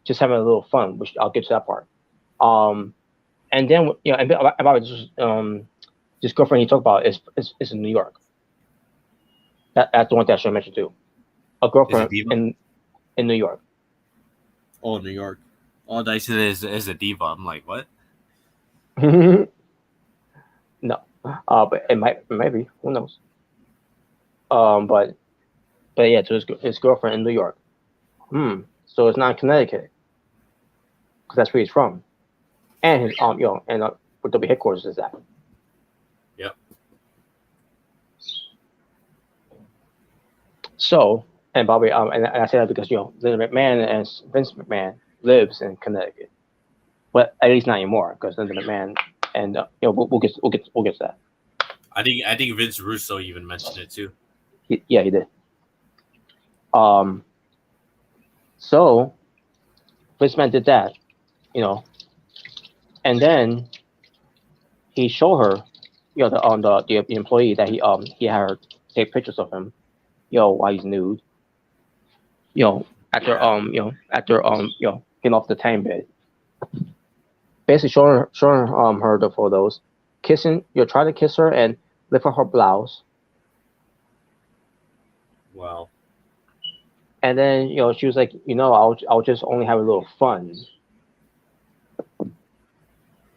just having a little fun, which I'll get to that part. And then and about this girlfriend he talked about is in New York. That's the one thing I should mention too. A girlfriend in New York. Oh, New York. Oh, I said is a diva. I'm like, what? No, but it might be. Who knows? But yeah, to his girlfriend in New York. So it's not in Connecticut, because that's where he's from, and his and where the headquarters is at. Yep. So, and Bobby, and I say that because Linda McMahon and Vince McMahon lives in Connecticut. but at least not anymore because then the McMahon and we'll get to that. I think Vince Russo even mentioned it too. He did. So Vince McMahon did that, and then he showed her, the employee that he had her take pictures of him, while he's nude, after getting off the tank bed. Basically showing her the photos, kissing, trying to kiss her and lift up her blouse. Wow. And then she was like, I'll just only have a little fun.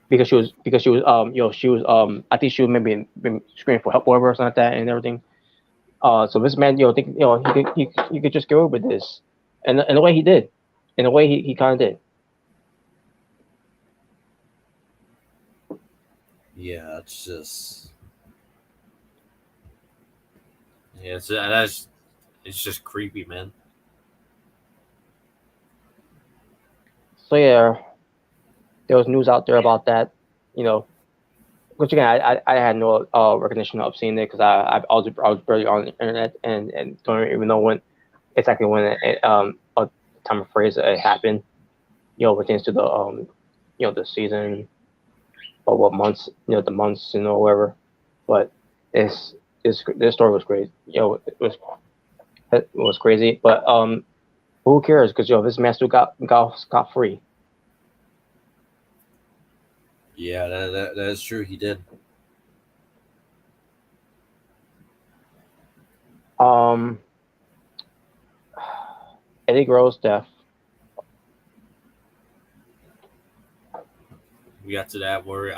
Because she was I think she was maybe been screaming for help or whatever, something like that and everything. So this man, think, he could just get over this, and in a way he did, in a way he kind of did. Yeah, it's just, it's just creepy, man. So yeah, there was news out there about that, which again I had no recognition of seeing it because I was barely on the internet and don't even know when a time of phrase it happened, pertains to the the season or what months, the months, whatever. But this story was great. It was crazy. But who cares? Because this man still got scot free. Yeah, that is true. He did. Eddie Guerrero's death. We got to that where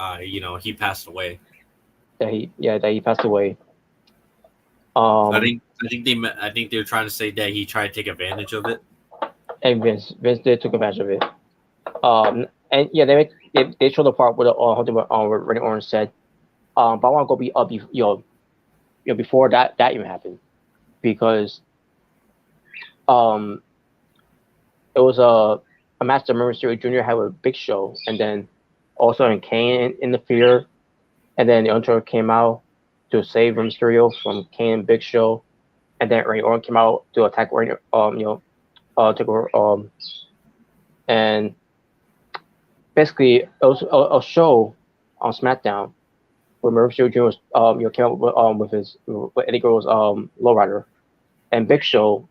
he passed away. That he passed away. I think they're trying to say that he tried to take advantage of it. And Vince did took advantage of it. And yeah, they showed the part where what Randy Orton said. But I want to go before that even happened, because it was a match that Mysterio Jr. had with Big Show, and then also in Kane interfered, and then the Undertaker came out to save Mysterio from Kane and Big Show, and then Randy Orton came out to attack Randy, and basically it was a show on SmackDown where Mysterio Jr. was came out with Eddie Guerrero's lowrider, and Big Show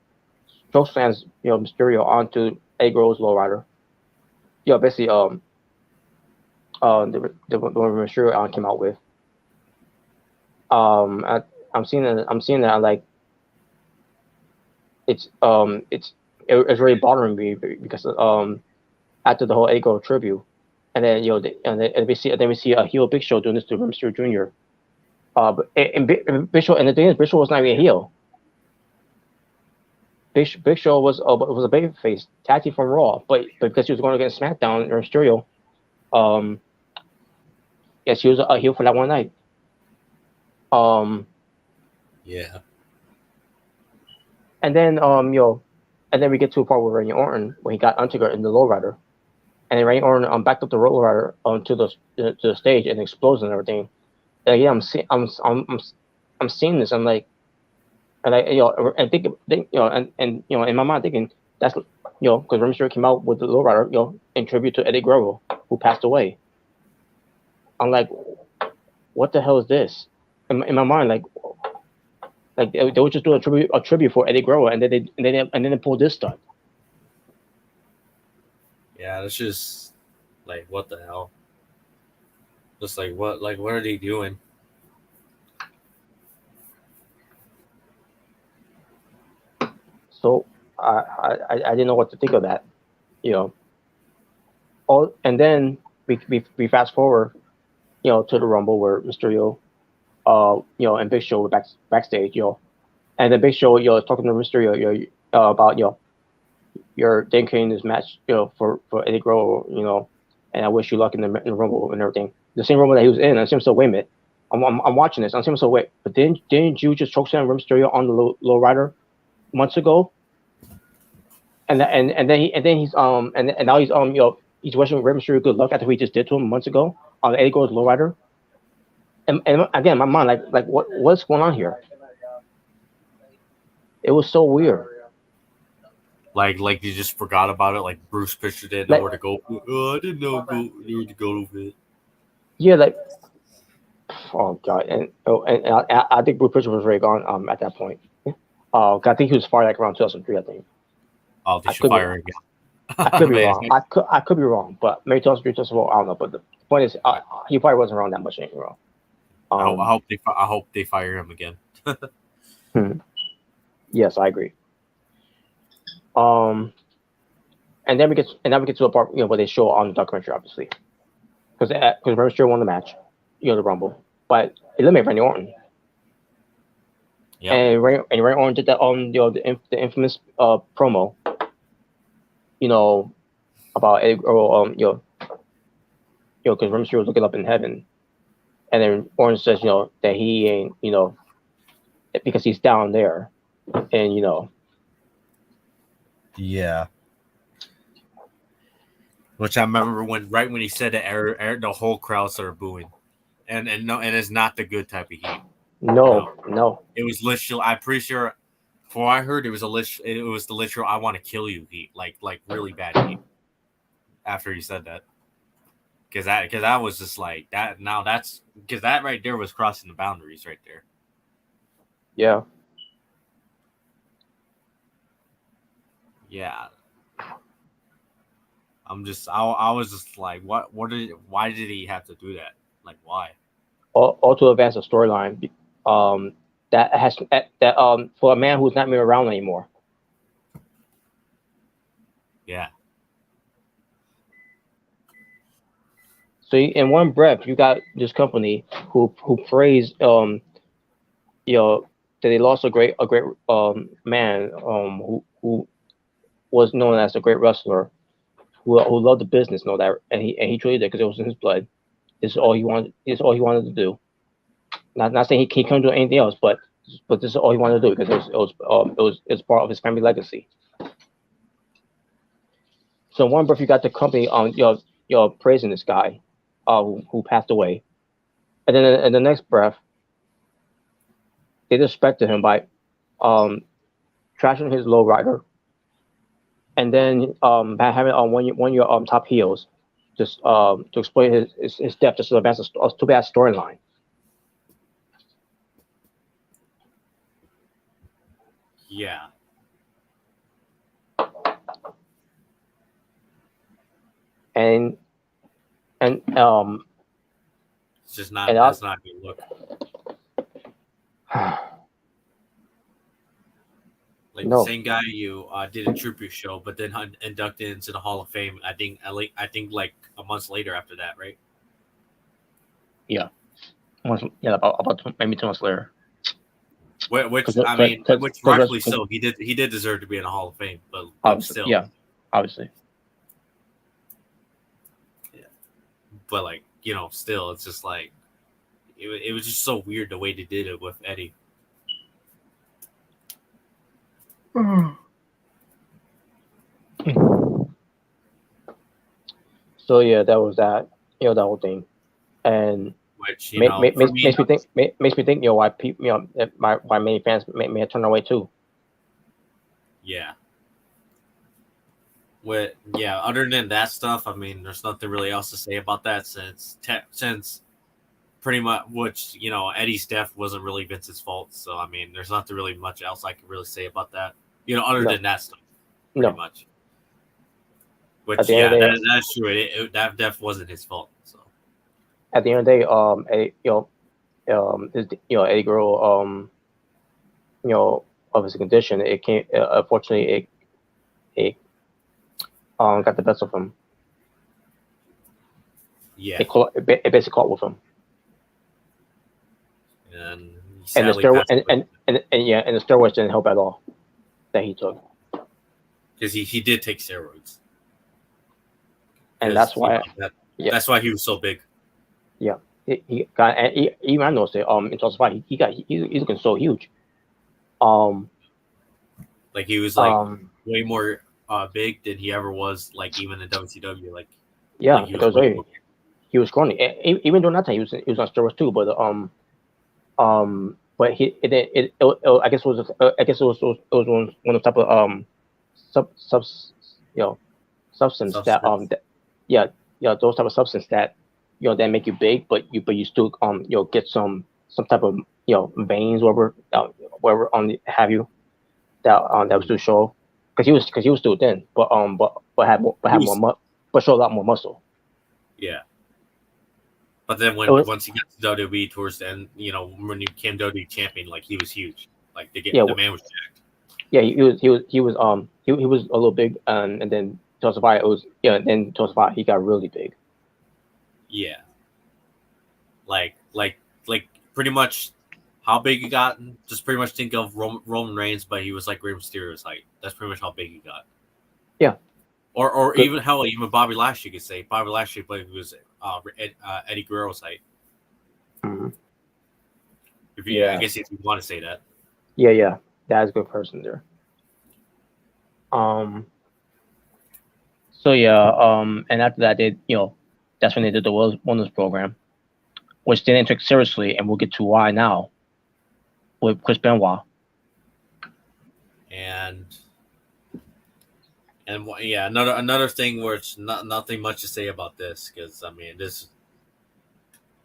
slams Mysterio onto Eddie Guerrero's lowrider. Basically the one Mysterio came out with. I'm seeing that I'm like, it's really bothering me because after the whole Eddie Guerrero tribute, and then we see a heel Big Show doing this to Mysterio Jr. But Big Show, and the thing is, Big Show was not even a heel. Big Show was a babyface, tag team from Raw, but because he was going against SmackDown or Mysterio, yes, he was a heel for that one night. Yeah. And then and then we get to a part where Randy Orton, when he got Undertaker in the lowrider, and then Randy Orton backed up the lowrider to the stage and explodes and everything. And yeah, I'm seeing this. I'm like, and and think and in my mind thinking that's because Mysterio came out with the lowrider in tribute to Eddie Guerrero, who passed away. I'm like, what the hell is this? In my mind, like they would just do a tribute for Eddie Guerrero, and then they pull this stunt. Yeah, that's just like, what the hell? Just like, what are they doing? So I didn't know what to think of that, and then we fast forward, to the Rumble where Mysterio, and Big Show were backstage, and the Big Show, talking to Mysterio, about you're dedicating this match, for Eddie Guerrero, and I wish you luck in the Rumble and everything. The same Rumble that he was in. I seem so, wait a minute, I'm watching this. I seem so, wait, but didn't you just chokeslam Mysterio on the low rider months ago? And then he's and now he's he's wishing Rey Mysterio good luck after what he just did to him months ago on Eddie Guerrero's lowrider. And again, in my mind, like what's going on here? It was so weird. Like you just forgot about it. Like Bruce Pitcher didn't know where to go. Oh, I didn't know where to go with it. Yeah, like oh god, and I think Bruce Pitcher was already gone at that point. I think he was fired like around 2003. I think. Oh, they should fire him again. I could be wrong. I could be wrong, but maybe 2003, 2004. I don't know. But the point is, he probably wasn't around that much anymore. I hope they fire him again. Yes, I agree. And then we get to a part where they show on the documentary, obviously, because Rey Mysterio won the match, the Rumble, but eliminated Randy Orton. Yeah. And Randy Orton did that on the infamous promo, about Eddie, because Rey Mysterio was looking up in heaven, and then Orton says that he ain't because he's down there, and yeah. Which I remember when he said that, the whole crowd started booing, and it's not the good type of heat. No. It was literal. I'm pretty sure. For what I heard, it was the literal "I want to kill you" heat, like really bad heat. After he said that, because that was just like that. Now that's because that right there was crossing the boundaries right there. Yeah. Yeah. I was just like, why did he have to do that? Like, why? All to advance the storyline, for a man who's not even around anymore. Yeah. So in one breath, you got this company who praised that they lost a great man who was known as a great wrestler who loved the business, that, and he truly did because it was in his blood. This is all he wanted. This is all he wanted to do. Not saying he couldn't do anything else, but this is all he wanted to do because it was part of his family legacy. So in one breath, you got the company praising this guy who passed away, and then in the next breath, they disrespected him by trashing his lowrider, and then having one of your top heels just to exploit his death just to advance a too bad storyline. Yeah. And it's just not that's not a good look. Like the same guy you did a tribute show, but then inducted into the Hall of Fame. I think like a month later after that, right? Yeah. About maybe 2 months later. Which rightfully so, he did deserve to be in the Hall of Fame, but still, yeah, obviously. Yeah, but still, it's just like it was just so weird the way they did it with Eddie. So yeah, that was that. That whole thing, and which makes me think. Why people, why many fans may have turned away too. Yeah. Other than that stuff, I mean, there's nothing really else to say about that since pretty much, which Eddie's death wasn't really Vince's fault. So I mean, there's not really much else I can really say about that. Other than that stuff, pretty much. Which that's true. That death wasn't his fault. So at the end of the day, Eddie Guerrero, of his condition, it came. Unfortunately, it got the best of him. Yeah, it basically caught with him. And the steroids didn't help at all that he took. Because he did take steroids. And that's why that's why he was so big. Yeah. He got, and even I noticed it in 2005 he's looking so huge. Like he was like way more big than he ever was, like even in WCW. Like Yeah, Like he because was way more. he was scrawny. Even during that time, he was on steroids too. But I guess it was it was one of the type of sub you know substance Substance. yeah, those type of substance that that make you big, but you still get some type of veins whatever on the have you that was Mhm. still show because he was still thin, but He had more was, but showed a lot more muscle. yeah. But then It was once he got to WWE towards the end, when he became WWE champion, like he was huge. Like yeah the man was jacked. yeah he was a little big and then to survive it was then to survive he got really big. Yeah. Like pretty much how big he got. Just pretty much think of Roman Reigns, but he was like Rey Mysterio's height. That's pretty much how big he got. Yeah, Or good. even hell, even Bobby Lashley could say Bobby Lashley, but he was Eddie Guerrero's height. Mhm. I Yeah, guess if you want to say that. yeah, that's a good person there. Um, so yeah, and after that, that's when they did the World Wonders program, which they didn't take seriously, and we'll get to why now with Chris Benoit. And yeah, another thing where it's nothing much to say about this because I mean this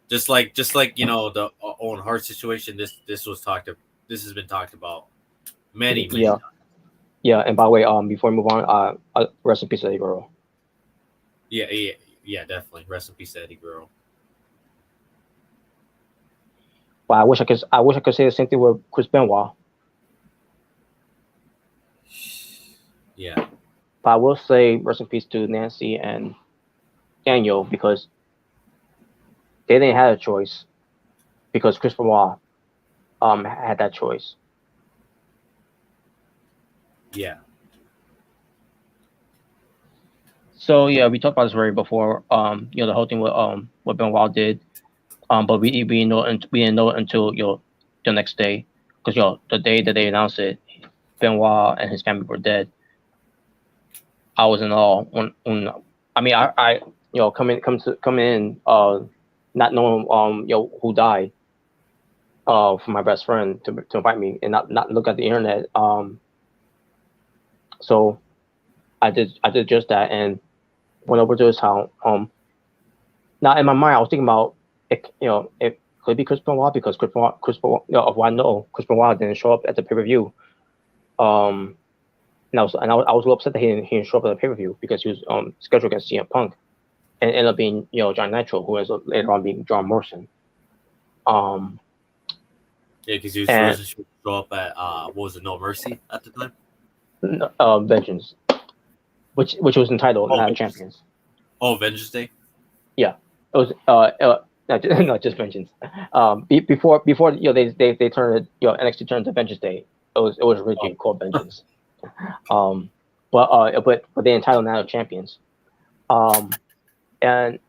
just like the Owen Hart situation. This was talked. This has been talked about many Yeah, times. yeah. And by the way, before we move on, rest in peace, Eddie Guerrero. Yeah, definitely. Rest in peace, Eddie Guerrero. But I wish I could say the same thing with Chris Benoit. Yeah, But I will say rest in peace to Nancy and Daniel because they didn't have a choice because Chris Benoit had that choice. yeah, So yeah, we talked about this already before. The whole thing with what Benoit did. But we didn't know it until the next day because the day that they announced it, Benoit and his family were dead. I was in awe when I mean I coming in not knowing who died for my best friend to invite me and not look at the internet so I did just that and went over to his house. Now in my mind I was thinking about it could be Chris Benoit because Chris Benoit of what I know Chris Benoit didn't show up at the pay-per-view. um and I was a little upset that he didn't show up at the pay-per-view because he was scheduled against CM Punk and ended up being John Nitro, who ends up later on being John Morrison. Um, yeah. Because he was and originally supposed to show up at what was it, No Mercy at the time? Vengeance, which was entitled Oh, Night of Vengeance. Champions. Oh, Vengeance Day. Yeah, it was not just Vengeance. Before they turned it NXT turned to Vengeance Day. It was originally called Vengeance. But they entitled Night of Champions. And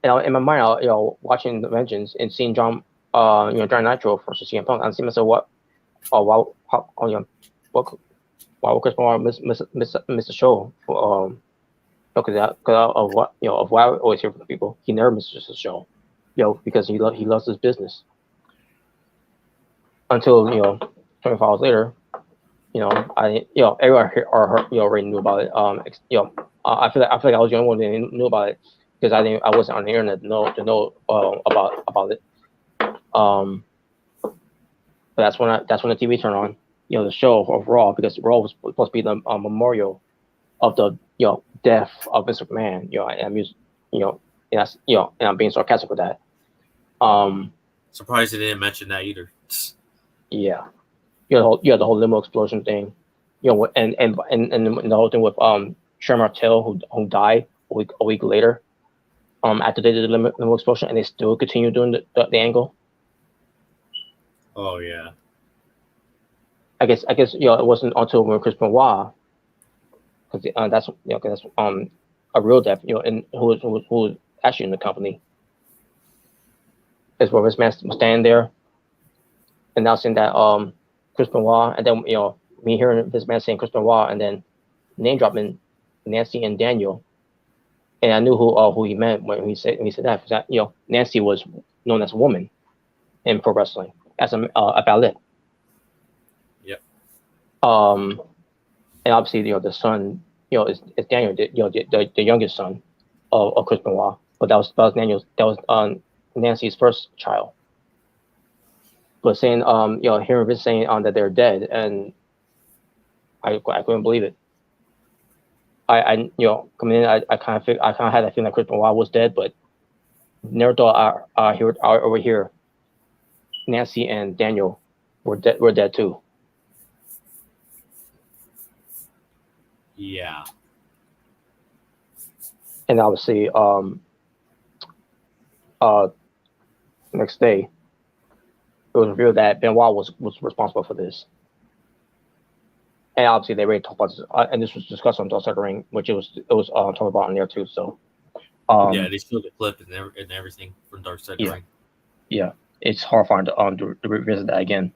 in my mind, watching the Vengeance and seeing John John Nitro versus CM Punk, and see myself why would Chris Benoit miss the show? Because of what of why I always hear from the people, he never misses the show, because he loves his business. Until 24 hours later, I everyone already knew about it. I feel like I was the only one that knew about it because I wasn't on the internet to know about it. But that's when the TV turned on, the show of Raw because Raw was supposed to be the memorial of the death of Mr. McMahon. And I'm using, and that's and I'm being sarcastic with that. Surprised they didn't mention that either. Yeah, the whole limo explosion thing, and the whole thing with Sharon Martel who died a week later, after they did the limo explosion, and they still continue doing the angle. Oh yeah. I guess it wasn't until when Chris Benoit, because that's a real death, and who was actually in the company, is where this man was standing there announcing that Chris Benoit, and then me hearing this man saying Chris Benoit, and then name dropping Nancy and Daniel, and I knew who he meant when he said that. Because that, Nancy was known as a woman in pro wrestling as a ballet. Yep. And obviously, the son, is Daniel, the youngest son of Chris Benoit. But that was Daniel's. That was Nancy's first child. But saying, hearing Vince saying that they're dead, and I couldn't believe it. I coming in, I kind of had that feeling that Chris Benoit was dead, but never thought I over here Nancy and Daniel were dead too. Yeah. And obviously, next day, it was revealed that Benoit was responsible for this. And obviously, they already talked about this, and this was discussed on Dark Side of the Ring, which it was talked about on there too. So, yeah, they showed the clip and everything from Dark Side of the Ring. Yeah, it's horrifying to revisit that again.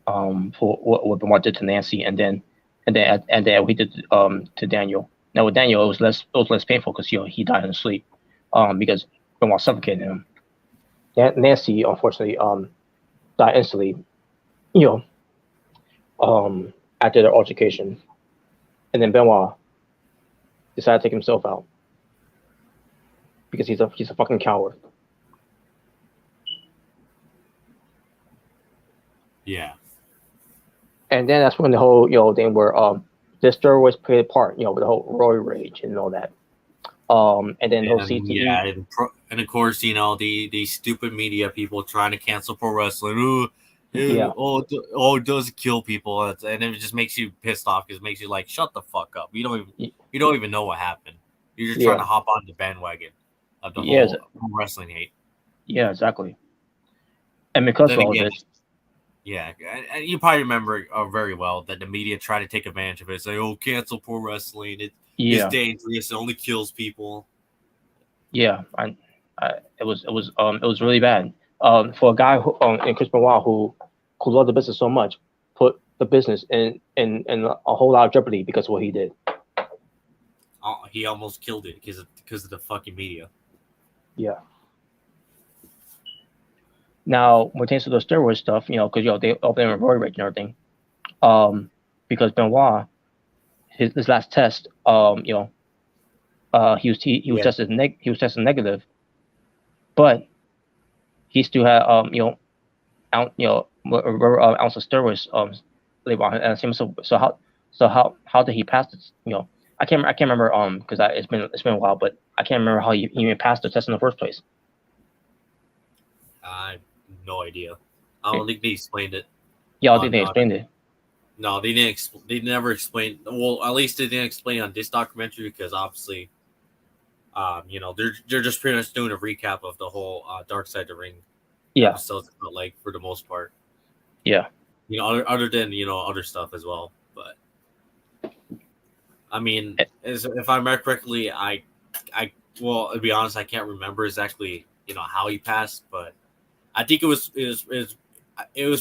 For what Benoit did to Nancy, and then we did to Daniel. Now with Daniel, it was less painful because he died in his sleep, because Benoit suffocated him. Nancy unfortunately died instantly, after their altercation, and then Benoit decided to take himself out because he's a fucking coward. Yeah. And then that's when the whole thing where the steroids played a part, with the whole Roy Rage and all that. And then the whole CTE. Yeah, and of course, the stupid media people trying to cancel pro wrestling. It does kill people, and it just makes you pissed off because it makes you like, shut the fuck up. You don't even know what happened. You're just trying to hop on the bandwagon of the whole wrestling hate. Yeah, exactly. And because of all this. Yeah, and you probably remember very well that the media tried to take advantage of it. Say, cancel pro wrestling. It's dangerous. It only kills people. Yeah, it was really bad. For a guy who, in Chris Benoit who loved the business so much, put the business in a whole lot of jeopardy because of what he did. He almost killed it because of the fucking media. Yeah. Now, when it comes to the steroid stuff, because they opened a Roy Rage and everything, because Benoit, his last test, he was tested negative, but he still had ounce of steroids labeled on him. So how did he pass this? I can't remember because it's been a while, but I can't remember how he even passed the test in the first place. No idea. I don't think they explained it. Yeah, I don't think they explained it. No, they didn't. They never explained. Well, at least they didn't explain on this documentary because obviously, they're just pretty much doing a recap of the whole Dark Side of the Ring episodes, like for the most part. Yeah. Other than other stuff as well, but I mean, if I remember correctly, well, to be honest, I can't remember exactly how he passed, but I think it was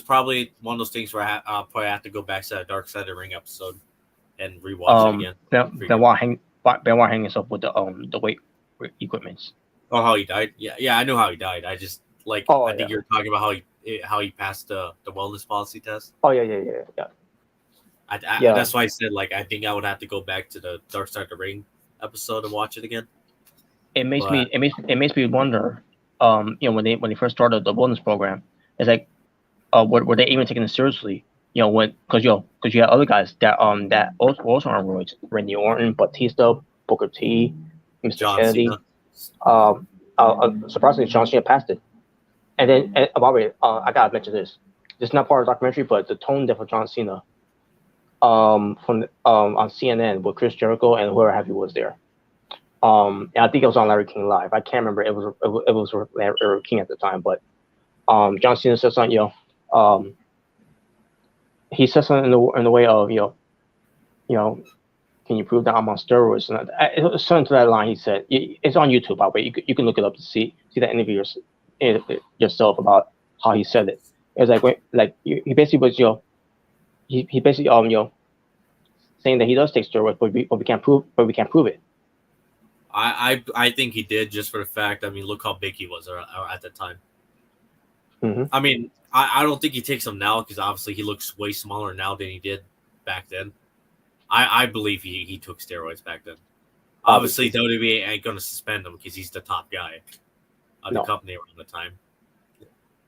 probably one of those things where I'll probably have to go back to that Dark Side of the Ring episode and rewatch it again. Benoit hanging himself with the weight equipments. Oh, how he died? Yeah, I know how he died. I just I think you were talking about how he passed the wellness policy test. Oh yeah. That's why I said I think I would have to go back to the Dark Side of the Ring episode and watch it again. It makes me wonder. When they first started the wellness program, it's like, were they even taking it seriously? Because you had other guys that also on roids, Randy Orton, Batista, Booker T, Mr. John Kennedy. Cena. Surprisingly, John Cena passed it. And then, by the way, I gotta mention this. This is not part of the documentary, but the tone deaf of John Cena, from on CNN with Chris Jericho and whoever have you was there. And I think it was on Larry King Live. I can't remember. It was Larry King at the time, but John Cena said something. He said something in the way of can you prove that I'm on steroids? And it was something to that line. He said it's on YouTube. By the way, you can look it up to see that interview yourself about how he said it. It was he basically was he basically saying that he does take steroids, but we can't prove it. I think he did just for the fact. I mean, look how big he was at the time. Mm-hmm. I mean, I don't think he takes them now because obviously he looks way smaller now than he did back then. I believe he took steroids back then. Obviously, WWE ain't going to suspend him because he's the top guy of the company around the time.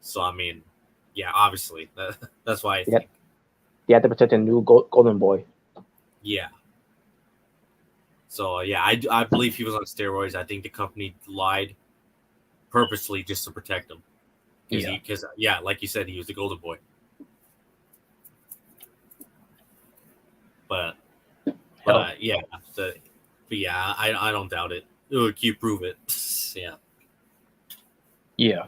So, I mean, yeah, obviously. That's why I think. They had to protect the new golden boy. Yeah. So, yeah, I believe he was on steroids. I think the company lied purposely just to protect him. Because, like you said, he was the golden boy. But yeah. I don't doubt it. You prove it. Yeah. Yeah.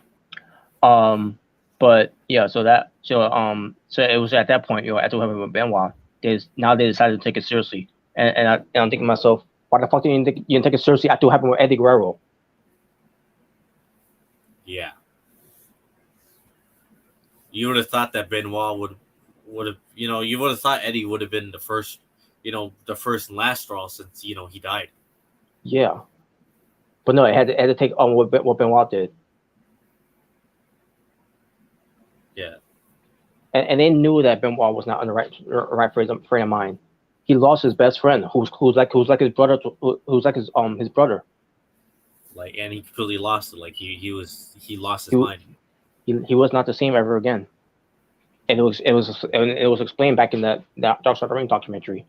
But yeah, so it was at that point, after having with Benoit, they decided to take it seriously. And I'm thinking to myself, why the fuck you didn't take it seriously after what happened with Eddie Guerrero? Yeah. You would have thought that Benoit would have you would have thought Eddie would have been the first and last straw since he died. Yeah. But no, it had to take what Benoit did. Yeah. And they knew that Benoit was not on the right frame of mind. He lost his best friend, who's like his brother, who's like his brother. Like, and he completely lost it. Like he lost his mind. He was not the same ever again. And it was explained back in that Dark Side of the Ring documentary.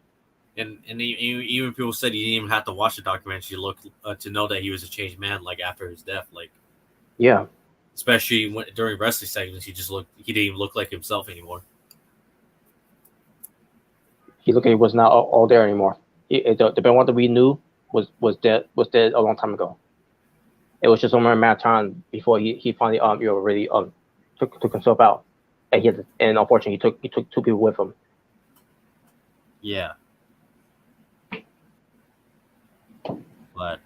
And even people said he didn't even have to watch the documentary to know that he was a changed man. Like after his death, like yeah. Especially during wrestling segments, he didn't even look like himself anymore. He looked like he was not all there anymore. The Benoit that we knew was dead a long time ago. It was just a matter of time before he finally really took himself out, and unfortunately he took two people with him. Yeah. But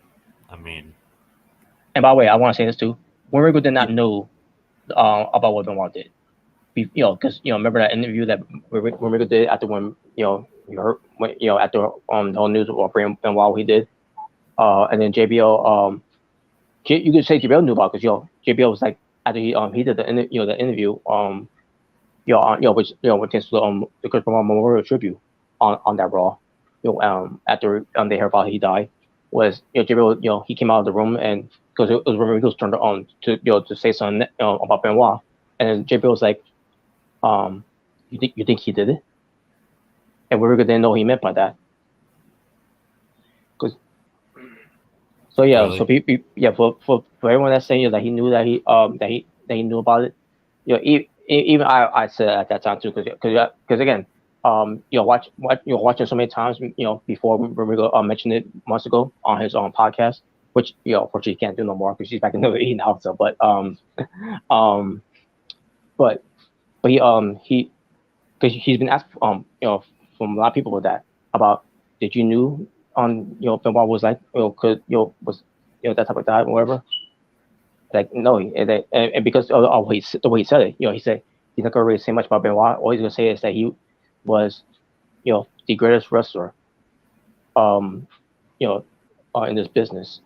I mean, and by the way, I want to say this too. Mrricanjay did not know about what Benoit did. Because remember that interview that Mrricanjay did after when you heard after the whole news about Benoit what he did, and then JBL you could say JBL knew about because JBL was like after he did the interview which pertains to the Chris Benoit Memorial tribute on that Raw after they heard about he died was JBL he came out of the room and because it was Mrricanjay's turn on to say something about Benoit, and JBL was like, you think he did it? And Mrricanjay didn't know what he meant by that. So yeah, really? For everyone that's saying that he knew that he knew about it, even I said at that time too, because again, watching so many times, before Mrricanjay mentioned it months ago on his podcast, which unfortunately he can't do no more because she's back in WWE now. So, but he because he's been asked from a lot of people with that about did you knew Benoit was like was that type of guy or whatever. Like no, and because of the way he said it, he said he's not gonna really say much about Benoit. All he's gonna say is that he was the greatest wrestler in this business,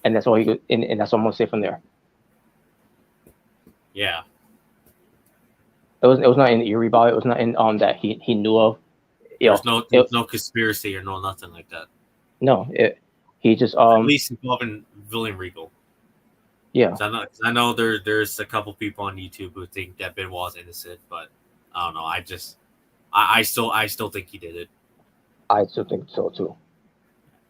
and that's all he could, and that's all I'm gonna say from there. Yeah. It was not in Erie about it. It was not in that he knew of. There's no conspiracy or no nothing like that. No, he just at least involving William Regal. Yeah, I know there's a couple people on YouTube who think that Benoit's innocent, but I don't know. I still think he did it. I still think so too.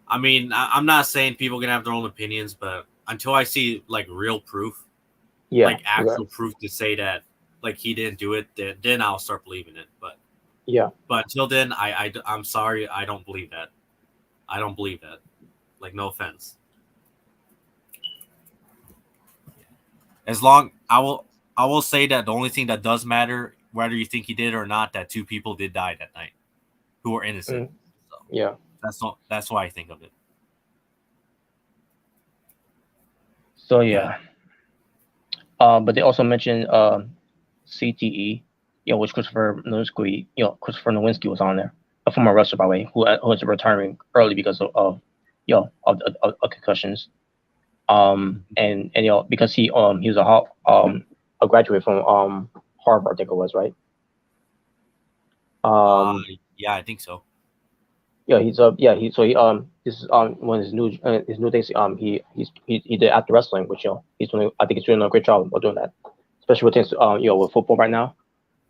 I mean, I'm not saying people can have their own opinions, but until I see like real proof, like actual proof to say that like he didn't do it, then I'll start believing it. But until then, I'm sorry, I don't believe that. I don't believe that. Like, no offense. I will say that the only thing that does matter, whether you think he did or not, that two people did die that night who were innocent. So, that's why I think of it. So but they also mentioned CTE, which Christopher Nowinski was on there, a former wrestler by the way, who is retiring early because of of concussions. And because he was a graduate from Harvard, I think it was, right? Yeah, I think so. Yeah, this is one of his new things. He did after wrestling, which I think he's doing a great job of doing that, especially with things with football right now.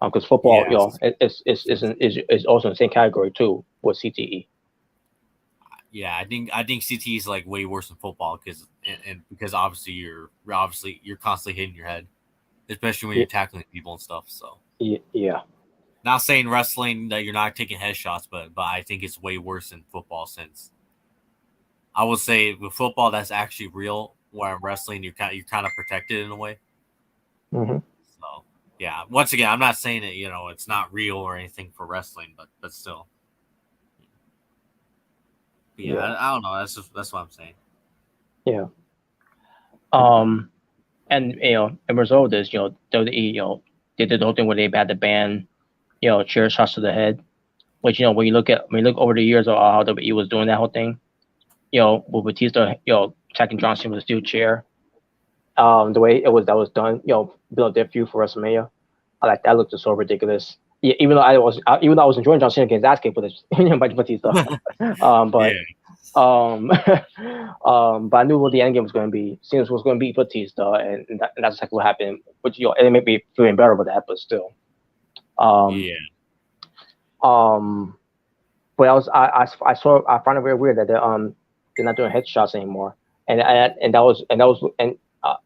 Because football, Yes. is also in the same category too with CTE. Yeah, I think CT is like way worse than football because obviously you're constantly hitting your head, especially when you're tackling people and stuff. So Yeah. not saying wrestling that you're not taking headshots, but I think it's way worse than football since I would say with football that's actually real. Where wrestling you're kind of protected in a way. Mm-hmm. So yeah, once again, I'm not saying that it's not real or anything for wrestling, but still. But yeah. I don't know. That's what I'm saying. Yeah. And and result of this, WWE, they did the whole thing where they had to ban, chair shots to the head. Which when you look over the years of how WWE was doing that whole thing, with Batista, attacking John Cena with a steel chair, the way that was done, build their feud for WrestleMania, that looked just so ridiculous. Yeah, even though I was enjoying John Cena getting his ass kicked with by Batista, but. Yeah. But I knew what the end game was going to be. Cena's was going to beat Batista, and that's exactly what happened. Which it made me feeling better about that, but still. Yeah. But I found it very weird that they're not doing headshots anymore, and that was I don't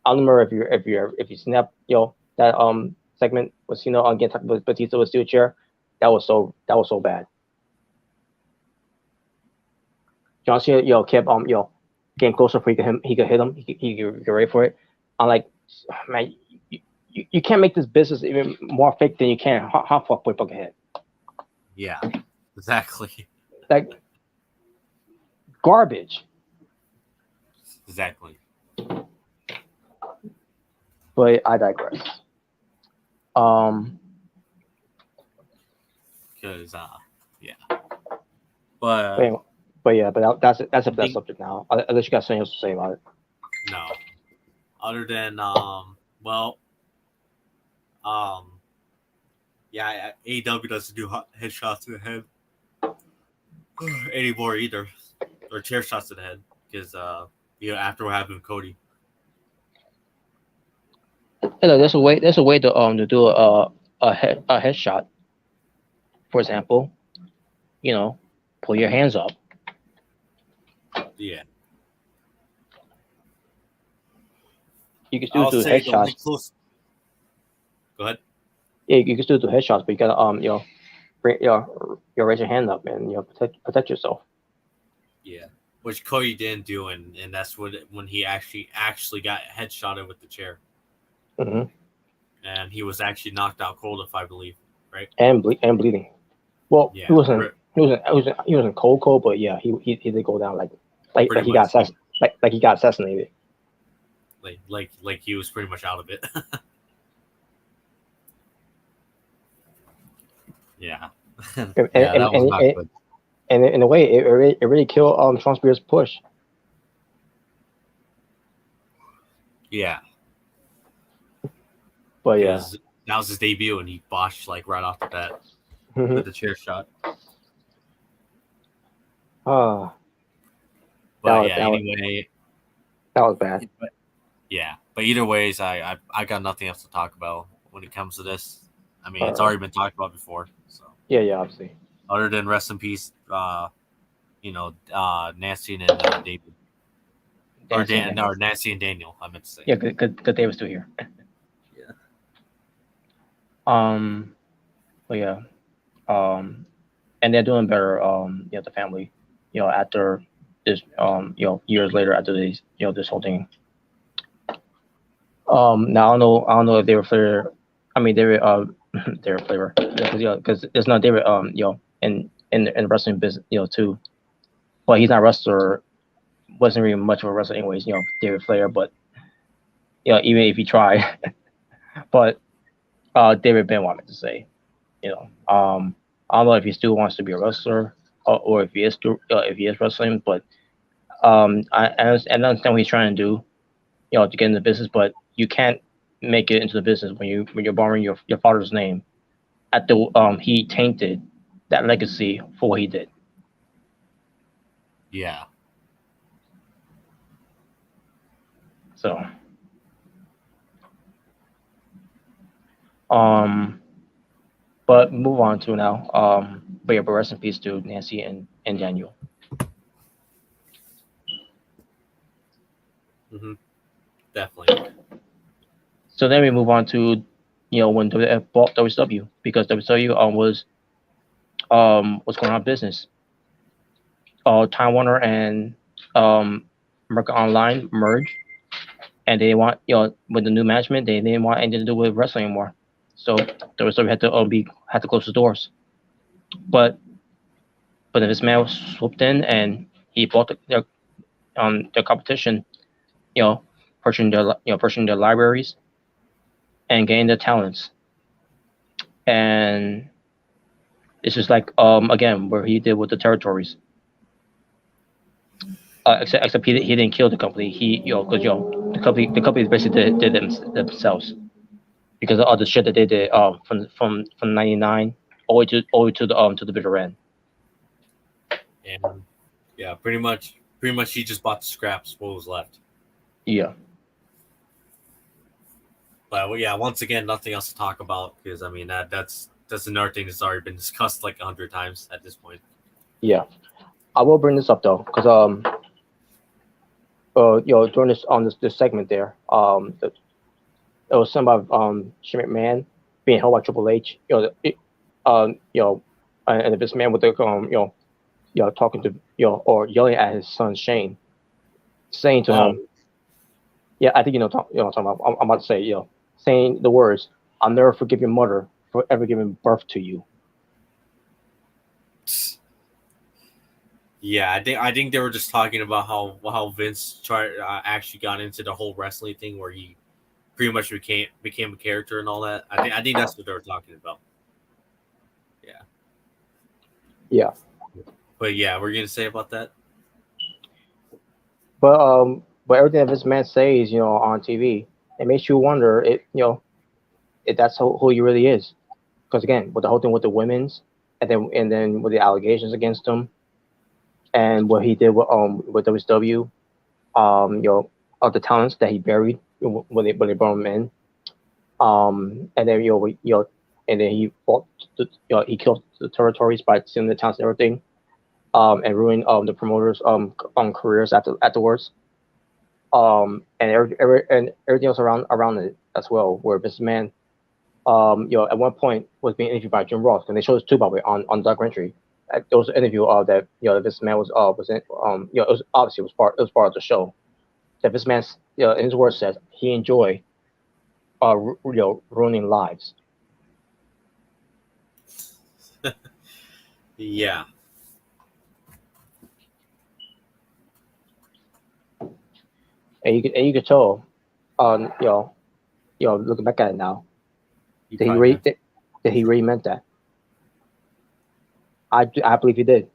remember if you snap that segment with Cena against Batista with steel chair, that was so bad. John Cena, kept getting closer for he could hit him. He could get ready for it. I'm like, man, you can't make this business even more fake than you can. How fuck with fucking head? Yeah, exactly. Like garbage. Exactly. But I digress. Because yeah. But that's a best subject now. Unless you got something else to say about it. No. Other than yeah, AEW doesn't do headshots to the head anymore either, or chair shots to the head because after what happened with Cody. There's a way to do a headshot. For example, pull your hands up. Yeah. You can still do headshots. Go ahead. Yeah, you can still do headshots, but you gotta raise your hand up and protect yourself. Yeah, which Cody didn't do, and that's when he actually got headshotted with the chair. Mm-hmm. And he was actually knocked out cold, if I believe, right? And bleeding. Well, yeah, he wasn't cold, but yeah, he did go down like he got assassinated. Like he was pretty much out of it. Yeah. And in a way, it really killed Sean Spears' push. Yeah. But yeah, that was his debut, and he botched like right off the bat with the chair shot. But anyway, that was bad. But either ways, I got nothing else to talk about when it comes to this. I mean, it's already been talked about before. So yeah, obviously. Other than rest in peace, Nancy and David, or Nancy and Daniel. I meant to say. Yeah, good. They were still here. Yeah. But yeah, and they're doing better. The family, after this, years later after this, this whole thing. Now I don't know if they were Flavor. I mean, they were Flavor because it's not David. In the wrestling business, too. Well, he's not a wrestler. Wasn't really much of a wrestler, anyways. David Flair, but even if he tried, but David Ben wanted to say, I don't know if he still wants to be a wrestler or if he is wrestling, but I understand what he's trying to do, to get in the business, but you can't make it into the business when you're borrowing your father's name. He tainted that legacy for what he did. Yeah. So, but move on to now. But yeah, but rest in peace to Nancy and Daniel. Mm-hmm. Definitely. So then we move on to, when WWF bought WCW, because WCW was going out of business. Time Warner and America Online merged, and they want, with the new management, they didn't want anything to do with wrestling anymore. So WCW had to close the doors. But this man swooped in and he bought their competition, purchasing their libraries and getting their talents. And it's just like again where he did with the territories. Except he didn't kill the company. He because the company basically did themselves because of all the shit that they did from '99 all the way to the bitter end. And yeah, pretty much he just bought the scraps, what was left. Yeah. But well, yeah, once again, nothing else to talk about because I mean that's another thing that's already been discussed like 100 times at this point. Yeah, I will bring this up though because during this segment there, it was some about Shane McMahon being held by Triple H, and if this man with the talking to or yelling at his son Shane, saying to him, yeah, I think talking about. I'm about to say, saying the words, "I'll never forgive your mother for ever giving birth to you." Yeah, I think they were just talking about how Vince actually got into the whole wrestling thing where he pretty much became a character and all that. I think that's what they were talking about. Yeah. Yeah. But yeah, we're gonna say about that. But everything that this man says, on TV, it makes you wonder if that's who he really is. Because again, with the whole thing with the women's, and then with the allegations against him, and what he did with WCW, of the talents that he buried when they brought him in, and then and then he fought, he killed the territories by stealing the talents and everything, and ruined the promoters' careers afterwards. And everything else around it as well, where this man, at one point was being interviewed by Jim Ross, and they showed this too, by the way, on documentary. There was an interview that this man was in, it was obviously it was part of the show. That this man, in his words, says he enjoyed, ruining lives. Yeah. And you could tell, looking back at it now, that he really meant that. I believe he did.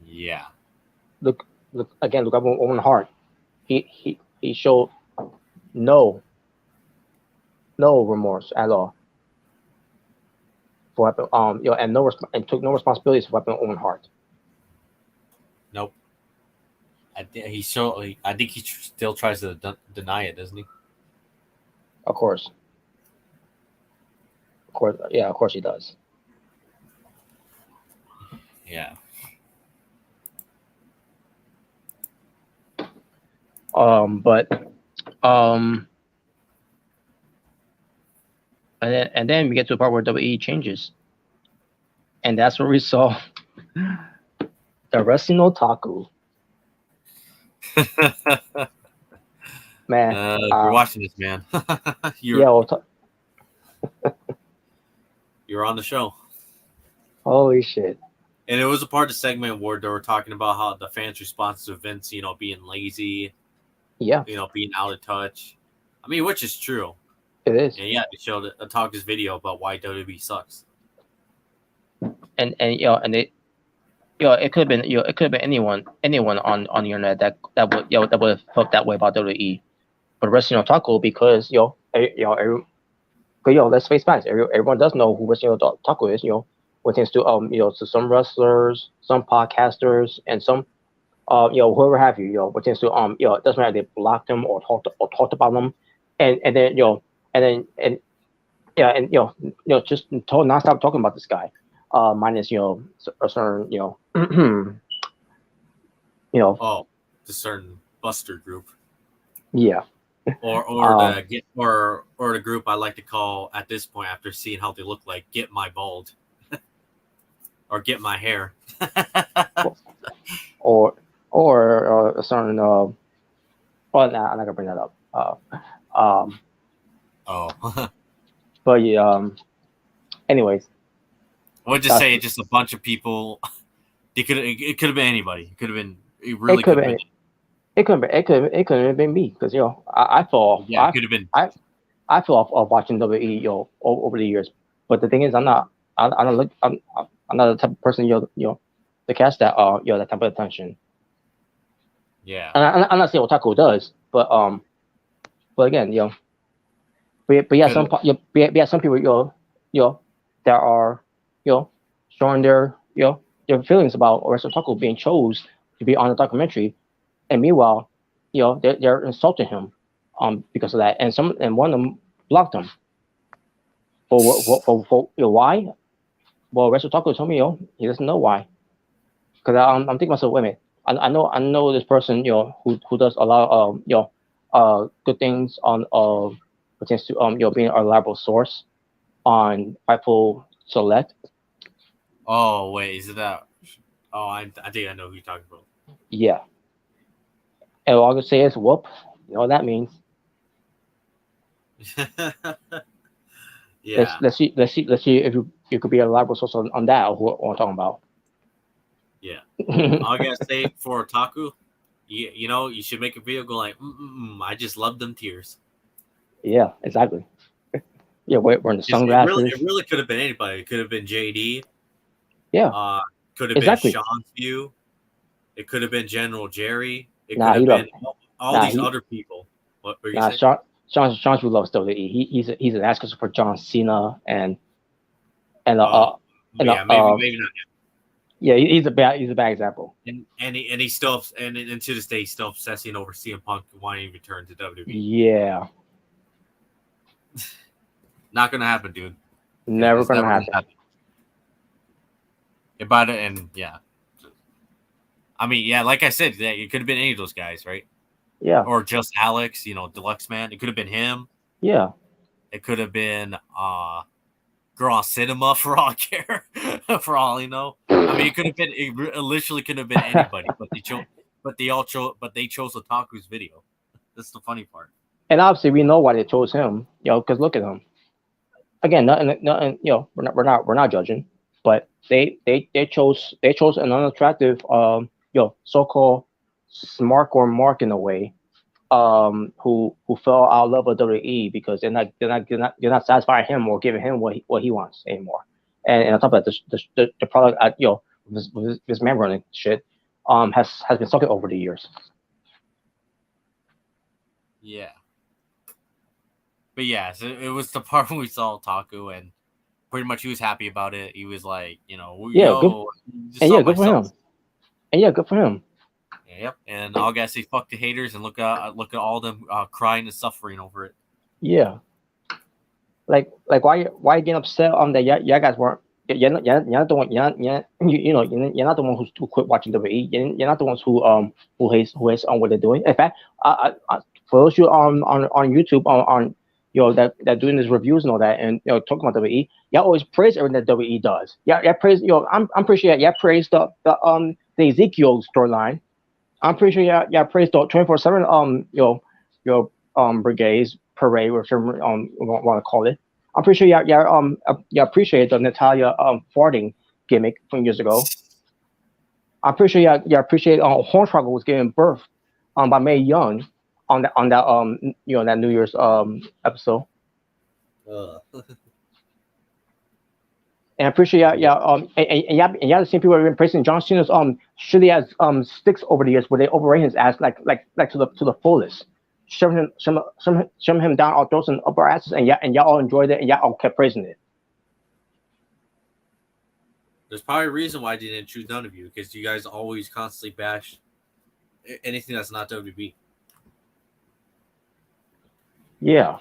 Yeah. Look again. Look up on Hart. He showed no remorse at all for what happened. And took no responsibilities for what happened on Owen Hart. Nope. I think he still tries to deny it, doesn't he? Of course, yeah, of course he does. Yeah. But and then we get to the part where WWE changes, and that's where we saw the wrestling otaku. Man, you're watching this, man. You're on the show. Holy shit! And it was a part of the segment where they were talking about how the fans' response to Vince, being lazy, being out of touch. I mean, which is true. It is. And yeah, they showed a talk this video about why WWE sucks. And they it could have been it could have been anyone on the internet that would have felt that way about WWE. But the wrestling otaku, because let's face facts. Everyone does know who wrestling otaku is. What tends to to some wrestlers, some podcasters, and some whoever have you. What tends to it doesn't matter if they blocked them or talked about them, and then and then and yeah, and just told nonstop talking about this guy. Minus a certain Oh, the certain Buster group. yeah. Or the group I like to call at this point, after seeing how they look like, get my bald or get my hair. or a certain well, nah, I'm not gonna bring that up. Oh. But yeah, anyways, I would just say just a bunch of people. It could have been anybody. It could have been. It really could have been. It could have been me, because I fell off. Yeah, it could have been. I fell off of watching WWE over the years. But the thing is, I'm not the type of person to catch that that type of attention. Yeah. And I'm not saying otaku does, but again, but yeah, some people that are showing their their feelings about Orisa Otaku being chose to be on the documentary, and meanwhile, they're insulting him because of that, and one of them blocked him for why? Well, Orisa Otaku told me he doesn't know why, because I'm thinking myself, wait a minute, I know this person who does a lot of good things on pertains to being a reliable source on Fightful Select. Oh wait, is it that? Oh, I think I know who you're talking about. Yeah, and all I can say is whoop. You know what that means. Yeah. Let's see if you could be a reliable source on that, or what I'm talking about. Yeah. I gotta say, for otaku, you should make a video go like, I just love them tears. Yeah, exactly. Yeah, we're in the sunglasses. It really could have been anybody. It could have been JD. Yeah. Could have been Sean's View. It could have been General Jerry. It could have been all these other people. What were you saying? Sean's View loves WWE. He's an asker for John Cena and maybe not. Yeah, he's a bad example. And he still and to this day he's still obsessing over CM Punk wanting to return to WWE. Yeah. Not gonna happen, dude. Never gonna happen. About it, and yeah. I mean, yeah, like I said, it could have been any of those guys, right? Yeah. Or just Alex, Deluxe Man. It could have been him. Yeah. It could have been Girl on Cinema, for all I care. For all you know. I mean, it literally could have been anybody, but they chose Otaku's video. That's the funny part. And obviously we know why they chose him, because look at him. Again, nothing, we're not judging, but they chose an unattractive so-called smart or mark in a way, who fell out of love with WWE because they're not satisfying him or giving him what he wants anymore. And on top of that, the product this man running shit has been sucking over the years. Yeah. But yeah, so it was the part when we saw Otaku, and pretty much he was happy about it. He was like, good for him. And yeah, good for him. Yep. And all guys say fuck the haters and look at all them crying and suffering over it. Yeah. Like why you getting upset on that? Yeah, guys weren't. You're not the one. You're not the one who quit watching WWE. You're not the ones who hates on what they're doing. In fact, for those you on YouTube on that doing these reviews and all that, and talking about WWE, y'all always praise everything that WWE does. Yeah, praise. I'm pretty sure praise the Ezekiel storyline. I'm pretty sure y'all praise the 24/7 your brigades parade, or whatever want to call it. I'm pretty sure y'all appreciate the Natalia farting gimmick from years ago. I'm pretty sure y'all appreciate Hornswoggle was giving birth by Mae Young on that that New Year's episode. And I'm pretty sure and y'all the same people have been praising John Cena's shitty as sticks over the years, where they overrate his ass like to the fullest, shoving him down our throats and up our asses, and y'all all enjoyed it, and y'all all kept praising it. There's probably a reason why I didn't choose none of you, because you guys always constantly bash anything that's not WB. Yeah.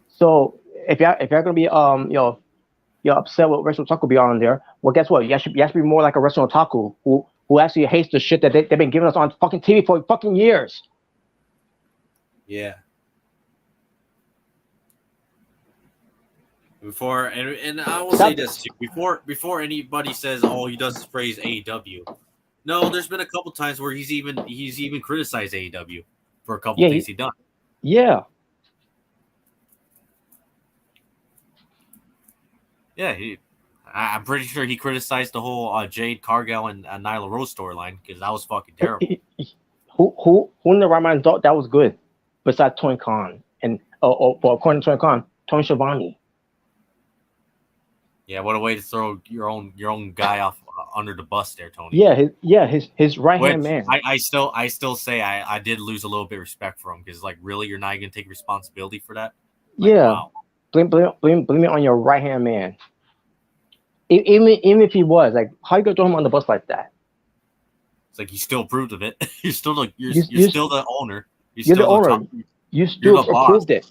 So if y'all gonna be you're upset with Wrestling Otaku be on there, well, guess what? You should be more like a Wrestling Otaku who actually hates the shit that they've been giving us on fucking TV for fucking years. Yeah. Before and I will say this too, before anybody says, "Oh, he doesn't praise AEW," no, there's been a couple times where he's even criticized AEW for a couple things he done. Yeah. Yeah, I'm pretty sure he criticized the whole Jade Cargill and Nyla Rose storyline, because that was fucking terrible. Who in the right mind thought that was good, besides Tony Khan and according to Tony Khan, Tony Schiavone. Yeah, what a way to throw your own guy off under the bus there, Tony. Yeah, his right hand man. I still say I did lose a little bit of respect for him, because like, really, you're not gonna take responsibility for that? Like, yeah, wow. blame it on your right hand man. Even if he was, like, how you gonna throw him on the bus like that? It's like, you still approved of it. You're still the owner. You're the owner. You still approved it.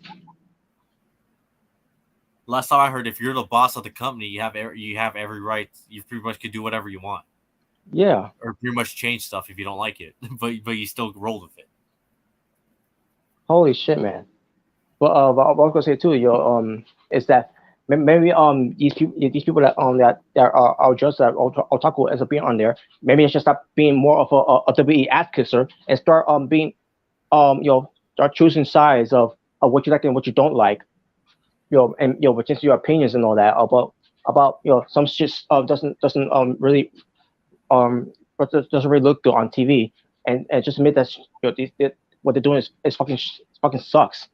Last time I heard, if you're the boss of the company, you have every right. You pretty much could do whatever you want. Yeah. Or pretty much change stuff if you don't like it, but you still roll with it. Holy shit, man! But I was gonna say too, is that maybe these people that are just that otaku as a being on there, maybe they should stop being more of a WWE ass kisser and start being start choosing sides of what you like and what you don't like. And which is your opinions and all that about some shit doesn't really doesn't really look good on TV, and just admit that what they're doing is fucking sucks.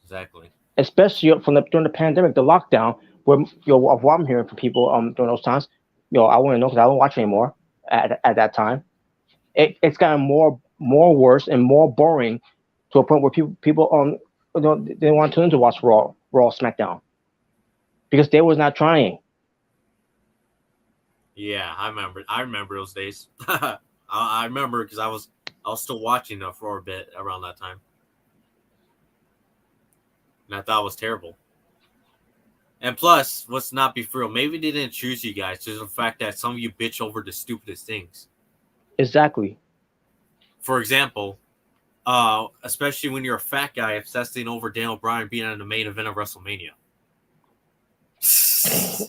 Exactly. Especially during the pandemic, the lockdown, where of what I'm hearing from people during those times, I want to know because I don't watch anymore at that time. It's gotten more worse and more boring to a point where people they didn't want to tune in to watch Raw SmackDown because they was not trying. Yeah, I remember those days. I remember because I was still watching for a bit around that time, and I thought it was terrible. And plus, let's not be for real, maybe they didn't choose you guys just the fact that some of you bitch over the stupidest things. Exactly. For example, especially when you're a fat guy obsessing over Daniel Bryan being in the main event of WrestleMania.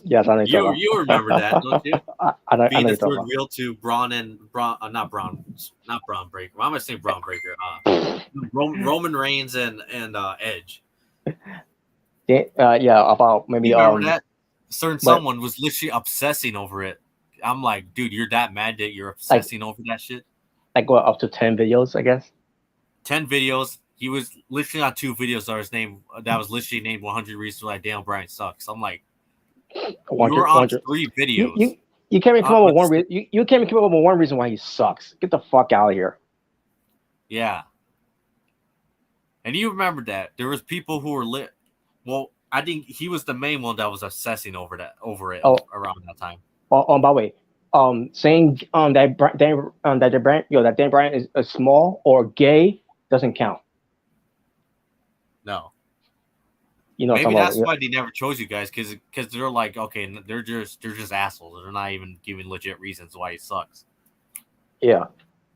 Yes, I know you remember that, don't you? I being know the third wheel to not Braun Breaker. Why am I saying Braun Breaker? Roman Reigns and Edge. About maybe you remember that someone was literally obsessing over it. I'm like, dude, you're that mad that you're obsessing over that shit? Like what, up to 10 videos, I guess? 10 videos. He was literally on 2 videos that was literally named 100 Reasons Why Daniel Bryan Sucks. I'm like, you were on 3 videos. You can't even come up with one reason. You can't even come up with one reason why he sucks. Get the fuck out of here. Yeah. And you remember that there was people who were lit. Well, I think he was the main one that was obsessing over it around that time. By the way, saying that Dan Bryan is small or gay doesn't count. No. Maybe that's why they never chose you guys, because they're like, okay, they're just assholes. They're not even giving legit reasons why he sucks. Yeah.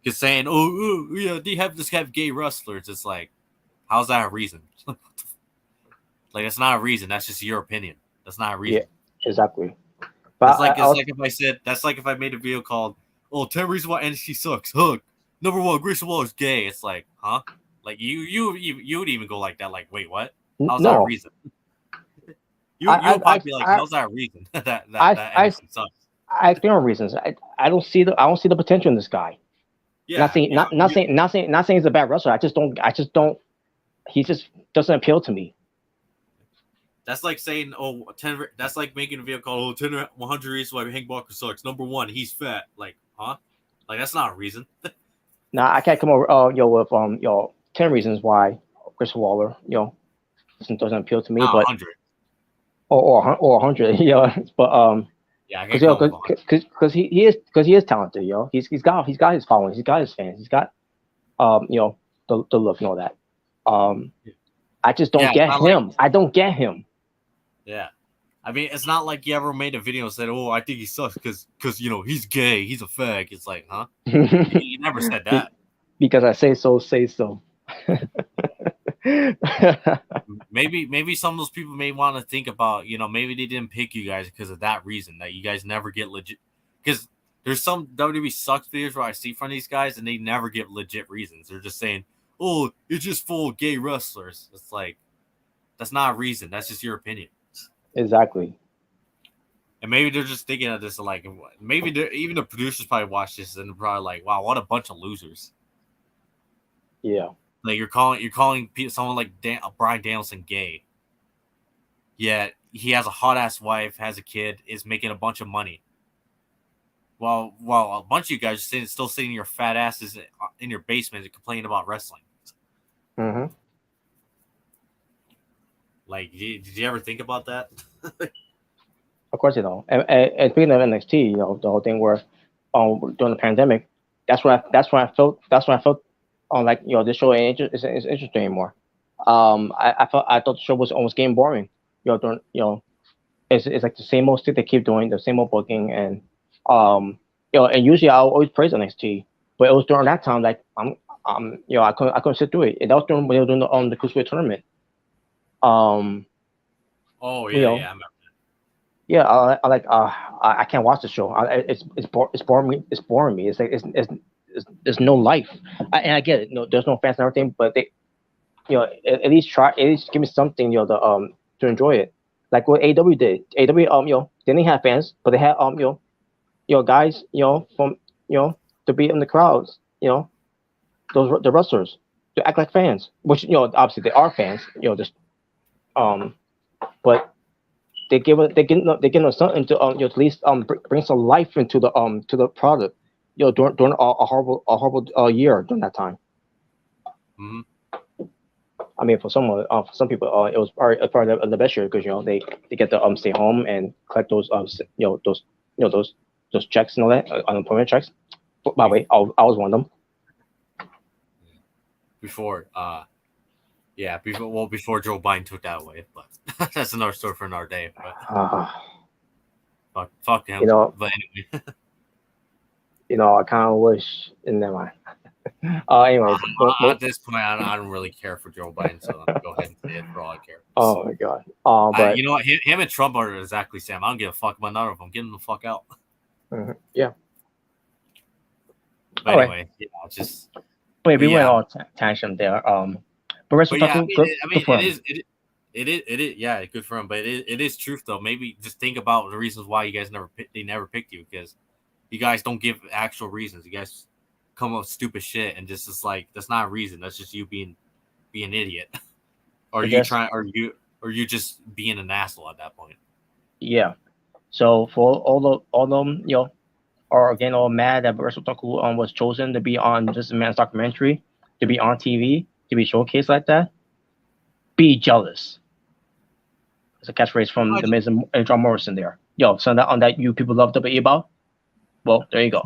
Because saying, yeah, they have gay wrestlers. It's like, how's that a reason? Like, it's not a reason. That's just your opinion. That's not a reason. Yeah, exactly. But that's like if I made a video called 10 Reasons Why NXT Sucks. Number 1, Grayson Waller is gay. It's like, huh? Like you would even go like that. Like, wait, what? How's that a reason? You would probably be like, how's that a reason? that NXT sucks. I think of reasons. I don't see the potential in this guy. Yeah. Not saying he's a bad wrestler. I just don't. He just doesn't appeal to me. That's like saying, oh, 10. That's like making a video called, 100 reasons why Hank Walker sucks. Number 1, he's fat. Like, huh? Like, that's not a reason. Now I can't come over with 10 reasons why Chris Waller doesn't appeal to me, Not but 100. or 100, but Yeah, I can't come because he is talented, he's got his following, he's got his fans, he's got the look and all that. I just don't get him. I don't get him. Yeah. I mean, it's not like you ever made a video and said, "Oh, I think he sucks because he's gay, he's a fag." It's like, huh? You never said that. Because I say so, say so. Maybe some of those people may want to think about, maybe they didn't pick you guys because of that reason, that you guys never get legit. Because there's some WWE sucks videos where I see from these guys and they never give legit reasons. They're just saying, "Oh, it's just full of gay wrestlers." It's like, that's not a reason. That's just your opinion. Exactly. And maybe they're just thinking of this like, maybe even the producers probably watch this and they're probably like, "Wow, what a bunch of losers." Yeah. Like you're calling someone like Bryan Danielson gay. Yet he has a hot ass wife, has a kid, is making a bunch of money. While a bunch of you guys are still sitting your fat asses in your basement and complaining about wrestling. Mm-hmm. Like, did you ever think about that? Of course, and speaking of NXT, the whole thing where, during the pandemic, that's when I felt like this show isn't interesting anymore. I thought the show was almost getting boring. It's like the same old shit they keep doing, the same old booking, and and usually I'll always praise NXT, but it was during that time like I couldn't sit through it. And that was when they were doing the Cruiserweight tournament. Oh yeah, yeah, I remember. Yeah, I can't watch the show. It's boring me. It's boring me. It's like there's no life. And I get it. There's no fans and everything, but they, at least give me something, to enjoy it. Like what AW did. AW they didn't have fans, but they had guys from to be in the crowds. The wrestlers to act like fans, which obviously they are fans. Just but they give us something to at least bring some life into the product. During a horrible year during that time. Mm-hmm. I mean, for some people, it was probably the best year because they get to stay home and collect those those checks and all that, unemployment checks. By the way, I was one of them. Before Joe Biden took that away, but that's another story for another day. But fuck him. But anyway. I kind of wish, and never mind. Anyways, at this point, I don't really care for Joe Biden, so I'll go ahead and say it for all I care. Oh my god! But you know what? Him and Trump are exactly the same. I don't give a fuck about none of them. Get them the fuck out. Mm-hmm. Yeah. But anyway, just. But we went all tangent there. But yeah, it is. Yeah, good for him. But it is truth though. Maybe just think about the reasons why you guys never picked you, because you guys don't give actual reasons. You guys come up with stupid shit and just is like, that's not a reason. That's just you being an idiot. Or you just being an asshole at that point. Yeah. So for all them, are again all mad that Wrestle Talku was chosen to be on This Man's documentary, to be on TV, to be showcased like that. Be jealous. It's a catchphrase from The Miz and John Morrison there. So on that you people love WWE about? Well, there you go.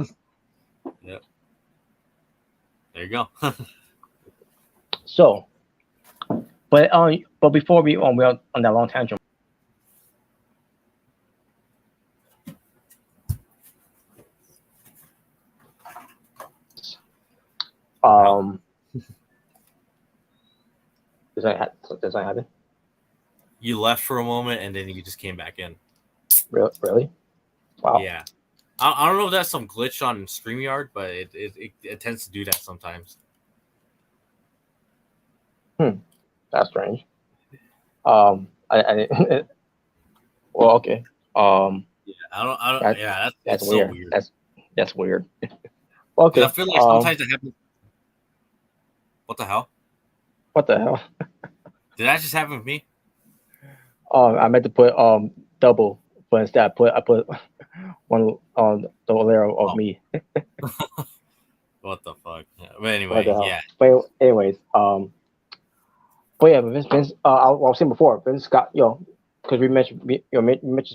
Yep. There you go. So, but before we're on that long tangent. Does that happen? You left for a moment and then you just came back in. Really? Wow. Yeah. I don't know if that's some glitch on StreamYard, but it tends to do that sometimes. That's strange. I well, okay. Yeah, I don't. That's weird. So weird. That's weird. Okay. I feel like sometimes it happens. What the hell? What the hell? Did that just happen with me? I meant to put double, but instead I put one on the layer of Oh. me. What the fuck? But What the anyway, hell? yeah. But anyways, but yeah, Vince, I was saying before, Vince got, because we mentioned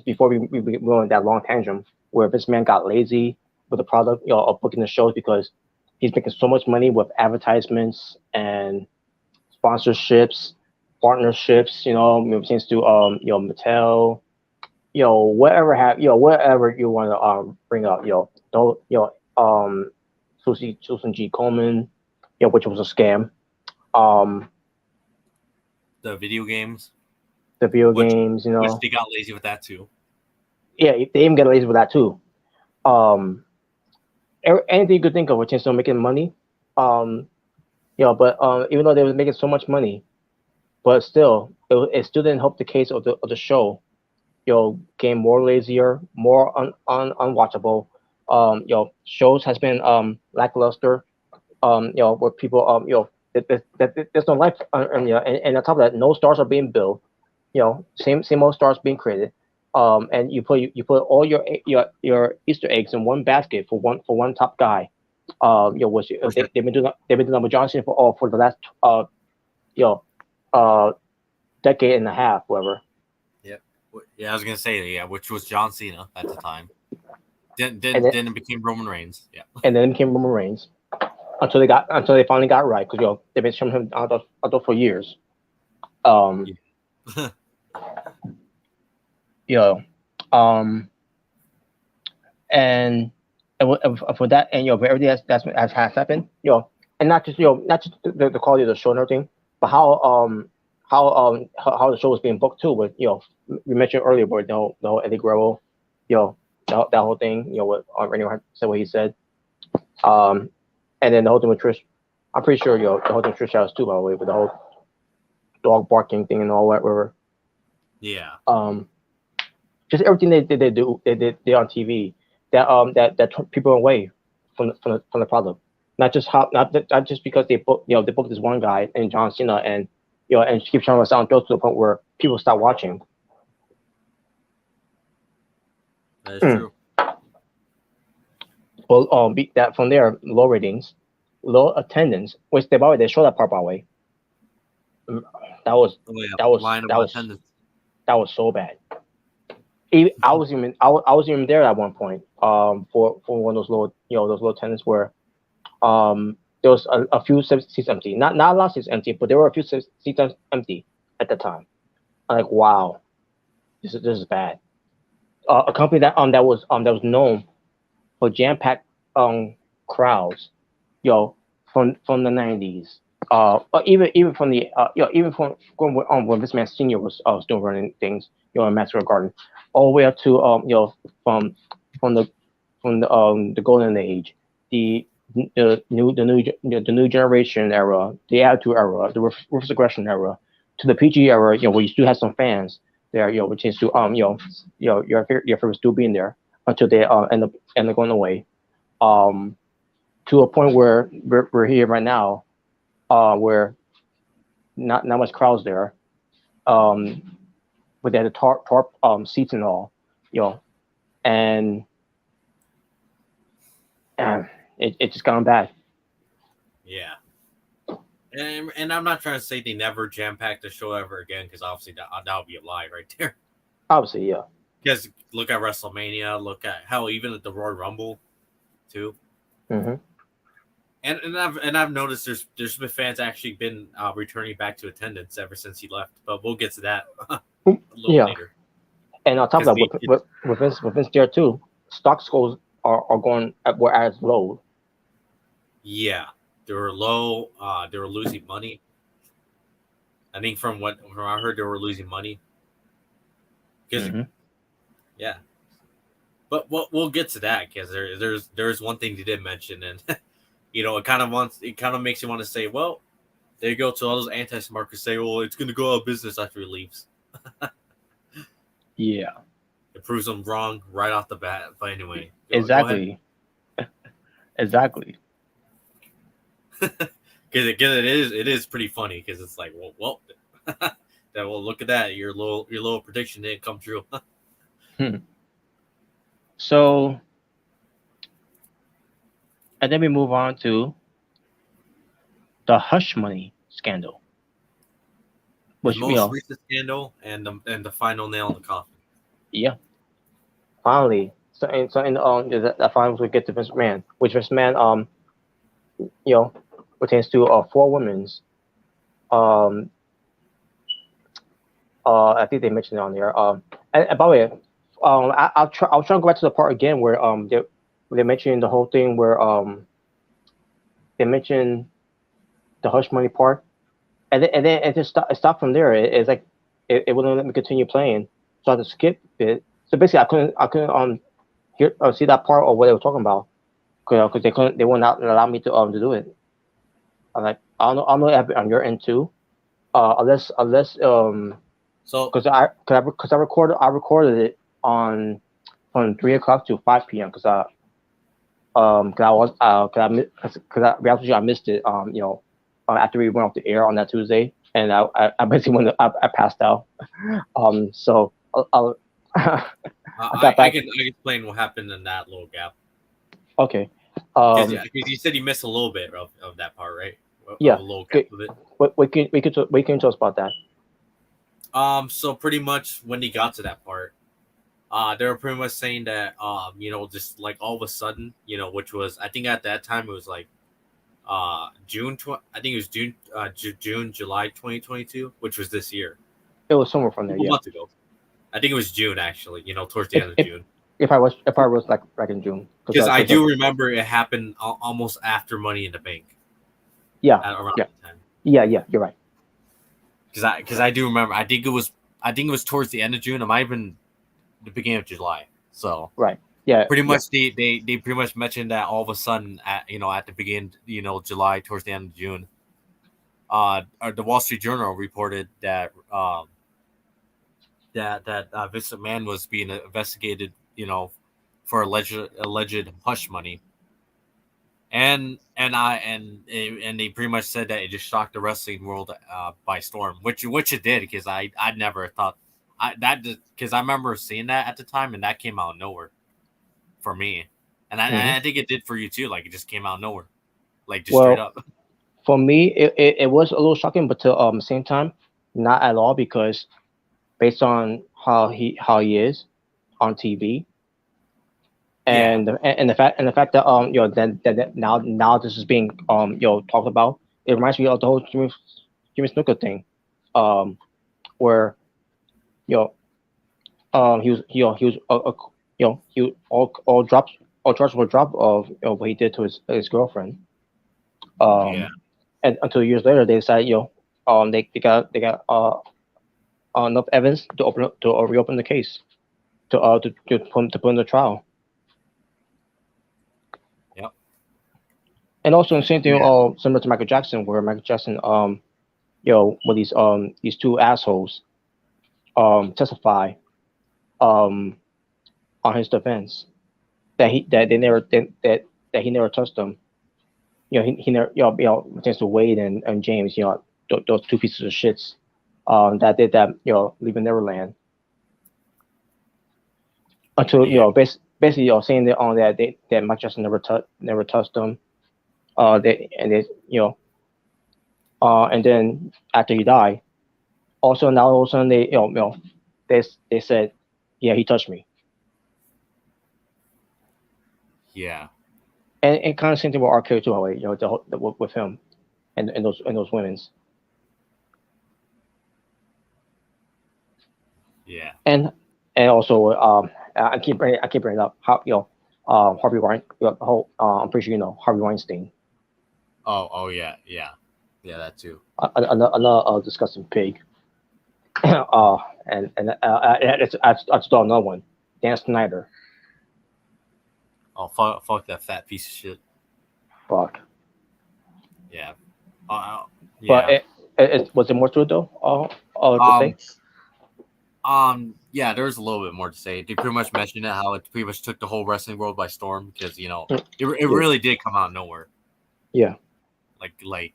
before we went on that long tangent where Vince Man got lazy with the product, of booking the shows because he's making so much money with advertisements and sponsorships, partnerships, things to Mattel, whatever you want to bring up, don't Susan G. Coleman, which was a scam. The video games, The video which games, which they got lazy with that too. Yeah, they even get lazy with that too. Anything you could think of, which is still making money. But even though they were making so much money, but still, it still didn't help the case of the show. Getting more lazier, more unwatchable. Shows has been lackluster. Where people there's no life, and on top of that, no stars are being built. Same old stars being created. And you put all your Easter eggs in one basket for one top guy. Which they've been doing with John Cena for the last decade and a half, whatever. Yep. Yeah, I was gonna say which was John Cena at the time. Then it became Roman Reigns. Yeah. And then it became Roman Reigns until they finally got right, because they've been showing him out for years. And for that, and for everything that's has happened, and not just the quality of the show and everything, but how the show was being booked too. With we mentioned earlier, but the whole Eddie Guerrero, that whole thing, what Randy said, what he said, and then the whole thing with Trish. I'm pretty sure the whole thing with Trish Stratus too, by the way, with the whole dog barking thing and all that, whatever. Yeah. Just everything they did on TV that took people away from the product. Not just because they booked this one guy and John Cena, and and keep trying to sound jokes to the point where people stop watching. That is true. Well, that from there, low ratings, low attendance, which they show that part, by the way. That was so bad. I was even there at one point. For one of those low attendance where there was a few seats empty. Not a lot of seats empty, but there were a few seats empty at the time. I'm like, wow, this is bad. A company that was known for jam-packed crowds, from the 90s. Even from the even from when this man Senior was still running things, in Madison Garden, all the way up to from the golden age, the new generation era, the attitude era, the ruthless aggression era, to the PG era, where you still have some fans there, which is to your favorite still being there until they end up going away. To a point where we're here right now, where not much crowds there, but they had the tarp seats and all, and it just gone bad. Yeah. And I'm not trying to say they never jam packed the show ever again, because obviously that would be a lie right there. Obviously, yeah. Because look at WrestleMania, look at how even at the Royal Rumble, too. Mm-hmm. And I've noticed there's been fans actually been returning back to attendance ever since he left, but we'll get to that a little later. And on top of that, with Vince there too, stock scores are going were as low. Yeah, they were low. They were losing money. I think from what I heard, they were losing money. Yeah, but we'll get to that, because there's one thing they did mention, and it kind of makes you want to say, well, there you go, to all those anti-smarters say, well, it's going to go out of business after he leaves. Yeah, it proves them wrong right off the bat. But anyway, exactly. Exactly. Because it is pretty funny, because it's like, well, that. Well, look at that. Your little prediction didn't come true. So, and then we move on to the hush money scandal, The which most recent scandal and the final nail in the coffin. yeah, finally. That finally we get to Vince McMahon, which Vince McMahon pertains to four women's. Um, I think they mentioned it on there. And by the way, I'll try to go back to the part again where they mentioned the whole thing where they mentioned the hush money part, and then it just stopped from there. It's like it wouldn't let me continue playing, so I had to skip it. So basically, I couldn't hear see that part or what they were talking about because they would not allow me to do it. I'm like, I don't know if on your end too, unless So because I recorded it on from 3 o'clock to 5 p.m. because I missed it after we went off the air on that Tuesday, and I basically I passed out. So I got I back. can explain what happened in that little gap. Okay. Because you said you missed a little bit of that part, right? Yeah. A little gap of it. We can tell us about that. So pretty much when he got to that part, they were pretty much saying that, just like all of a sudden, which was, I think at that time it was like, June, July 2022, which was this year. It was somewhere from there, a month ago. I think it was June actually. Towards the end of June. If I was like back in June, because I do remember it happened almost after Money in the Bank. Yeah. Around that time. Yeah, you're right. Because I do remember. I think it was towards the end of June. It might have been the beginning of July. So right. Yeah. Pretty much they pretty much mentioned that all of a sudden at the beginning July towards the end of June. The Wall Street Journal reported that Vince McMahon was being investigated, for alleged hush money, and they pretty much said that it just shocked the wrestling world by storm, which it did, because I never thought because I remember seeing that at the time, and that came out of nowhere for me, and I think it did for you too. Like, it just came out of nowhere, like just straight up. For me, it was a little shocking, but to the same time, not at all, because based on how he is on TV, and the fact that that now this is being talked about, it reminds me of the whole Jimmy Snuka thing, where he was he was he all charges were dropped of what he did to his girlfriend. And until years later, they decided they got enough evidence to reopen the case to put in the trial. Yep. And also the same thing, similar to Michael Jackson, where Michael Jackson, with these two assholes, testify, on his defense that he never touched them. He never, thanks to Wade and James, those two pieces of shits, that did that, leaving Neverland. Until basically saying that on that Mike Jackson never touched them, and then after he died, also now all of a sudden they said, yeah, he touched me. Yeah. And kind of same thing with R. Kelly too, with him and those women's. Yeah. And also I keep bringing it up, how Harvey Weinstein, I'm pretty sure Harvey Weinstein. Oh yeah, that too. Another disgusting pig. And I stole another one, Dan Snyder. Oh, fuck that fat piece of shit. Fuck. Yeah. But was there more to it though? To say? Yeah, there's a little bit more to say. They pretty much mentioned it, how it pretty much took the whole wrestling world by storm, because it really did come out of nowhere. Yeah. Like the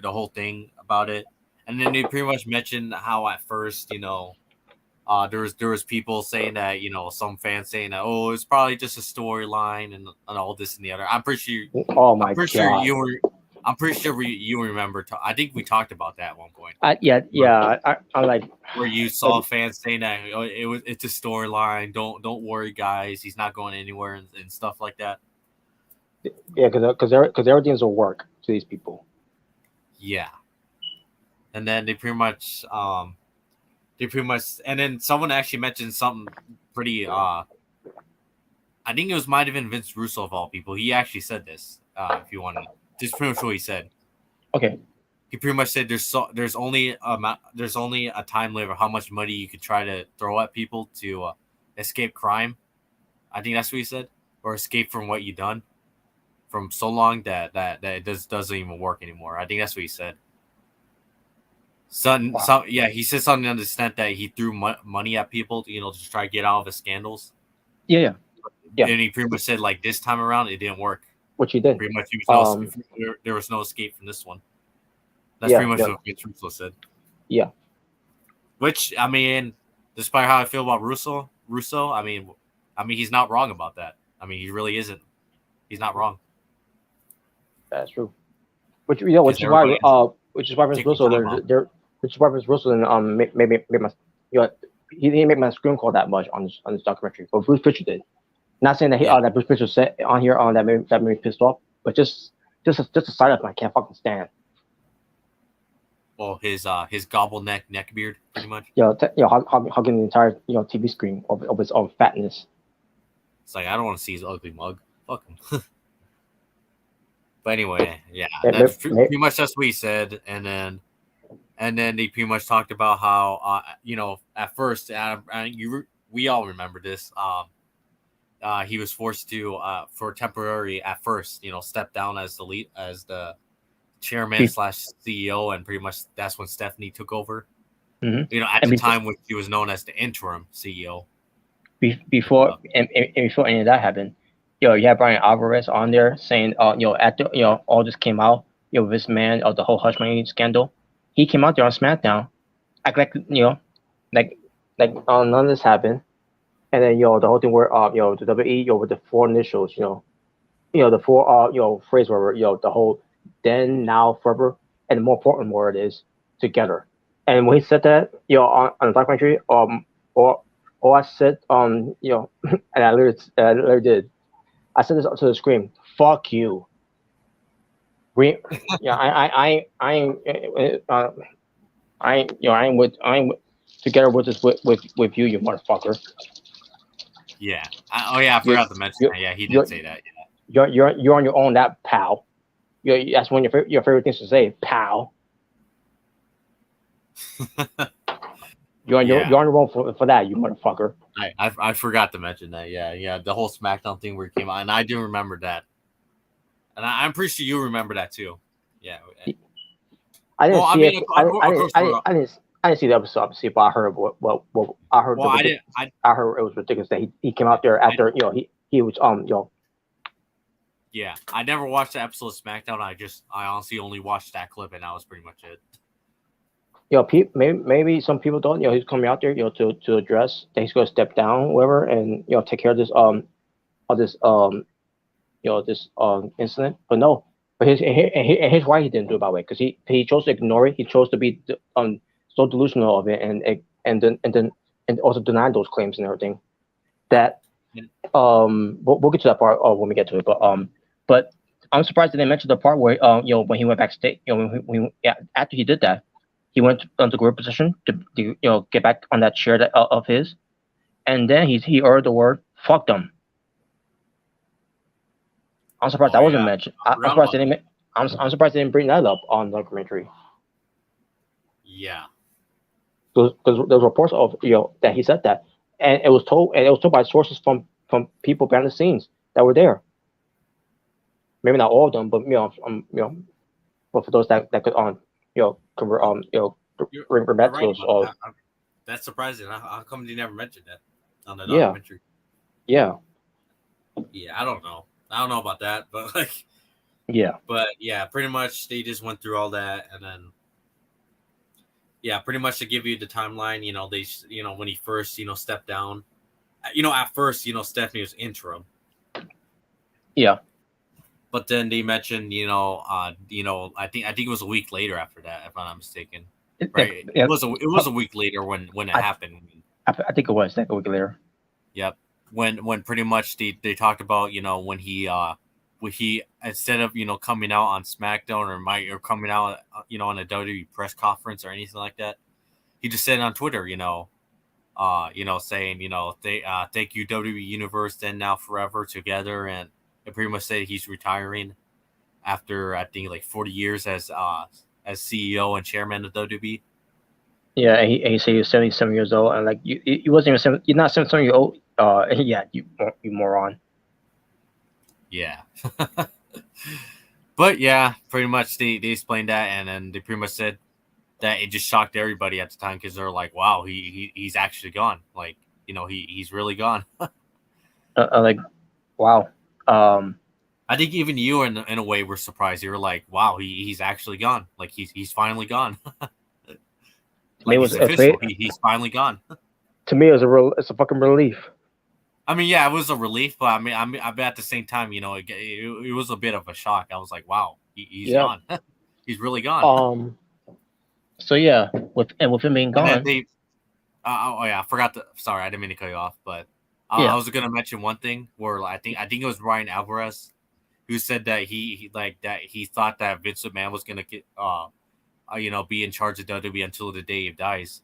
whole thing about it, And then they pretty much mentioned how at first, there was people saying that, some fans saying that, oh, it's probably just a storyline and all this and the other. I'm pretty sure. Oh my I'm pretty god. sure you were. I'm pretty sure you remember. I think we talked about that at one point. I'm like, where you saw fans saying that it's a storyline. Don't worry, guys. He's not going anywhere and stuff like that. yeah, because everything's a work to these people. Yeah, and then they pretty much and then someone actually mentioned something pretty I think it might have been Vince Russo of all people. He actually said this. If you want to, this is pretty much what he said. Okay. He pretty much said there's only a time limit of how much money you could try to throw at people to escape crime. I think that's what he said, or escape from what you've done from so long that it doesn't even work anymore. I think that's what he said. He said something to the extent that he threw money at people, to try to get out of his scandals. Yeah. And he pretty much said like this time around it didn't work. Which he did. Pretty much, there was no escape from this one. That's pretty much what Vince Russo said. Yeah. Which, I mean, despite how I feel about Russo, I mean, he's not wrong about that. I mean, he really isn't. He's not wrong. That's true. Which is why Vince Russo and maybe my he didn't make my screen call that much on this documentary, but Bruce Pritchard did. Not saying that that Bruce Pritchard said on here that made me pissed off, but just a side of him I can't fucking stand. Well, his gobble neck beard, pretty much. Hugging the entire TV screen of his own fatness. It's like I don't want to see his ugly mug. Fuck him. But anyway, pretty much that's what he said, and then they pretty much talked about how at first, we all remember this. He was forced to for temporary at first, step down as the chairman / CEO, and pretty much that's when Stephanie took over. Mm-hmm. At the time when she was known as the interim CEO. Before any of that happened, you had Brian Alvarez on there saying, after all this came out, this man of the whole hush money scandal, he came out there on SmackDown, act like none of this happened, and then the whole thing where the WWE with the four initials, the four phrase where the whole then, now, forever, and the more important word is together. And when he said that, on the documentary, or I said, and I literally did. I said this to the screen. Fuck you. I ain't with together with this with you, you motherfucker. Yeah. I forgot to mention that. Yeah, he did say that. Yeah. You're on your own, that pal. That's one of your favorite things to say, pal. You're on your own for that, you motherfucker. I forgot to mention that. Yeah. The whole SmackDown thing where it came out, and I do remember that, and I'm pretty sure you remember that too. Yeah. I didn't see it. I didn't see the episode, obviously, but I heard what I heard. Well, I heard it was ridiculous that he came out there after he was Yeah, I never watched the episode of SmackDown. I honestly only watched that clip, and that was pretty much it. Maybe some people don't. He's coming out there, to address that he's going to step down, whatever, and take care of this this incident. But no, but here's why he didn't do it, by the way, because he chose to ignore it. He chose to be so delusional of it, and also deny those claims and everything. That we'll get to that part when we get to it, but I'm surprised that they mentioned the part where when he went backstage, after he did that, he went into group position to get back on that chair of his, and then he heard the word "fuck them." I'm surprised that wasn't mentioned. I'm surprised they didn't bring that up on the documentary. Yeah, because there's reports of that he said that, and it was told by sources from people behind the scenes that were there. Maybe not all of them, but but for those that could remember those. That's surprising. How come you never mentioned that on the documentary? Yeah. I don't know. I don't know about that, but yeah. But yeah, pretty much they just went through all that, and then Yeah, pretty much to give you the timeline. When he first stepped down. At first Stephanie was interim. Yeah. But then they mentioned, I think it was a week later after that, if I'm not mistaken. Right? It was a week later when it happened. I think it was like a week later. Yep. When pretty much they talked about when he instead of coming out on SmackDown or coming out on a WWE press conference or anything like that, he just said on Twitter saying thank you WWE Universe then now forever together, and it pretty much said he's retiring after I think like 40 years as CEO and chairman of WWE. Yeah, and he said he was 77 years old, and like you wasn't even you're not 77 years old. Yeah, you moron. Yeah. But yeah, pretty much they explained that, and then they pretty much said that it just shocked everybody at the time because they're like, wow, he's actually gone. Like, he's really gone. Like, wow. I think even you in a way were surprised. You were like, wow, he's actually gone. Like he's finally gone. Like it's official. He's finally gone. To me, it's a fucking relief. I mean, yeah, it was a relief, but I bet at the same time, it was a bit of a shock. I was like, wow, he's gone. He's really gone. So yeah, with him being gone. I forgot to. Sorry, I didn't mean to cut you off, but I was gonna mention one thing where I think it was Ryan Alvarez who said that he thought that Vince McMahon was gonna get be in charge of WWE until the day he dies,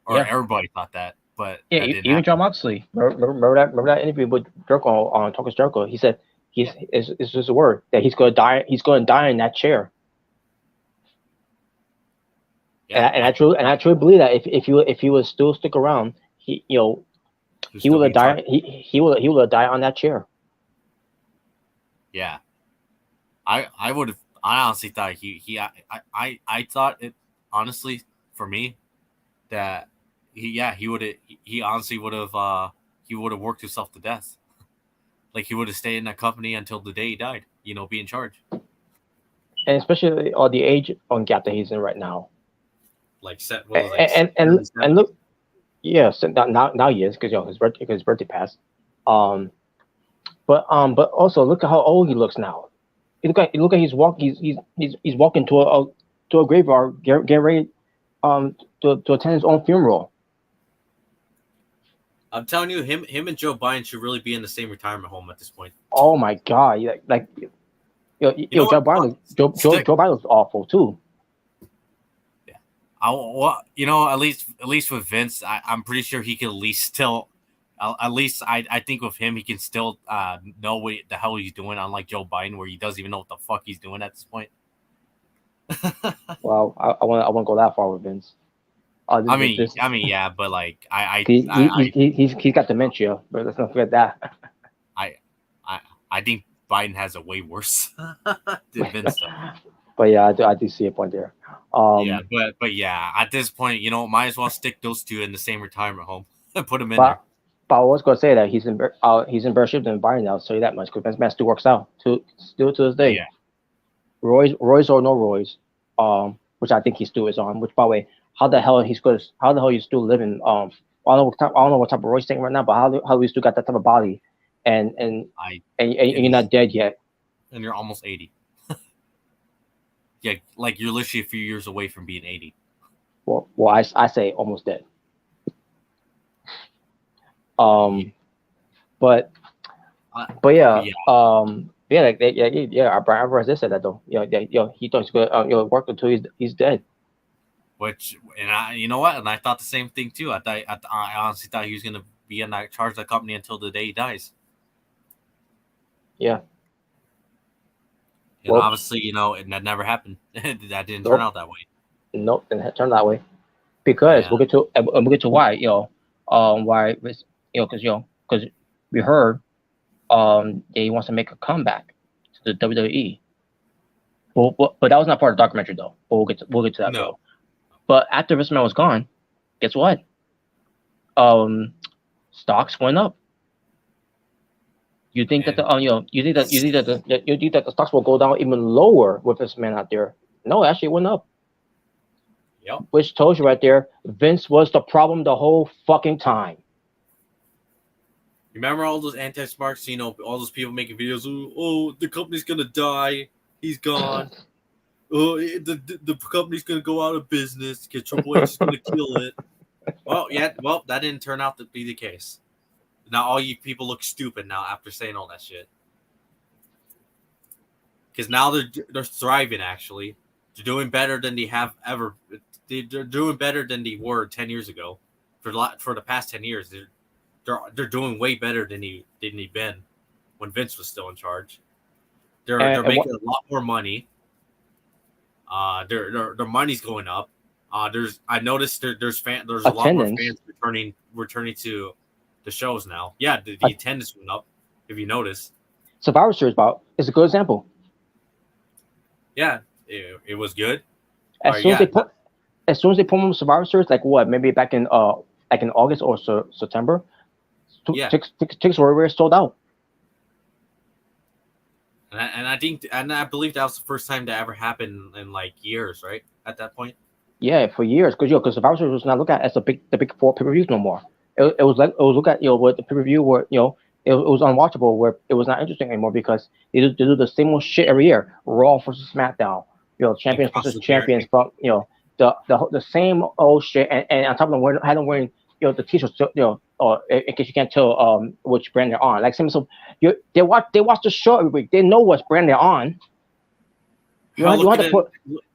or everybody thought that. But yeah, even John Moxley. Remember that interview with Jericho on Talking Jericho? He said it's just a word that he's going to die. He's going to die in that chair. Yeah. And I truly believe that if he would still stick around, he would have died. He would have died on that chair. Yeah, I would have. I honestly thought I thought it honestly for me that he honestly would have worked himself to death. Like he would have stayed in that company until the day he died. Be in charge. And especially all the age on gap that he's in right now. Like set and look, so now he is because his birthday passed. But also look at how old he looks now. Look at he's walking to a graveyard, getting ready to attend his own funeral. I'm telling you, him and Joe Biden should really be in the same retirement home at this point. Oh my God! Joe Biden was awful too. Yeah, at least with Vince, I'm pretty sure he can at least still. At least I think with him, he can still know what the hell he's doing, unlike Joe Biden, where he doesn't even know what the fuck he's doing at this point. Well, I want to go that far with Vince. Yeah, but like he's got dementia, but let's not forget that. I think Biden has a way worse than Vince. But yeah, I do see a point there. But yeah, at this point, might as well stick those two in the same retirement home and put them in there. But I was going to say that he's in better shape than Biden now. I'll tell you that much because Vince McMahon still works out still to this day. Yeah. Roy's or no Roy's, which I think he still is on. Which by the way, how the hell you still living? I don't know what type of Roy's taking right now, but how you still got that type of body, and you're not dead yet, and you're almost 80. Yeah, like you're literally a few years away from being 80. Well, I say almost dead. But yeah. Brian Alvarez did say that though. He thought he's gonna work until he's dead. Which, and you know what? And I thought the same thing too. I honestly thought he was gonna be in charge of the company until the day he dies. Yeah. And obviously, that never happened. That didn't turn out that way. Nope, didn't turn that way. Because we'll get to why, why, because we heard, he wants to make a comeback to the WWE. But that was not part of the documentary though. But we'll get to that. No. But after Vince McMahon was gone, guess what? Stocks went up. You think that the stocks will go down even lower with this man out there? No, actually it went up. Yep. Which tells you right there, Vince was the problem the whole fucking time. Remember all those anti-smarts, all those people making videos, oh, the company's gonna die, he's gone. Oh, the company's gonna go out of business, because Triple H is gonna kill it. Well, that didn't turn out to be the case. Now all you people look stupid now after saying all that shit. Because now they're thriving, actually. They're doing better than they have ever. They're doing better than they were 10 years ago. For the past 10 years, they're doing way better than he been when Vince was still in charge. They're making a lot more money. Their money's going up. I noticed there's a lot more fans returning to the shows now. Yeah, the attendance went up. If you notice, Survivor Series is a good example. Yeah, it was good. As soon as they put on Survivor Series, like what, maybe back in August or September, tickets were already sold out. And I believe that was the first time that ever happened in like years, right? At that point. Yeah, for years, because Survivor Series was not looked at as the big four pay-per-views no more. It was looked at with the pay-per-view where it was unwatchable, where it was not interesting anymore because they do the same old shit every year. Raw versus SmackDown, champions versus champions, from the same old shit, and on top of them, having wearing the t-shirts, or in case you can't tell which brand they're on. Like so, they watch the show every week. They know what brand they're on. You have to put.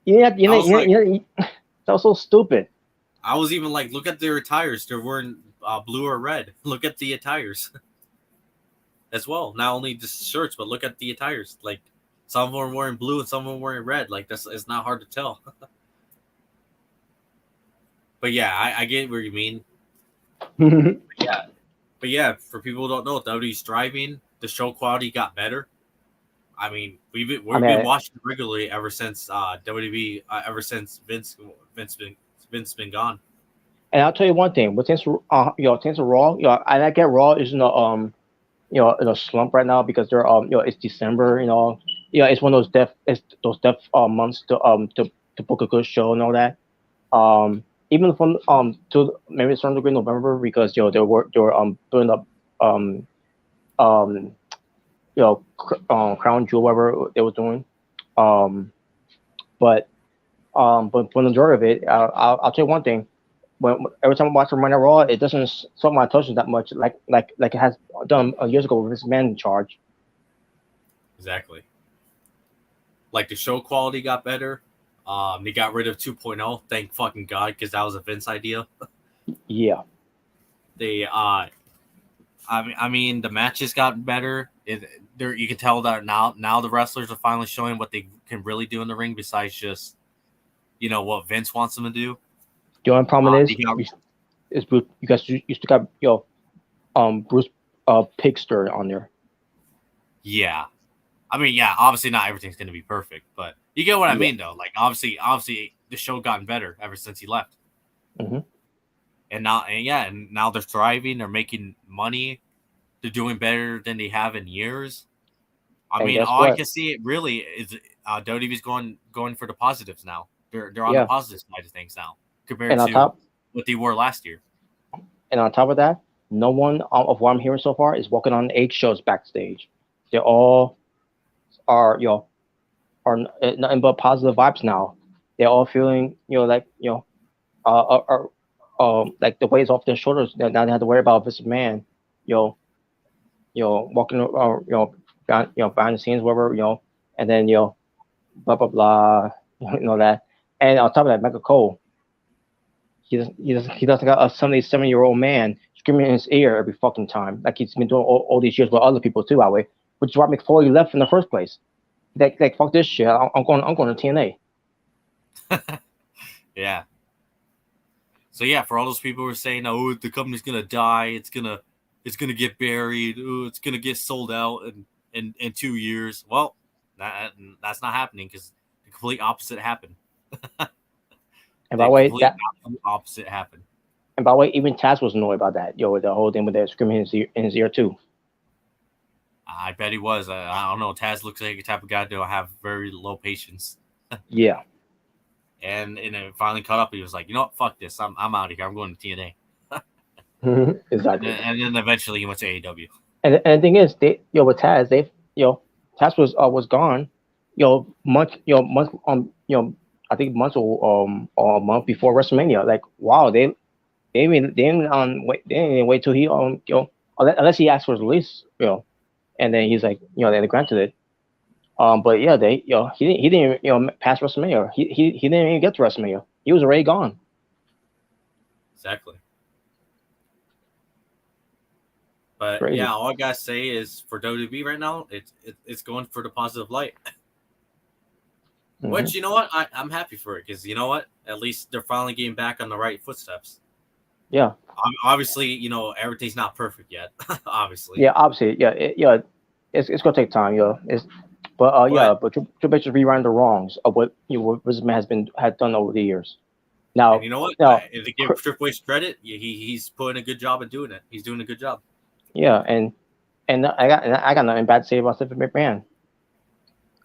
That was so stupid. I was even like, look at their attires. They're wearing blue or red. Look at the attires as well. Not only the shirts, but look at the attires. Like some of them are wearing blue and some of them are wearing red. Like it's not hard to tell. But yeah, I get what you mean. But yeah, for people who don't know, WWE's thriving. The show quality got better. I mean, we've been watching regularly ever since WWE, ever since Vince been gone. And I'll tell you one thing, but since Raw, I get Raw is in a slump right now because they're it's December, it's one of those deaf months to book a good show and all that. Even from to maybe a certain degree November because they were building up Crown Jewel, whatever they were doing. But for the majority of it, I'll tell you one thing. Every time I watch Monday Raw, it doesn't suck my attention that much, like it has done years ago with this man in charge. Exactly. Like the show quality got better. They got rid of 2.0. Thank fucking God, because that was a Vince idea. Yeah. They I mean the matches got better. You can tell that now the wrestlers are finally showing what they can really do in the ring besides just what Vince wants them to do. The only problem is Bruce, you guys used to got Bruce Pigster on there. Yeah. I mean, yeah, obviously not everything's going to be perfect, but you get what I mean, though. Like, obviously, the show gotten better ever since he left. Mm-hmm. And now they're thriving. They're making money. They're doing better than they have in years. I mean, I can see it really is WWE's going for the positives now. They're on the positive side of things now compared to what they were last year. And on top of that, no one of what I'm hearing so far is walking on eggshells backstage. They all are nothing but positive vibes now. They're all feeling like like the weight's off their shoulders. Now they have to worry about Vince McMahon, walking behind the scenes, whatever, and then blah blah blah, that. And on top of that, Michael Cole, he doesn't got a 77-year-old man screaming in his ear every fucking time, like he's been doing all these years with other people too, that way. Which is why Mick Foley left in the first place. Like fuck this shit. I'm going to TNA. Yeah. So yeah, for all those people who are saying, "Oh, the company's gonna die. It's gonna get buried. Oh, it's gonna get sold out in 2 years." Well, that's not happening because the complete opposite happened. And by the way, opposite happened. And by the way, even Taz was annoyed about that. The whole thing with that screaming in his ear too. I bet he was. I don't know. Taz looks like the type of guy to have very low patience. Yeah. and it finally caught up. He was like, you know what, fuck this, I'm out of here. I'm going to TNA. Exactly. And then eventually he went to AEW. And the thing is, with Taz, Taz was gone, month I think months or a month before WrestleMania. Like, wow, they didn't even wait till he unless he asked for his release, and then he's like, then they granted it. But yeah, he didn't pass WrestleMania. He didn't even get to WrestleMania. He was already gone. Exactly. But Crazy. yeah, all I gotta say is for WWE right now, it's going for the positive light. Which, you know what, I'm happy for it, because you know what, at least they're finally getting back on the right footsteps. Yeah. Obviously, everything's not perfect yet. Obviously. Yeah, obviously, yeah. It's gonna take time, but Triple H is rewriting the wrongs of what what Vince McMahon had done over the years. Now, and you know what? If they give Triple H credit, he's putting a good job at doing it. He's doing a good job. Yeah, and I got nothing bad to say about Stephanie McMahon.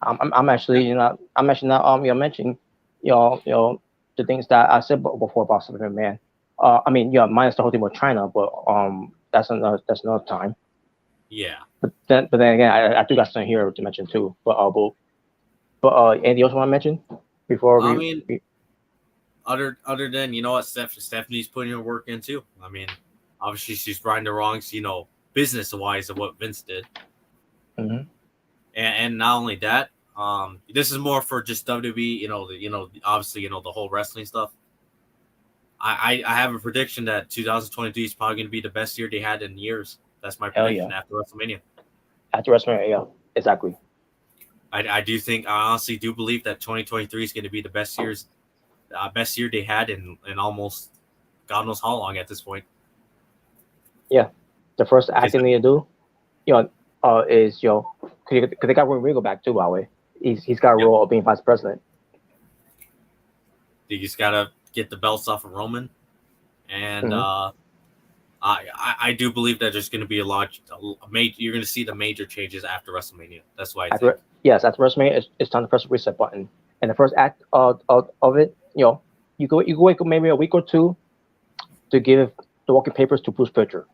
I'm actually not mentioning the things that I said before about Stephanie McMahon. I mean, minus the whole thing with China, but that's another time. Yeah. But then again, I do got something here to mention too. But anything else you want to mention before other than what, Stephanie's putting her work in too. I mean, obviously she's righting the wrongs, business wise of what Vince did. Mm-hmm. And not only that, this is more for just WWE. Obviously the whole wrestling stuff. I have a prediction that 2022 is probably going to be the best year they had in years. That's my prediction after WrestleMania. After WrestleMania, yeah, exactly. I honestly do believe that 2023 is going to be the best year they had in almost God knows how long at this point. Yeah, the first act they need to do, is because they got Rodrigo back too. By the way, he's got a role of being vice president. You just gotta get the belts off of Roman, and I do believe that there's going to be a major. You're going to see the major changes after WrestleMania. That's why I think. Yes, after WrestleMania, it's time to press the reset button. And the first act of it, you go wait maybe a week or two to give the walking papers to Bruce Pritchard.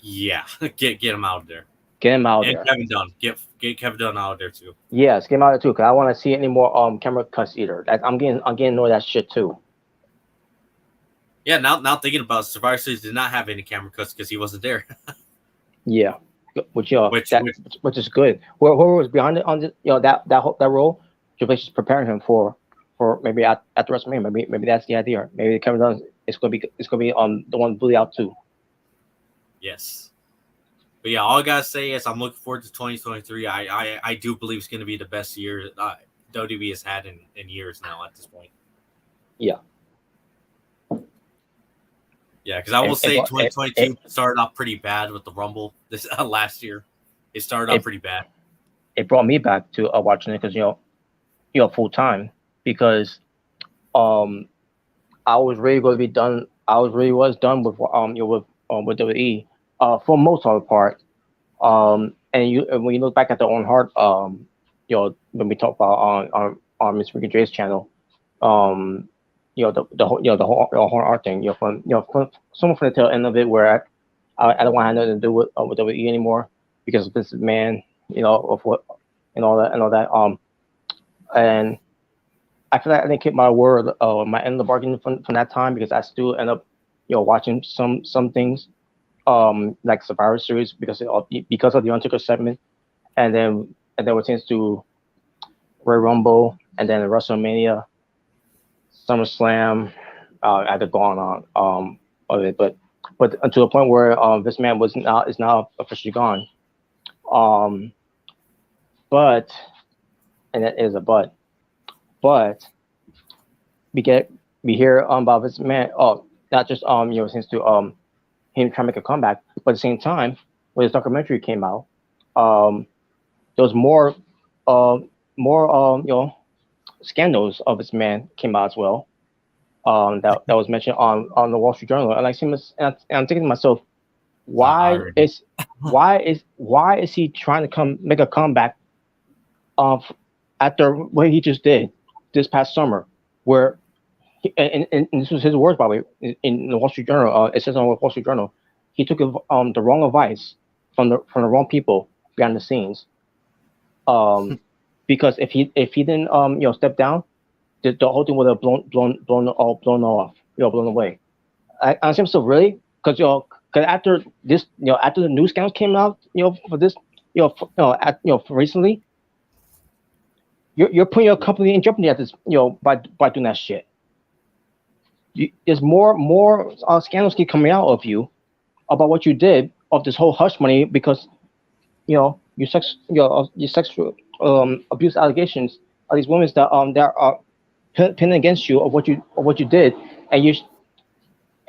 Yeah, get him out of there. Get him out of there. And Kevin Dunn. Get Kevin Dunn out of there too. Yes, get him out of there too, because I want to see any more camera cuts either. I'm getting annoyed at that shit too. Yeah, now thinking about it, Survivor Series did not have any camera cuts because he wasn't there. Yeah, which is good. Whoever was behind it on that role, Triple H is preparing him for maybe at the WrestleMania. Maybe that's the idea. Maybe Kevin Dunn is going to be the one bully out too. Yes, but yeah, all I gotta say is I'm looking forward to 2023. I do believe it's going to be the best year WWE has had in years now at this point. Yeah. Yeah, because I will say 2022 started off pretty bad with the Rumble this last year. It started off pretty bad. It brought me back to watching it because full time, because I was really going to be done. I was done with with WWE for most of the part. And when you look back at the Owen Hart, when we talk about on Mrricanjay's channel, the whole art thing, from someone from the tail end of it, where I don't want to have nothing to do with WWE anymore because of this man, of what and all that. And I feel like I didn't keep my word, my end of the bargain from that time, because I still end up, watching some things, like Survivor Series because of the Undertaker segment, and then we changed to Royal Rumble, and then WrestleMania, SummerSlam. I had gone on of it, but to the point where this man is now officially gone. But, and that is a but we hear about this man. Oh, not just since to him trying to make a comeback, but at the same time, when his documentary came out, there was more scandals of this man came out as well. That was mentioned on the Wall Street Journal, and I'm thinking to myself, why is he trying to make a comeback after what he just did? this past summer, where and this was his words, by the way, in the Wall Street Journal. It says on the Wall Street Journal, he took the wrong advice from the wrong people behind the scenes. Because if he didn't step down, the whole thing would have blown off, blown away. I honestly, I'm still really, because because after this, after the news scandals came out, for this, for recently, you're putting your company in jeopardy at this, by doing that shit. There's more scandals keep coming out of you about what you did of this whole hush money, because your sexual abuse allegations of these women that are pinning against you of what you did, and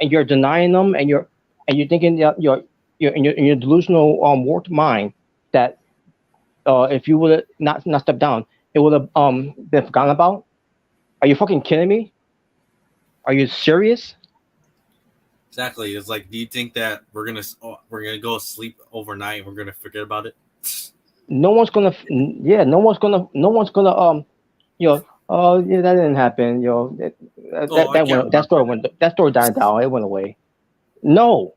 you're denying them, and you're thinking that you're in your delusional warped mind that if you would not step down, it would have been forgotten about. Are you fucking kidding me? Are you serious? Exactly. It's like, do you think that we're gonna go sleep overnight and we're gonna forget about it? No one's gonna. Yeah, no one's gonna. Oh yeah, that didn't happen. That story died down. It went away. No,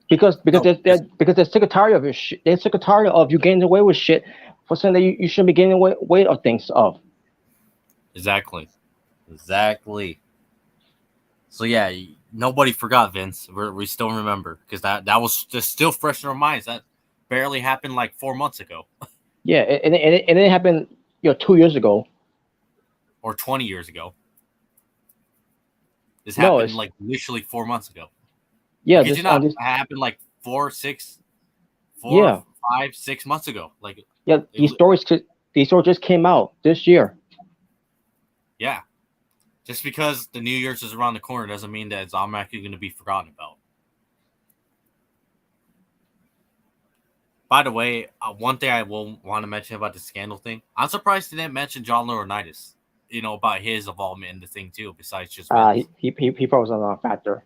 because they're sick and tired of your shit. They're sick and tired of you getting away with shit for something that you shouldn't be getting away of things of. Exactly. So yeah, nobody forgot, Vince. We still remember, because that was just still fresh in our minds. That barely happened like 4 months ago. Yeah, and it happened 2 years ago or 20 years ago. This No, happened like literally 4 months ago. Yeah, Did you not happened like 4, 5, 6 months ago? Like, yeah, these stories just came out this year. Yeah. Just because the New Year's is around the corner doesn't mean that it's automatically going to be forgotten about. By the way, one thing I will want to mention about the scandal thing, I'm surprised they didn't mention John Laurinaitis, about his involvement in the thing too, besides just he probably was not a factor.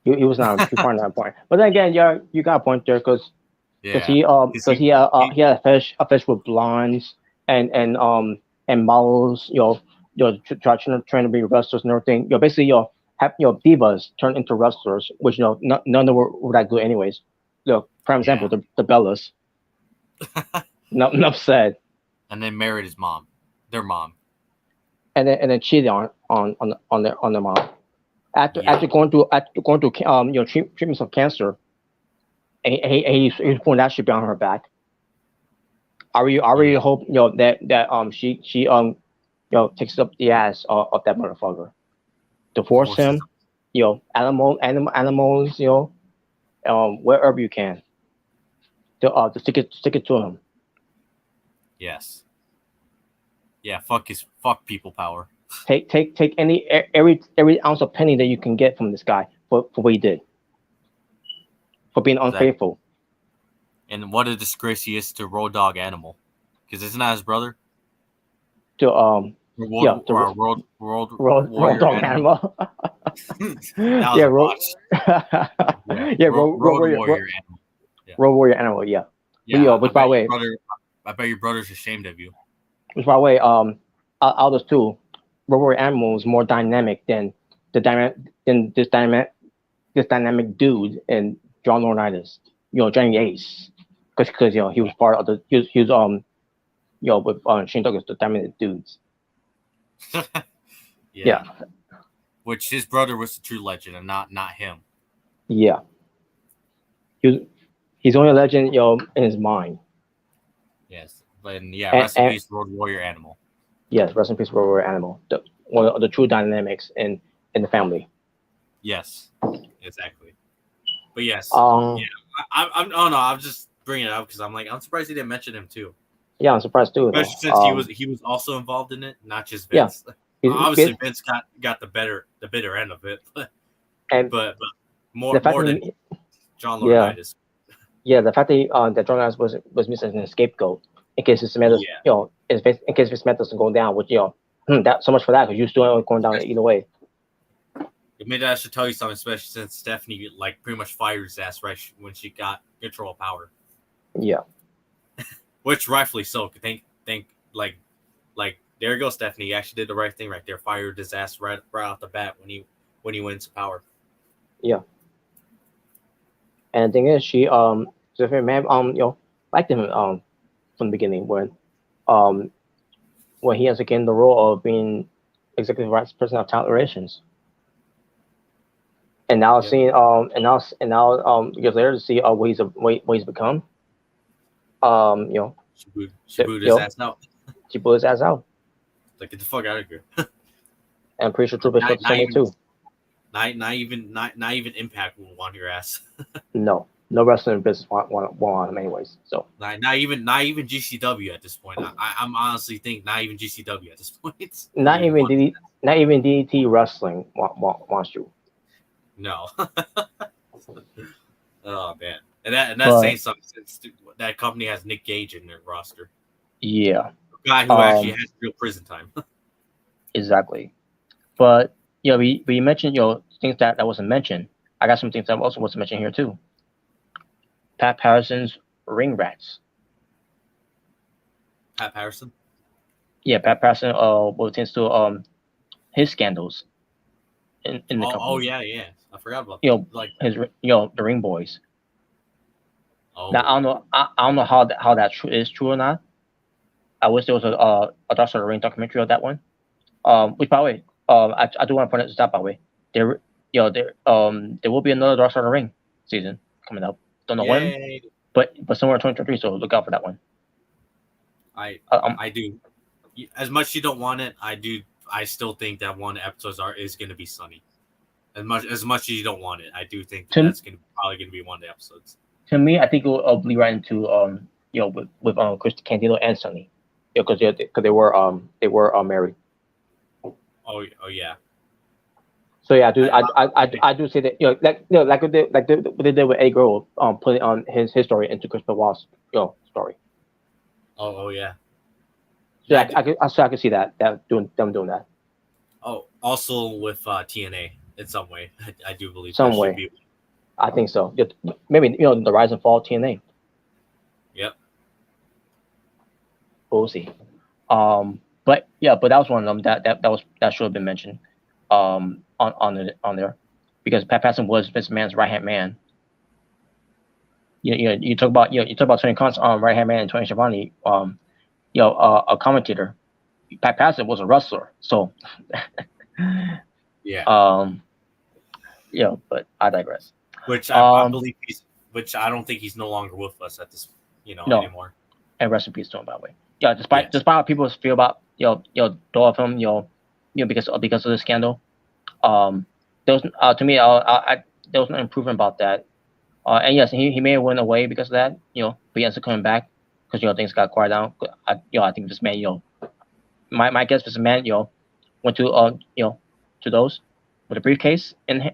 He was not a part of that point. But then again, yeah, you got a point there, because he had a fish with blondes and models, trying to be wrestlers and everything. Basically, divas turned into wrestlers, which none of them were that good anyways. For example, the Bellas. Enough said. And then married his mom, their mom. And then cheated on their mom. After going through treatments of cancer, and he's putting that shit behind her back. I really hope that she takes up the ass of that motherfucker, divorce him, animals, wherever you can, to stick it to him. Yes. Yeah, fuck people power. Take every ounce of penny that you can get from this guy for what he did, for being unfaithful. And what a disgrace he is to Road Dog Animal, because isn't that his brother? Road Dog Animal. Road Warrior Animal. Road Warrior Animal. Yeah. Which by the way, I bet your brother's ashamed of you. Which by the way, out of those two, Road Warrior Animal is more dynamic than this dynamic dude and John Laurinaitis. Johnny Ace, because he was part of he was with Shane Douglas, the dynamic dudes. Yeah. Which his brother was the true legend and not him. Yeah. He's only a legend, in his mind. Yes. But rest in peace, Road Warrior Animal. Yes, rest in peace, Road Warrior Animal. One of the true dynamics in the family. Yes, exactly. But yes, I'm just bringing it up because I'm surprised he didn't mention him too. Yeah, I'm surprised too. Especially since he was also involved in it, not just Vince. Yeah. Obviously, Vince got the bitter end of it, but more than John Laurinaitis. Yeah, the fact that John Laurinaitis was missing as a scapegoat in case his Smith, in case his Smith doesn't go down, which that so much for that, because you're still going down either way. Maybe I should tell you something, especially since Stephanie pretty much fired his ass right when she got control of power. Yeah. Which rightfully so. Think There you go, Stephanie. You actually did the right thing right there. Fired his ass right off the bat when he went into power. Yeah. And the thing is, Stephanie McMahon, liked him from the beginning when he has again the role of being executive vice president of talent relations. And now seeing years later to see what he's become. She booed his ass out. She blew his ass out. Like, get the fuck out of here. And I'm pretty sure Triple H felt the same way too. Not even Impact will want your ass. No wrestling business want him anyways. So not even GCW at this point. I'm honestly think not even GCW at this point. Not even DDT wrestling wants you. No. Oh man, and that's saying something since that company has Nick Gage in their roster. Yeah, a guy who actually has real prison time. Exactly, but we mentioned things that wasn't mentioned. I got some things that also wasn't mentioned here too. Pat Patterson's ring rats. Pat Patterson. Yeah, Pat Patterson. Tends to his scandals in the company. Oh yeah. I forgot about that. Like his the Ring Boys. Oh. Now I don't know how that is true or not. I wish there was a Dark Side of the Ring documentary of that one. Which by the way, I do want to point this out by the way. There will be another Dark Side of the Ring season coming up. Don't know when, but somewhere in 2023. So look out for that one. I do. As much as you don't want it, I do. I still think that one episodes is going to be Sunny. As much as you don't want it, I do think that's probably going to be one of the episodes. To me, I think it will bleed right into with Chris Candido and Sunny, because they were married. Oh yeah. So yeah, dude, I do say that like what they did with A Girl, putting on his story into Chris Benoit's story. Oh yeah. So I could see that doing that. Oh, also with TNA in some way, I do believe some way. I think so. Maybe the rise and fall of TNA. Yep. We'll see. But that was one of them that should have been mentioned. On there, because Pat Patterson was Vince McMahon's right hand man. You talk about Tony Khan's right hand man and Tony Schiavone, a commentator. Pat Patterson was a wrestler, so yeah. But I digress. Which I believe which I don't think he's no longer with us at this anymore. And rest in peace to him, by the way. Yeah, despite how people feel about thought of him, because of the scandal, there was to me there was no improvement about that. And yes, he may have went away because of that, but he ends up coming back because things got quiet down. I think this man, my guess is this man, went to to those with a briefcase and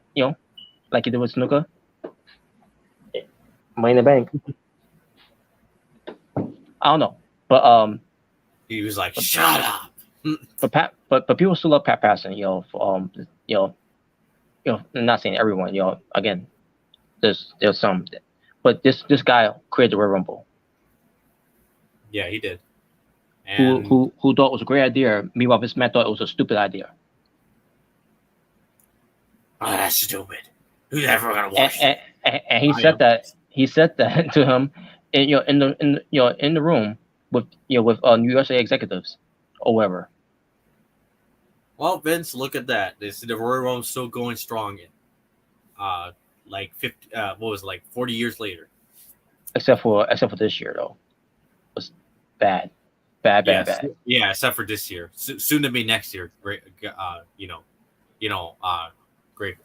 like he did with Snuka, Money in the Bank. I don't know, but he was like, "Shut up." But people still love Pat Patterson, not saying everyone, again, there's some, but this guy created the Royal Rumble. Yeah, he did. And who thought it was a great idea? Meanwhile, Vince McMahon thought it was a stupid idea. Oh, that's stupid. Who's ever gonna watch it? And he said that to him, in the room with USA executives or whatever. Well, Vince, look at that. The Royal Rumble's still going strong. Like 50, 40 years later. Except for this year though, it was bad. Yeah, except for this year. Soon to be next year. Great. Great.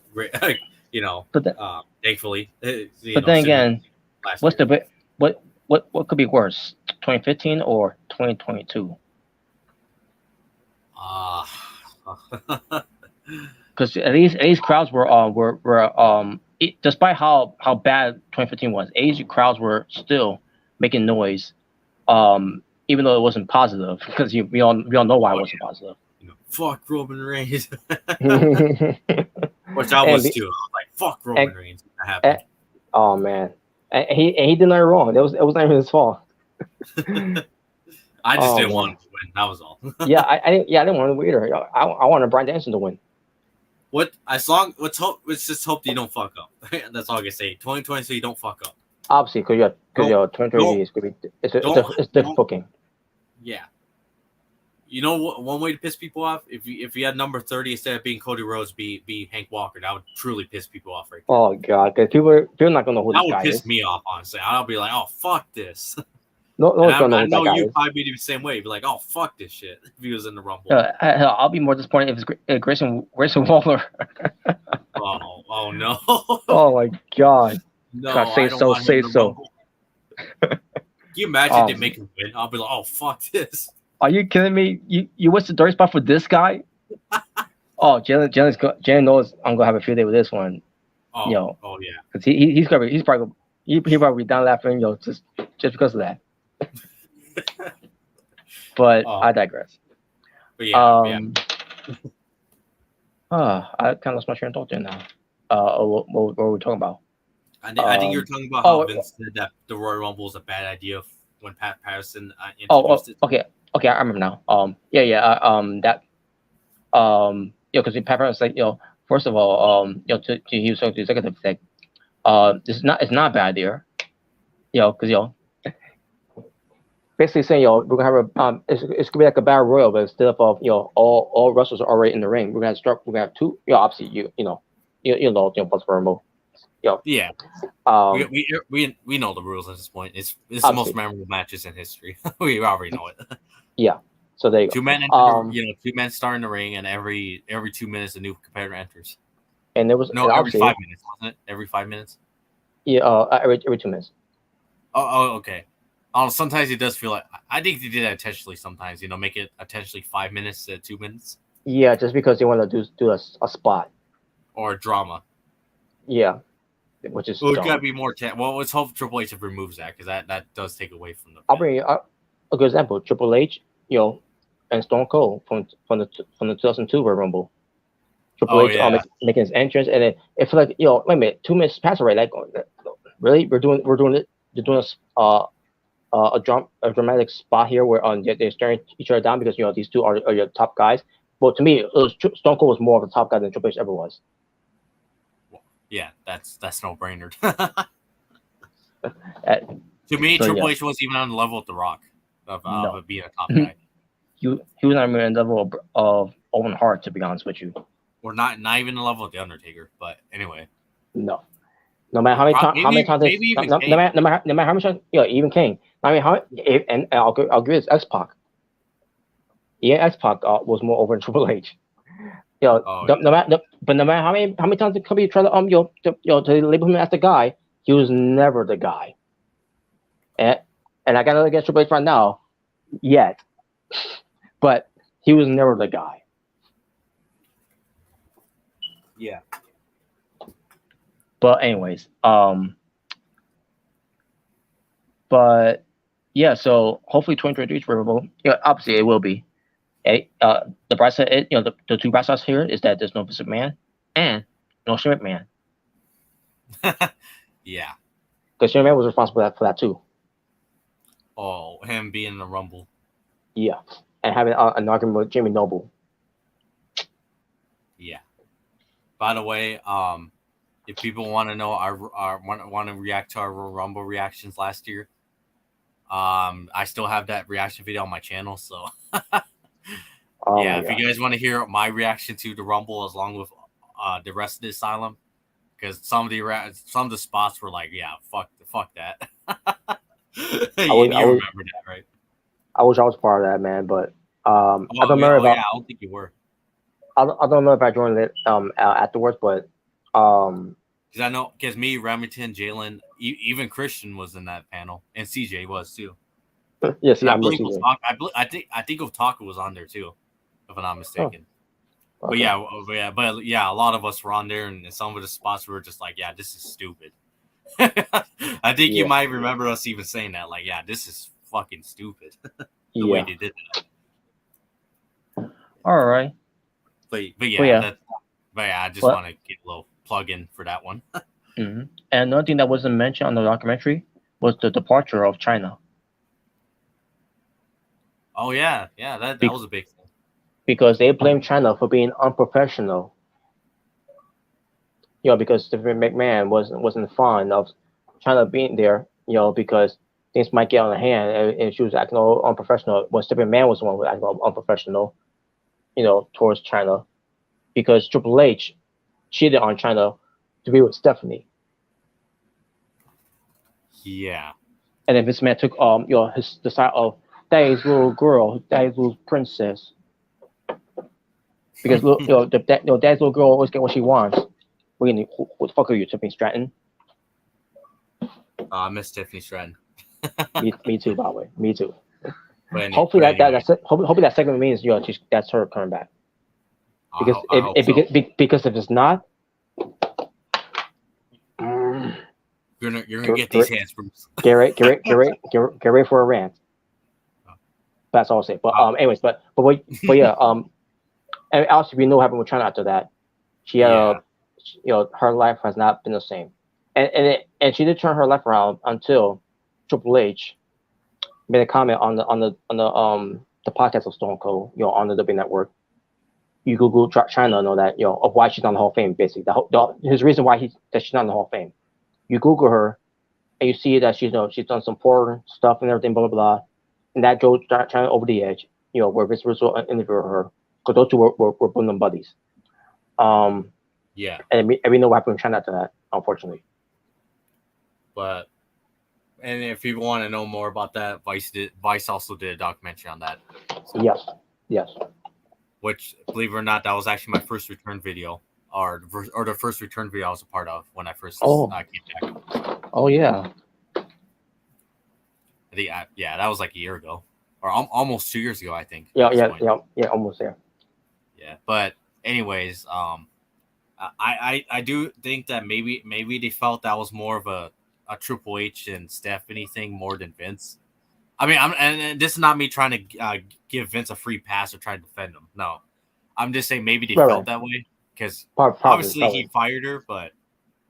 Thankfully. But then again, what could be worse, 2015 or 2022? Because at least crowds were despite how bad 2015 was, Asian crowds were still making noise, even though it wasn't positive. Because we all know why it wasn't positive. Fuck Roman Reigns, which I was too. Like fuck Roman Reigns. That happened. Oh man, and he did nothing wrong. It was not even his fault. I just Oh, didn't man. want him to win. That was all. I didn't want to win either. I wanted Bryan Danielson to win. Let's just hope that you don't fuck up. That's all I can say. 2020, so you don't fuck up. Obviously, because your 2030 is going to be it's different booking. Yeah. You know what? One way to piss people off, if you had number 30 instead of being Cody Rhodes, be Hank Walker. That would truly piss people off, right there. Oh God, because people are not gonna know who that this guy would piss is. me off, honestly. I'll be like, oh fuck this. No one's gonna know I who know that guy you'd is. probably be the same way. Be like, oh fuck this shit. If he was in the Rumble. Hell, I'll be more disappointed if it's Grayson Waller. oh no. Oh my God. No, God, say I don't so, want him say in the so. Rumble. Can you imagine they make him win? I'll be like, oh fuck this. Are you kidding me? You what's the dirty spot for this guy? Oh, Jalen knows I'm gonna have a field day with this one. Oh, you know, oh yeah. because he's probably be down laughing, just because of that. But I digress. But yeah, I kind of lost my train of thought there now. What were we talking about? I think you were talking about how Vince said that the Royal Rumble is a bad idea when Pat Patterson introduced it. Okay, I remember now. Because Pat Patterson said, first of all, he was talking to the executive, like, it's not a bad idea, because basically saying, we're gonna have it's gonna be like a battle royal, but instead of all wrestlers are already in the ring, we're gonna have two. Obviously, you know, plus Rumble. Yeah. We know the rules at this point. It's the most memorable matches in history. We already know it. Yeah. So there you go. Two men start in the ring, and every 2 minutes a new competitor enters. And there was every 5 minutes, wasn't it? Every 5 minutes. Yeah. Every 2 minutes. Oh, okay. Sometimes it does feel like I think they did that intentionally. Sometimes make it intentionally 5 minutes to 2 minutes. Yeah, just because they want to do a spot or a drama. Yeah, which is. Well, it gotta be more. Let's hope Triple H removes that because that does take away from the. I'll bring you a good example. Triple H, and Stone Cold from the 2002 Royal Rumble. Triple H making his entrance, and it feels like wait a minute, 2 minutes passed already. Like, really, we're doing it. They're doing a dramatic spot here where they're staring each other down because these two are your top guys. But to me, Stone Cold was more of a top guy than Triple H ever was. Yeah, that's no brainer. To me, Triple H wasn't even on the level with The Rock of being a top guy. He was not even on the level of Owen Hart, to be honest with you. Or not even the level of The Undertaker. But anyway, no matter how many times, no matter how much times, even Kane. I mean, and I'll give it X-Pac. Yeah, X-Pac was more over than Triple H. No matter how many times the company tried to label him as the guy, he was never the guy. And I got nothing against Triple H right now, yet, but he was never the guy. Yeah. But anyways, but yeah, so hopefully 2023 is favorable. Obviously it will be. The bright side, the two bright sides here is that there's no Vince McMahon and no Shane McMahon. Yeah. Because Shane McMahon was responsible for that too. Oh, him being in the Rumble. Yeah, and having an argument with Jimmy Noble. Yeah. By the way, if people want to know want to react to our Rumble reactions last year, I still have that reaction video on my channel, so if you guys want to hear my reaction to the Rumble along with the rest of the Asylum, because some of the spots were like, yeah, fuck that. You remember that, right? I wish I was part of that, man, but I don't remember I don't think you were. I don't know if I joined it afterwards, but because I know me, Remington, Jalen, even Christian was in that panel, and CJ was too. Yes, I believe I think Otaku was on there too, if I'm not mistaken. Oh, okay. But a lot of us were on there, and some of the spots were just like, yeah, this is stupid. I think you might remember us even saying that, like, yeah, this is fucking stupid. the way they did that. All right. But I just want to get a little plug in for that one. Mm-hmm. And another thing that wasn't mentioned on the documentary was the departure of China. Oh yeah, that was a big thing. Because they blame China for being unprofessional. Because Stephanie McMahon wasn't fond of China being there. Because things might get on the hand, and she was acting all unprofessional. When Stephanie McMahon was the one who was acting all unprofessional, towards China, because Triple H cheated on China to be with Stephanie. Yeah. And then Vince McMahon took the side of daddy's little girl, daddy's little princess. Because daddy's little girl always get what she wants. Who the fuck are you, Tiffany Stratton? I miss Tiffany Stratton. me too, by the way. Me too. Hopefully that segment means that's her coming back. Because because if it's not, you're gonna get these hands, Bruce. Get ready for a rant. That's all I'll say. But anyways, but yeah, and also we know what happened with China after that. She had her life has not been the same, and she did turn her life around until Triple H made a comment on the podcast of Stone Cold, on the W Network. You Google China, know that of why she's not in the Hall of Fame. Basically, his reason why that she's not in the Hall of Fame. You Google her, and you see that she's done some porn stuff and everything, blah blah blah, and that drove China over the edge. Where Vince Russo interviewed her, because those two were Bosom buddies. Yeah. And we know what happened in China after that, unfortunately. But, and if you want to know more about that, Vice also did a documentary on that. So, yes. Which, believe it or not, that was actually my first return video, or the first return video I was a part of when I first came back. Oh yeah. I think that was like a year ago, or almost 2 years ago, I think. Yeah, almost there. Yeah, but anyways, I do think that maybe they felt that was more of a Triple H and Stephanie thing more than Vince. I mean, and this is not me trying to give Vince a free pass or try to defend him. No, I'm just saying maybe they felt that way because obviously he fired her, but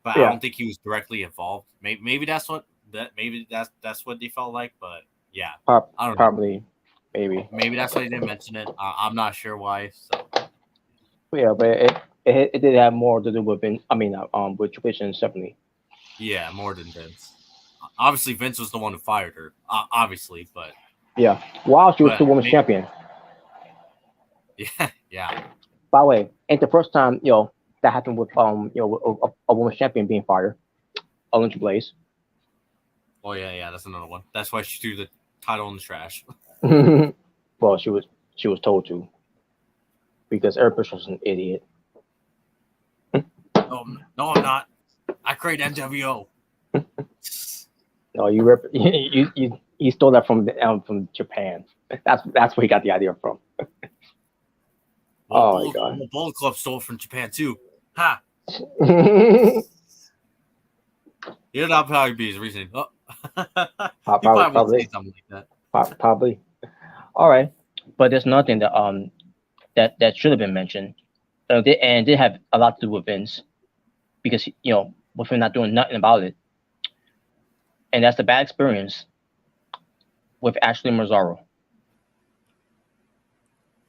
I don't think he was directly involved. Maybe that's what they felt like. But yeah, I don't know. Probably, maybe that's why they didn't mention it. I'm not sure why. So yeah, but it did have more to do with with Triple H and Stephanie. Yeah, more than Vince. Obviously, Vince was the one who fired her. Obviously, but yeah, while she was the women's champion. Yeah. By the way, ain't the first time that happened with a women's champion being fired. Orange Blaze. Oh yeah, that's another one. That's why she threw the title in the trash. Well, she was told to, because Eric Bischoff's an idiot. No, I'm not. I created NWO. No, you stole that from Japan. That's where he got the idea from. My God! Bullet Club stole it from Japan too. Ha! Yeah, that'll probably be his reasoning. Oh. Probably say something like that. Probably. All right, but there's nothing that should have been mentioned, and did have a lot to do with Vince, because with him not doing nothing about it, and that's the bad experience with Ashley Mazzaro.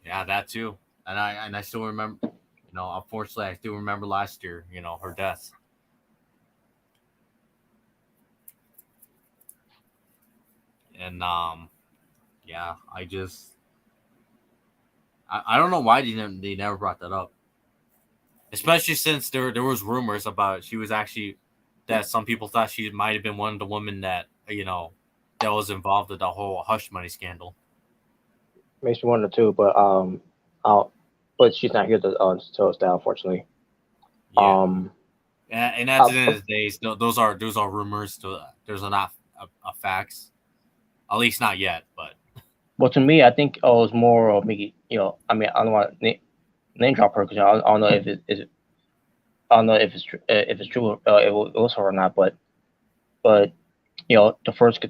Yeah, that too, and I still remember. Unfortunately, I still remember last year. Her death. And yeah, I don't know why they never brought that up, especially since there was rumors about she was actually, that some people thought she might have been one of the women that that was involved with the whole hush money scandal. Makes me wonder too, but but she's not here to tell us that, unfortunately. Yeah. And at the end of the day, those are rumors. There's not a facts. At least not yet, but. Well, to me, I think it was more of me. I don't want to name drop her, because I don't know if it's true, if it was her or not. But the first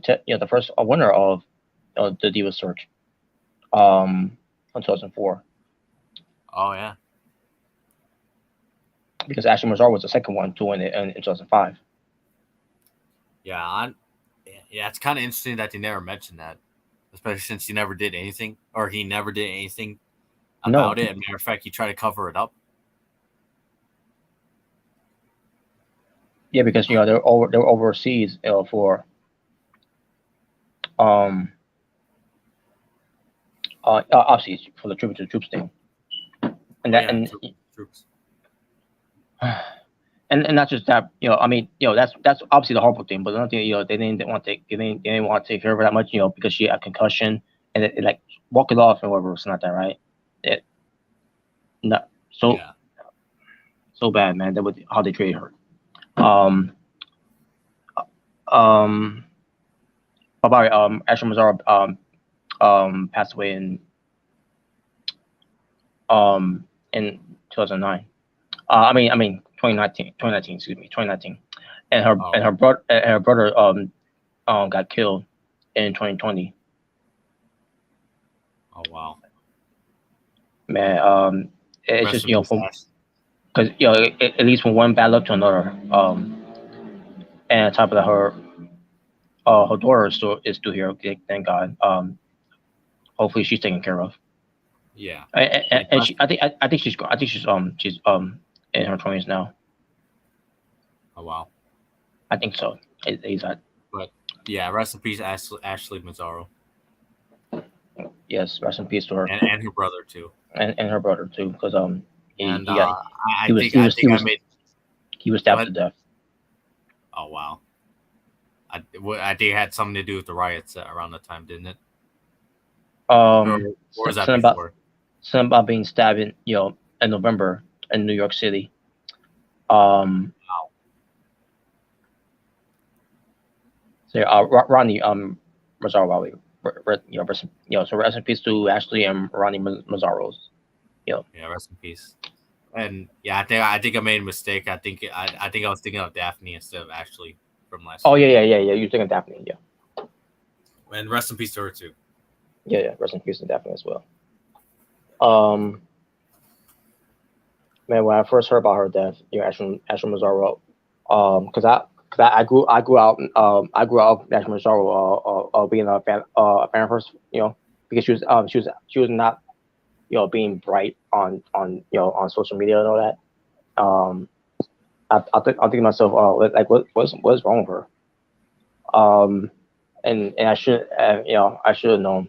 winner of the Diva Search, in 2004. Oh yeah. Because Ashley Mazzaro was the second one to win it in 2005. Yeah, it's kind of interesting that they never mentioned that. especially since he never did anything, or he never did anything No. about it. As a matter of fact, he tried to cover it up. Yeah, because they're overseas for obviously for the tribute to the troops thing, and that troops. And not just that, I mean, that's obviously the horrible thing, but another thing, they didn't want to take, they didn't want to take care of her that much, because she had a concussion, and it like walk it off and whatever. It's not that right. It not so so bad, man. That was how they treated her. About Ashley Mazzaro passed away in 2009. I mean 2019, excuse me, 2019. And her brother got killed in 2020. Oh wow. Man, it's Rest just because it leads from one bad luck to another. And on top of that, her daughter is still here. Thank God. Hopefully she's taken care of. Yeah. And she, I think she's in her 20s now. Oh wow. I think so. But yeah, rest in peace, Ashley Mazzaro. Yes, rest in peace to her and her brother too. And her brother too, because he was stabbed to death. Oh wow. I think it had something to do with the riots around the time, didn't it? Or was that before? Something about being stabbed in November in New York City. Wow. So Ronnie Mazzaro, so rest in peace to Ashley and Ronnie Mazzaros. Yeah, rest in peace. And yeah, I think I made a mistake. I think I was thinking of Daphne instead of Ashley from last. Oh yeah. You're thinking of Daphne, yeah. And rest in peace to her too. Yeah. Rest in peace to Daphne as well. Man, when I first heard about her death, Ashley Mazzaro, because I grew up Ashley Mazzaro being a fan of hers, because she was not being bright on social media and all that. I think to myself, like what's wrong with her? And I should I should have known,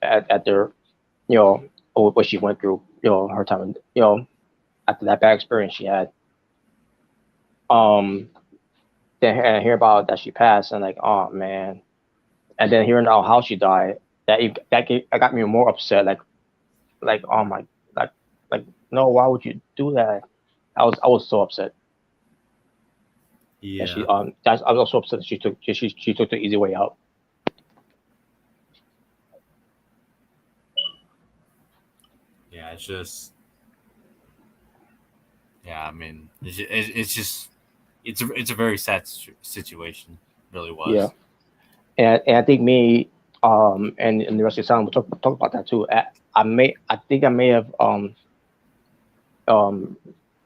after what she went through, her time, after that bad experience she had. Then hear about that she passed, and like, oh man, and then hearing out how she died, that got me more upset. Like oh my, like no, why would you do that? I was so upset. Yeah. And I was also upset that she took the easy way out. Yeah, it's just. Yeah, I mean, it's a very sad situation. It really was. Yeah, and I think me and the rest of the time we'll talk about that too. I think I may have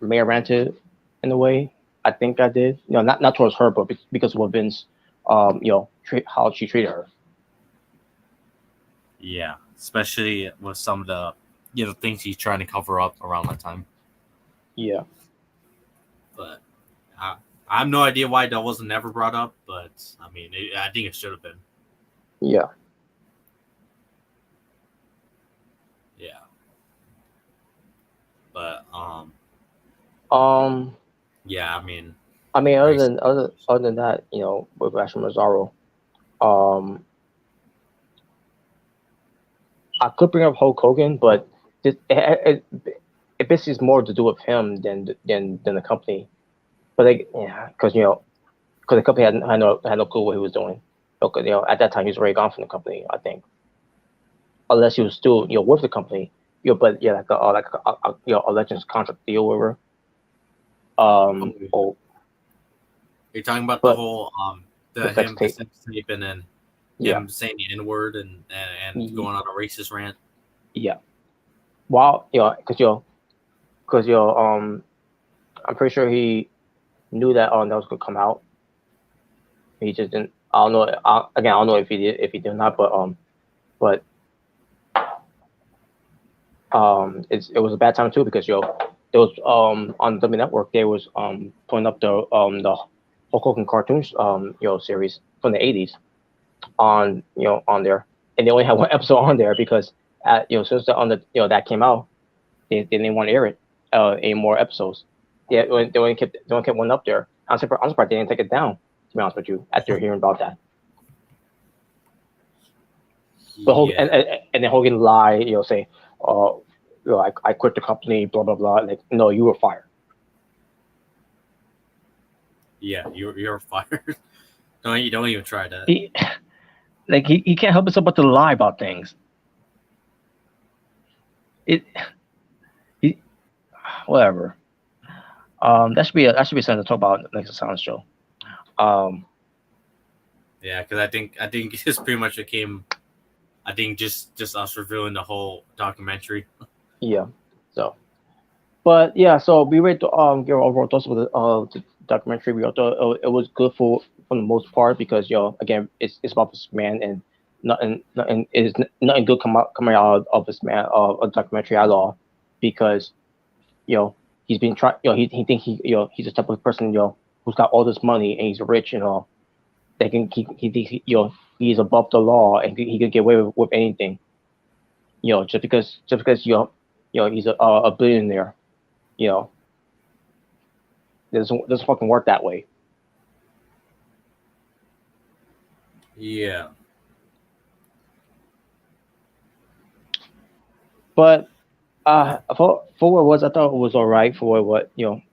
ranted in a way. I think I did. Not towards her, but because of what Vince how she treated her. Yeah, especially with some of the things he's trying to cover up around that time. Yeah. But I have no idea why that wasn't ever brought up, but I mean, I think it should have been. Yeah. Yeah. But yeah, I mean, other than that, with Ashley Mazzaro, I could bring up Hulk Hogan, but it basically is more to do with him than the company. But because the company had no clue what he was doing. At that time he was already gone from the company, I think, unless he was still with the company. But like a Legends contract deal with her. You're talking about the whole him taping and him saying the N-word and going on a racist rant. Yeah. Well, because I'm pretty sure he knew that that was gonna come out. He just didn't. I don't know. Again, I don't know if he did or not, but it was a bad time too because it was on the network they was putting up the Hulk Hogan cartoons series from the 80s on there, and they only had one episode on there because since that came out, they didn't want to air it any more episodes. They only kept one up there. I'm surprised they didn't take it down. To be honest with you, after hearing about that. But Hogan, Yeah, and then Hogan lie, say, I quit the company, blah blah blah. Like, no, you were fired. yeah, you're fired. You don't even try that. He can't help himself but to lie about things. He whatever. That should be something to talk about next Asylum show. Yeah, because I think this pretty much became, I think just us reviewing the whole documentary. Yeah. So, but yeah, so we read give our overall thoughts of the documentary. We thought it was good for the most part because again it's about this man and nothing good coming out of this man of a documentary at all because he's been trying he think he's the type of person who's got all this money and he's rich and all that he thinks he's above the law and he can get away with anything just because he's a billionaire. It doesn't fucking work that way. Yeah. But for what it was, I thought it was all right for what can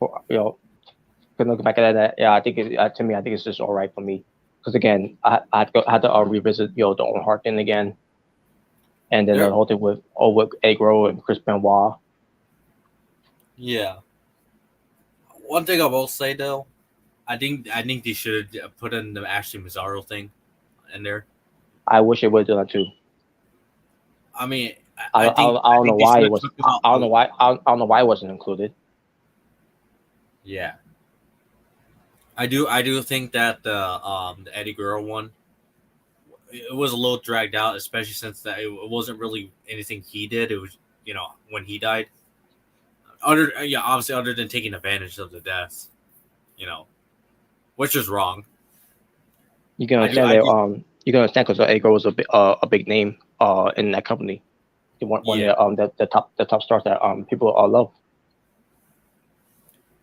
look back at that. Yeah, I think to me, I think it's just all right for me because again, I had to revisit the Owen Hart thing again, and then the whole thing with Agro and Chris Benoit. Yeah. One thing I will say though, I think they should put in the Ashley Mazzaro thing in there. I wish it would do that too. I mean, I don't know why it was. I don't know why it wasn't included. Yeah. I do think that the Eddie Guerrero one, it was a little dragged out, especially since that it wasn't really anything he did. It was when he died. Obviously other than taking advantage of the death, which is wrong. You can understand you can understand because Eddie Guerrero was a big name in that company. One of the top stars that people love.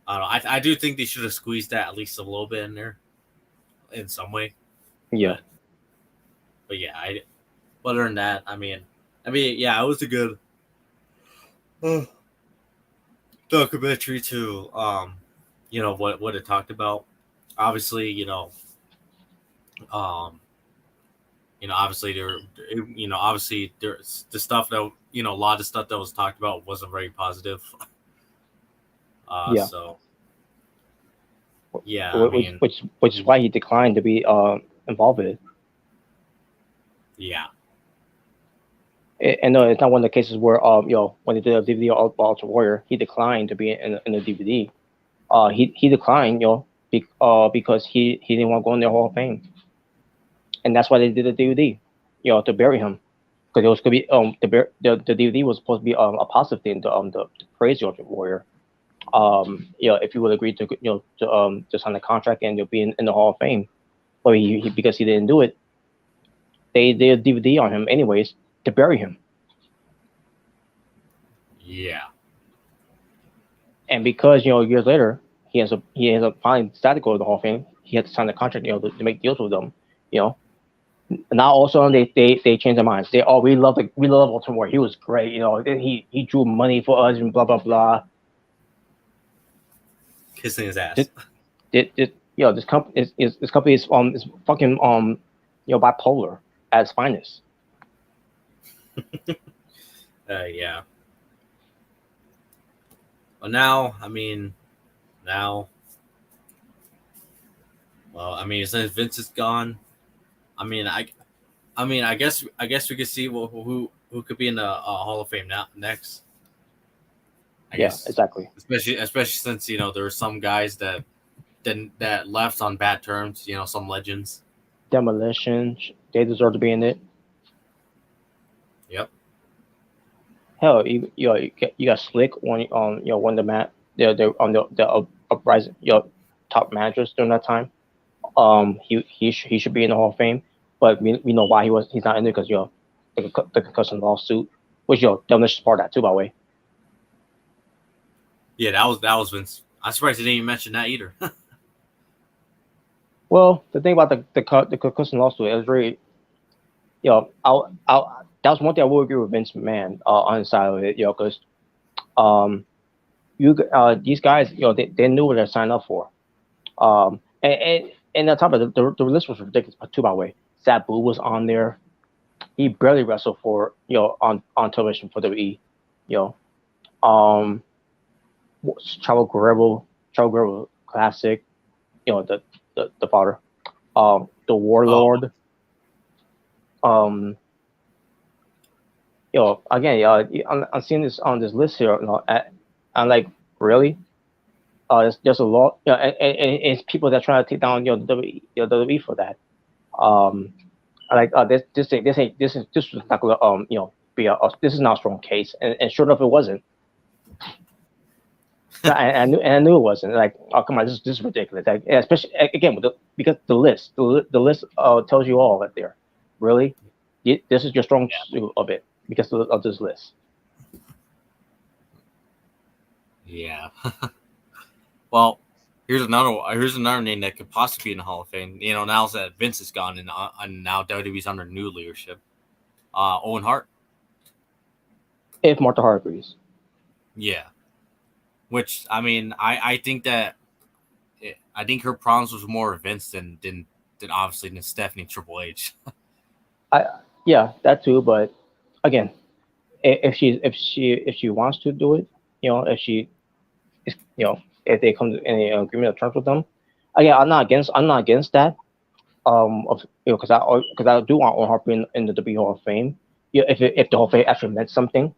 I don't know. I do think they should have squeezed that at least a little bit in there, in some way. Yeah. But yeah, other than that, I mean, yeah, it was a good documentary to what it talked about. Obviously, obviously there's the stuff that a lot of stuff that was talked about wasn't very positive. Yeah. So yeah, which is why he declined to be involved with it. Yeah. And no, it's not one of the cases where when they did a DVD of Ultra Warrior, he declined to be in the DVD. He declined because he didn't want to go in the Hall of Fame, and that's why they did the DVD, to bury him, because it was going to be the DVD was supposed to be a positive thing to praise the Ultra Warrior. If you would agree to to sign the contract and you'll be in the Hall of Fame, but because he didn't do it, they did a DVD on him anyways to bury him. Yeah. And because years later he ends up finally decided to go to the Hall of Fame, he had to sign the contract to make deals with them. Now also they changed their minds. We love Ultimate Warrior. He was great. He drew money for us and blah blah blah. Kissing his ass. This company is fucking bipolar at its finest. Yeah. Well, now, since Vince is gone, I guess we could see who could be in the Hall of Fame next. I guess exactly. Especially since there were some guys that left on bad terms. Some legends. Demolition, they deserve to be in it. Yep. Hell, you got Slick on one of the they're on the uprising top managers during that time. He should be in the Hall of Fame, but we know why he's not in it because the concussion lawsuit, which Demolition's part of that too, by the way. Yeah, that was Vince. I'm surprised he didn't even mention that either. Well, the thing about the concussion lawsuit is really, I that was one thing I would agree with Vince McMahon on his side of it, because um these guys, they knew what they signed up for. And on top of it, the list was ridiculous too, by the way. Sabu was on there. He barely wrestled for on television for WWE. You know, um, Chavo Guerrero Classic. The father. The Warlord. Again, I'm seeing this on this list here. I'm like, really? There's a lot, and it's people that try to take down the WWE for that. Like this was not gonna be this is not a strong case, and sure enough, it wasn't. I knew it wasn't. Like, oh come on, this is ridiculous. Like, especially again because the list tells you all that there. Really, this is your strong suit of it because of this list. Yeah. Well, here's another name that could possibly be in the Hall of Fame. Now that Vince is gone and now WWE's under new leadership. Owen Hart. If Martha Hart agrees. Yeah. Which I think that I think her problems was more Vince than obviously than Stephanie Triple H. Yeah, that too. But again, if she wants to do it, if she, if they come to any agreement of terms with them, again, I'm not against that. Because I do want Owen Hart in the WWE Hall of Fame. Yeah, if the Hall of Fame actually meant something,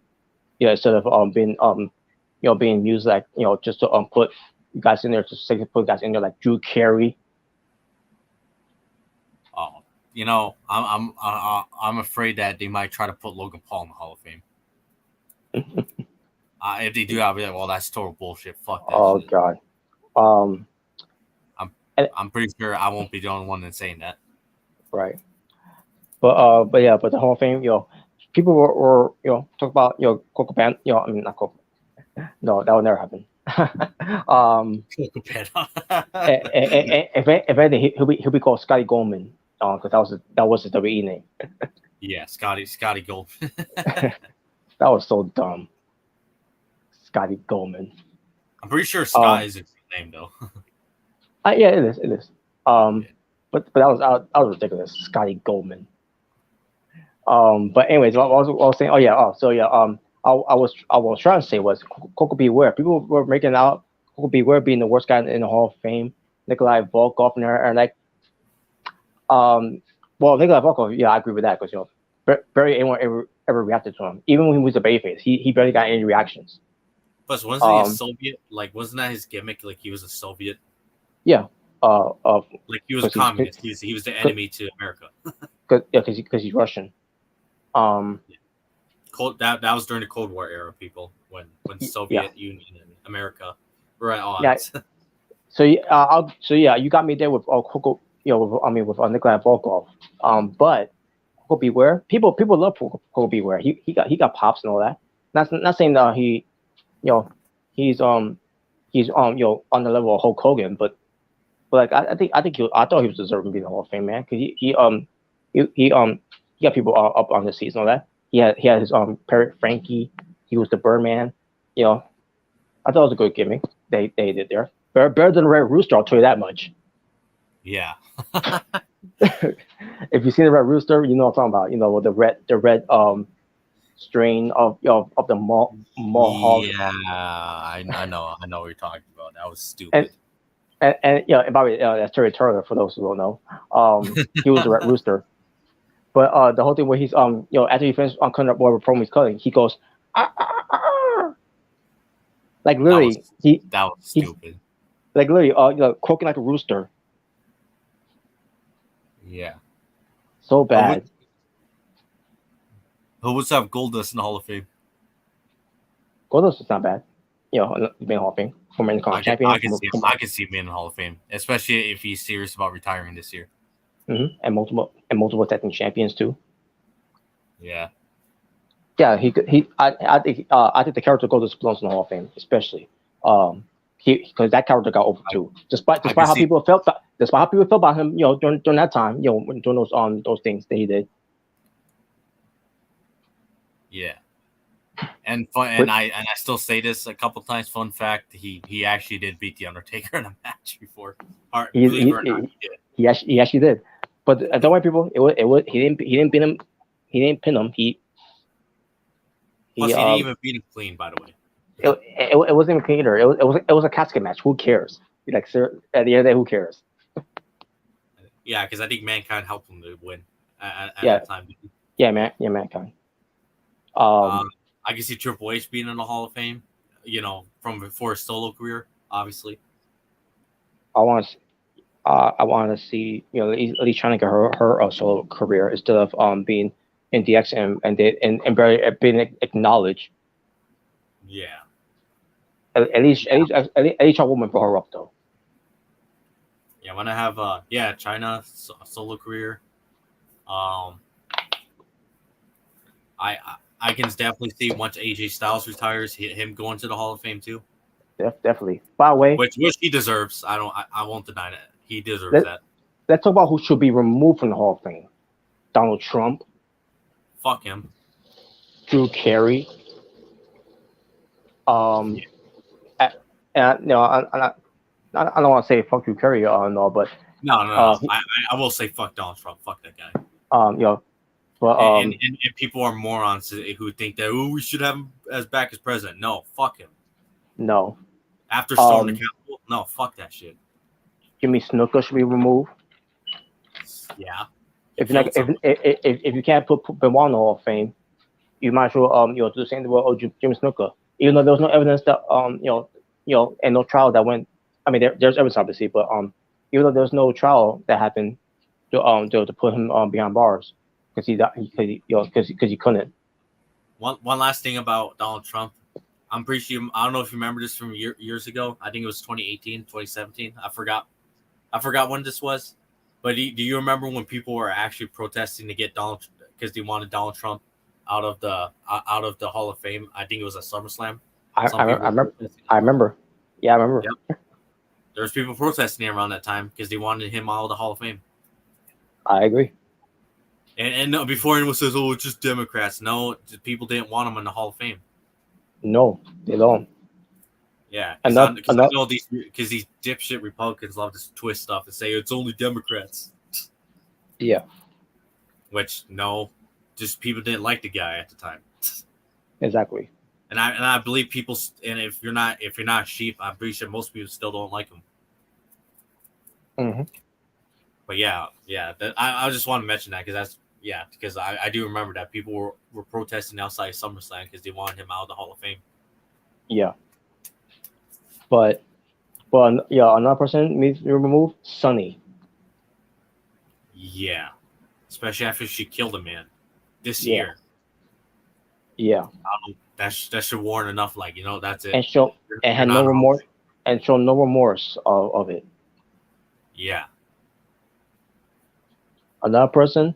instead of being used like just to put guys in there, put guys in there like Drew Carey. Oh, I'm afraid that they might try to put Logan Paul in the Hall of Fame. If they do, I'll be like, well, that's total bullshit. Fuck that. Oh shit. God. I'm pretty sure I won't be the only one that's saying that. Right. But the Hall of Fame, people were talk about Coco Pan, I mean not Coco. No, that would never happen. If anything, he'll be called Scotty Goldman, because that was his WWE name. Yeah, Scotty Goldman. That was so dumb. Scotty Goldman. I'm pretty sure Scott is his name though. Yeah, it is. But that was ridiculous. Scotty Goldman. But anyways, I was saying. I was trying to say was Coco Beware. People were making out Coco Beware being the worst guy in the Hall of Fame. Nikolai Volkov and like, well, Nikolai Volkov, yeah, I agree with that because barely anyone ever reacted to him. Even when he was a babyface, he barely got any reactions. Plus, wasn't he a Soviet? Like, wasn't that his gimmick? Like, he was a Soviet. Yeah. Like he was a communist. He was the enemy to America. Because he's Russian. That was during the Cold War era, people, when Soviet Union and America were at odds. Yeah. You got me there with Coco. With Nikolai Volkov. But Coco Beware, people love Coco Beware. He got pops and all that. Not saying that he's on the level of Hulk Hogan, but like I thought he was deserving to be in the Hall of Fame, man, because he got people up on the seats and all that. He had his parrot Frankie. He was the Birdman. I thought it was a good gimmick they did there. Better than Red Rooster, I'll tell you that much. Yeah. If you've seen the Red Rooster, you know what I'm talking about. With the red strain of the Mohawk. Yeah, I know what you're talking about. That was stupid. And by the way, that's Terry Turner for those who don't know. He was the Red Rooster. But the whole thing where he's after he finished cutting up whatever promo he's cutting, he goes like literally that was stupid. Like literally croaking like a rooster. Yeah. So bad. Who would have Goldust in the Hall of Fame? Goldust is not bad. Being Hall of Fame, former Intercontinental champion. I can see him in the Hall of Fame, especially if he's serious about retiring this year. Mm-hmm. And multiple tag team champions too. Yeah. Yeah, I think the character Goldust belongs in the Hall of Fame, especially because that character got over too. Despite how people felt about him, during that time, during those things that he did. Yeah. And I still say this a couple times. Fun fact: he actually did beat the Undertaker in a match before. He actually did. But don't worry, people. He didn't beat him. He didn't pin him. Plus, he didn't even beat him clean, by the way. It wasn't even clean either. It was a casket match. Who cares? Like, sir, at the end of the day, who cares? Yeah, because I think Mankind helped him to win at that time. Yeah, Mankind. I can see Triple H being in the Hall of Fame, from before his solo career, obviously. I want to see, at least trying to get her solo career instead of being in DX and barely being acknowledged. Yeah. At least a woman for her up though. Yeah, I want to have China solo career. I can definitely see once AJ Styles retires, him going to the Hall of Fame too. Definitely. By the way, which he deserves. I won't deny that. He deserves that. Let's talk about who should be removed from the Hall of Fame. Donald Trump. Fuck him. Drew Carey. I don't want to say fuck Drew Carey no, but no. I will say fuck Donald Trump. Fuck that guy. But and people are morons who think that we should have him back as president. No, fuck him. No. After storming the Capitol, no, fuck that shit. Jimmy Snuka should be removed. Yeah. If you can't put Benoit in the Hall of Fame, you might as well do the same with Jimmy Snuka. Even though there was no evidence that and no trial that went. I mean, there's evidence obviously, but even though there was no trial that happened to put him behind bars because he couldn't. One last thing about Donald Trump. I'm pretty sure, I don't know if you remember this from years ago. I think it was 2018, 2017. I forgot when this was. But do you remember when people were actually protesting to get Donald, because they wanted Donald Trump out of the Hall of Fame? I think it was at SummerSlam. I remember. Yeah, I remember. Yep. There was people protesting around that time because they wanted him out of the Hall of Fame. I agree. And before anyone says, "Oh, it's just Democrats," no, people didn't want him in the Hall of Fame. No, they don't. Yeah, because I know these dipshit Republicans love to twist stuff and say it's only Democrats. Yeah. Which no, just people didn't like the guy at the time. Exactly. And I believe people. And if you're not sheep, I'm pretty sure most people still don't like him. Mm-hmm. But yeah. I just want to mention that because I do remember that people were protesting outside SummerSlam because they wanted him out of the Hall of Fame. Yeah. But another person needs to be removed. Sunny. Yeah, especially after she killed a man this year. Yeah. That should warrant enough. Like, that's it. And show no remorse of it. Yeah. Another person,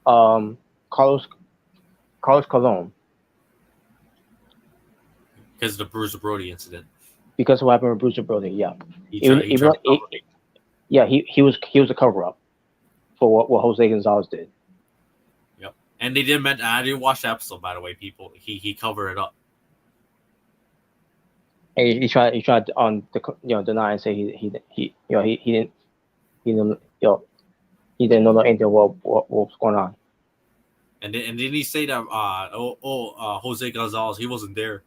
Carlos Colon. Because of the Bruiser Brody incident. Because of what happened with Bruiser Brody, yeah. He was a cover up for what Jose Gonzalez did. Yep. And they did mention, I didn't watch the episode, by the way, people. He covered it up. And he tried deny and say he didn't know anything what was going on. And didn't he say that Jose Gonzalez, he wasn't there?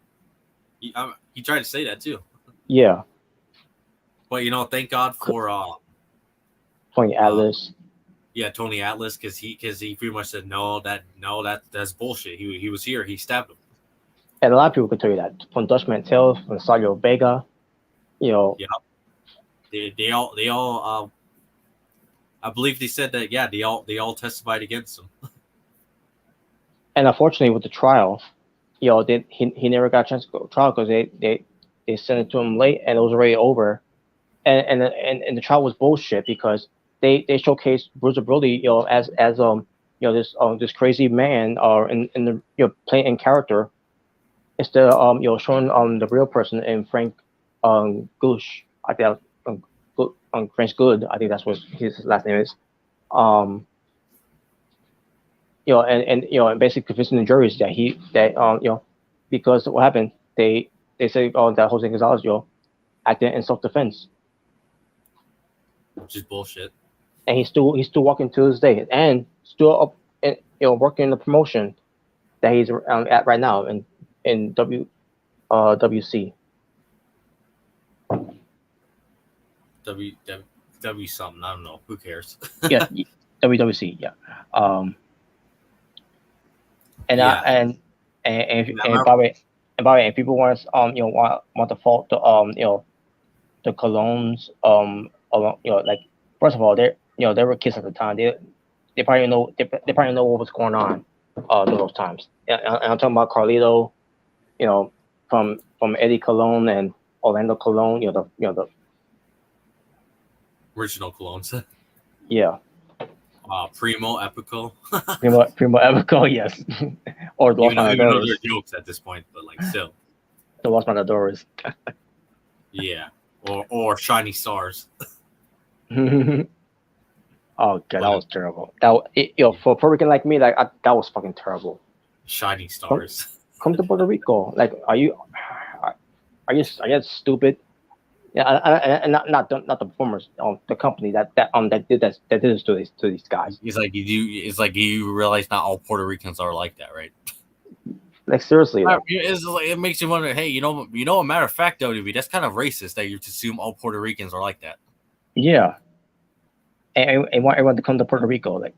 He tried to say that too. Yeah. But thank God for Tony Atlas. Yeah, Tony Atlas, because he pretty much said that's bullshit. He was here, he stabbed him. And a lot of people could tell you that. From Dutch Mantel, from Sergio Vega, Yeah. They all I believe they said that. Yeah, they all testified against him. And unfortunately, with the trial, he never got a chance to go to trial because they sent it to him late and it was already over. And the trial was bullshit because they showcased Bruce Brody, as this crazy man, in the playing in character, instead of showing the real person in Frank Goosh. I think French Good. I think that's what his last name is. And basically convincing the juries that because what happened, they say that Jose Gonzalez acted in self defense, which is bullshit. And he's still walking to this day, and still up, and working in the promotion that he's at right now in WC. W something, I don't know. Who cares? Yeah, WWC. Yeah. Bobby, and people want want to fault the Colognes, like, first of all, they were kids at the time. They probably know what was going on during those times. And I'm talking about Carlito, from Eddie Colon and Orlando Colon, the original Colognes. Yeah. Primo Epico. Primo Epico, yes. Or Los Even though Matadores. they're jokes at this point, but like still. The Los Matadores. Yeah. Or Shiny Stars. Oh god, that was terrible. For a Puerto Rican like me, that was fucking terrible. Shining Stars. Come to Puerto Rico. Like, are you stupid? Yeah, and not the performers, the company that did this to these guys. It's like you realize not all Puerto Ricans are like that, right? Like, seriously, it makes you wonder. Hey, a matter of fact, WB, that's kind of racist that you assume all Puerto Ricans are like that. Yeah, and want everyone to come to Puerto Rico, like.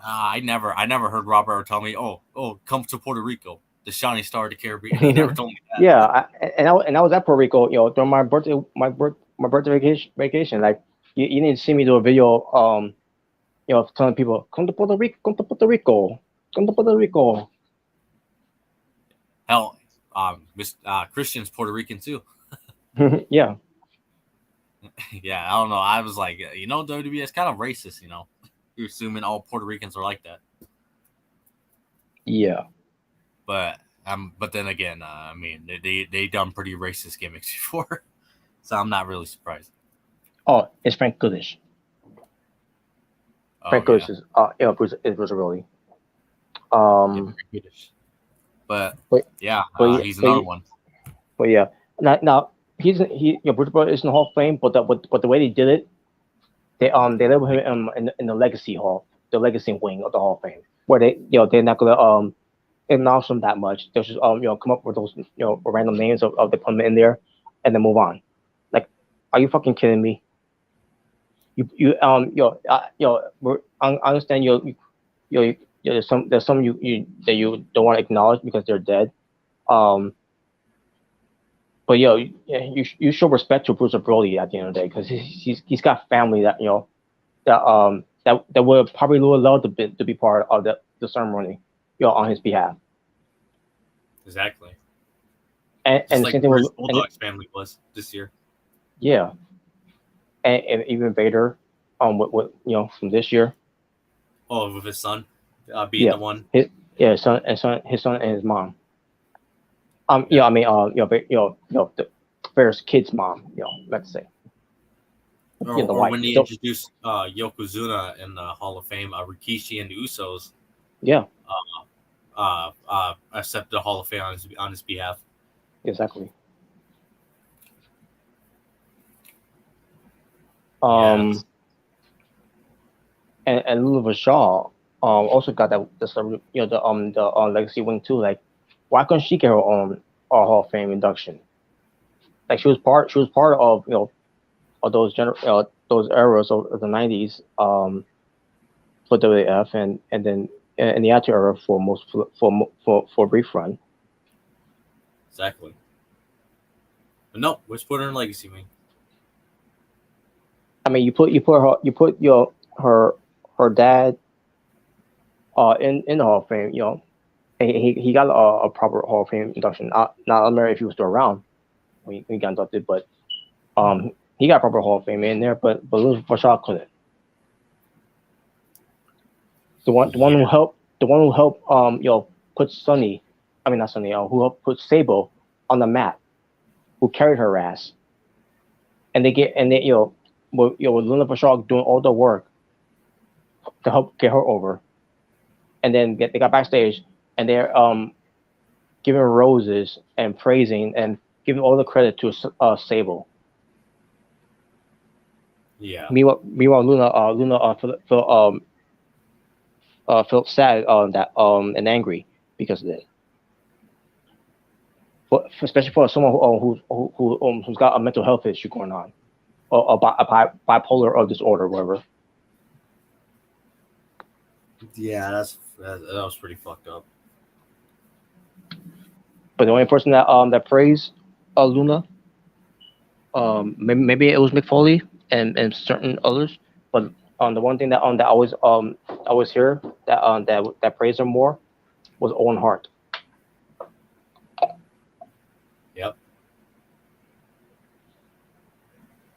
I never heard Robert tell me, oh, come to Puerto Rico, the shining star of the Caribbean. He never told me that. Yeah, and I was at Puerto Rico, during my birthday vacation. Like, you need to see me do a video, telling people, come to Puerto Rico, come to Puerto Rico, come to Puerto Rico. Hell, Christian's Puerto Rican too. Yeah. Yeah, I don't know. I was like, WB, it's kind of racist, You're assuming all Puerto Ricans are like that. Yeah. But then again, I mean, they done pretty racist gimmicks before, so I'm not really surprised. Oh, it's Frank Goodish. Frank Goodish is Bruce Brody. But yeah, he's another one. But yeah, now Bruce Brody is in the Hall of Fame, but the way they did it, they label him in the Legacy Hall, the Legacy wing of the Hall of Fame, where they're not gonna acknowledge them that much. They'll just come up with those random names of the put them in there, and then move on. Like, are you fucking kidding me? I understand there's some that you don't want to acknowledge because they're dead. But you show respect to Bruce Brody at the end of the day, because he's got family that that would probably love to be part of the ceremony, on his behalf. Exactly. And the like same thing Bruce with Bulldog's family was this year. Yeah. And even Vader, with from this year. Oh, with his son, being the one. His son and his mom. The Vader's kid's mom. Let's say. Or when they introduced Yokozuna in the Hall of Fame, Rikishi and the Usos. Yeah. Accept the Hall of Fame on his behalf. Exactly. Yes. And Lula Shaw also got the Legacy wing too. Like, why couldn't she get her own Hall of Fame induction? Like, she was part of of those eras of the 90s for WWF, and then in the Attitude Era for a brief run. Exactly. But no, let's put her in Legacy wing. I mean, you put her dad in the Hall of Fame. He got a proper Hall of Fame induction. Not matter if he was still around when he got inducted, but he got proper Hall of Fame in there. But Louis Varshaw couldn't. The one who helped put Sonny, I mean not Sonny, who helped put Sable on the map, who carried her ass, and with Luna Varshaw doing all the work to help get her over, and then they got backstage and they're giving roses and praising and giving all the credit to Sable. Yeah. Meanwhile, Luna felt sad that and angry because of it. But especially for someone who's got a mental health issue going on, or a bipolar disorder, whatever. Yeah, that was pretty fucked up. But the only person that praised Luna, maybe it was Mick Foley and certain others, but the one thing that I always hear that praised her more was Owen Hart. Yep.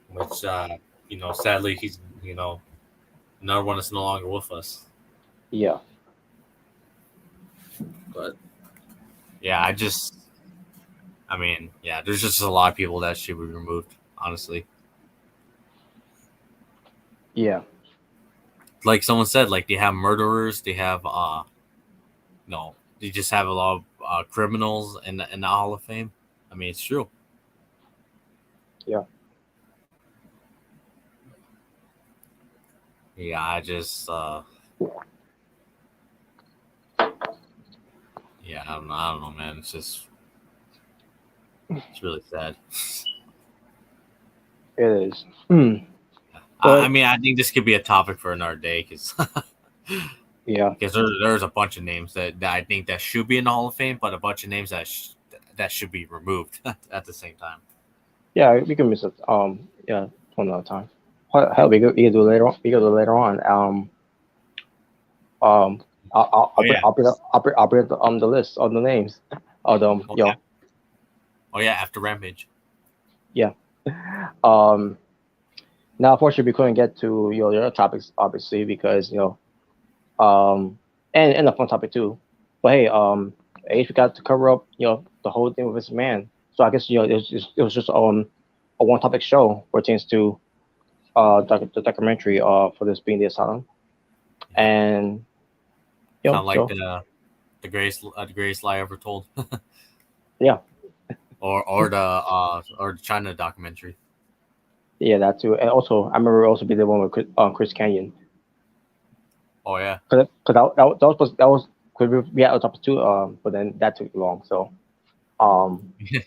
Which sadly he's another one that's no longer with us. Yeah. But yeah, there's just a lot of people that should be removed, honestly. Yeah. Like someone said, like they have murderers, they have they just have a lot of criminals in the Hall of Fame. I mean, it's true. Yeah. Yeah, I just I don't know, man. It's really sad. It is. I mean, I think this could be a topic for another day because yeah, because there's a bunch of names that I think that should be in the Hall of Fame, but a bunch of names that should be removed at the same time. Yeah, we can miss it. One another time. Hell, we can do it later on. We can do it later on. I'll bring the list of the names of them. Yeah. Oh yeah, after Rampage. Yeah. Now, unfortunately, we couldn't get to the other topics, obviously, because and a fun topic too. But hey, H got to cover up the whole thing with his man. So I guess it was just a one topic show pertains to the documentary for this Being the Asylum, and kind of like the greatest lie ever told. Yeah. Or the China documentary. Yeah, that too. And also, I remember also be the one with Chris Canyon. Oh yeah. Because that was we had a topic too. But then that took long. So,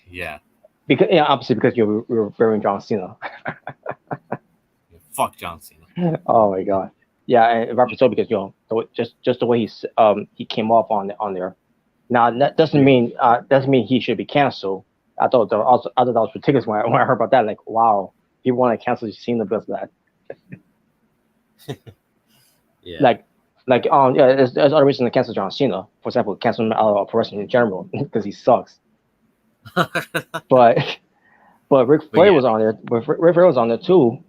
yeah. Because obviously because we were referring John Cena. Fuck John Cena. Oh my god. Yeah, and rightfully so because just the way he came off on there. Now that doesn't mean he should be canceled. I thought that was ridiculous when I heard about that. Like, wow, he want to cancel Cena because of that. Yeah. Like there's other reason to cancel John Cena. For example, cancel him out of pro wrestling in general because he sucks. but Ric Flair was on there. But Ric Flair was on there too.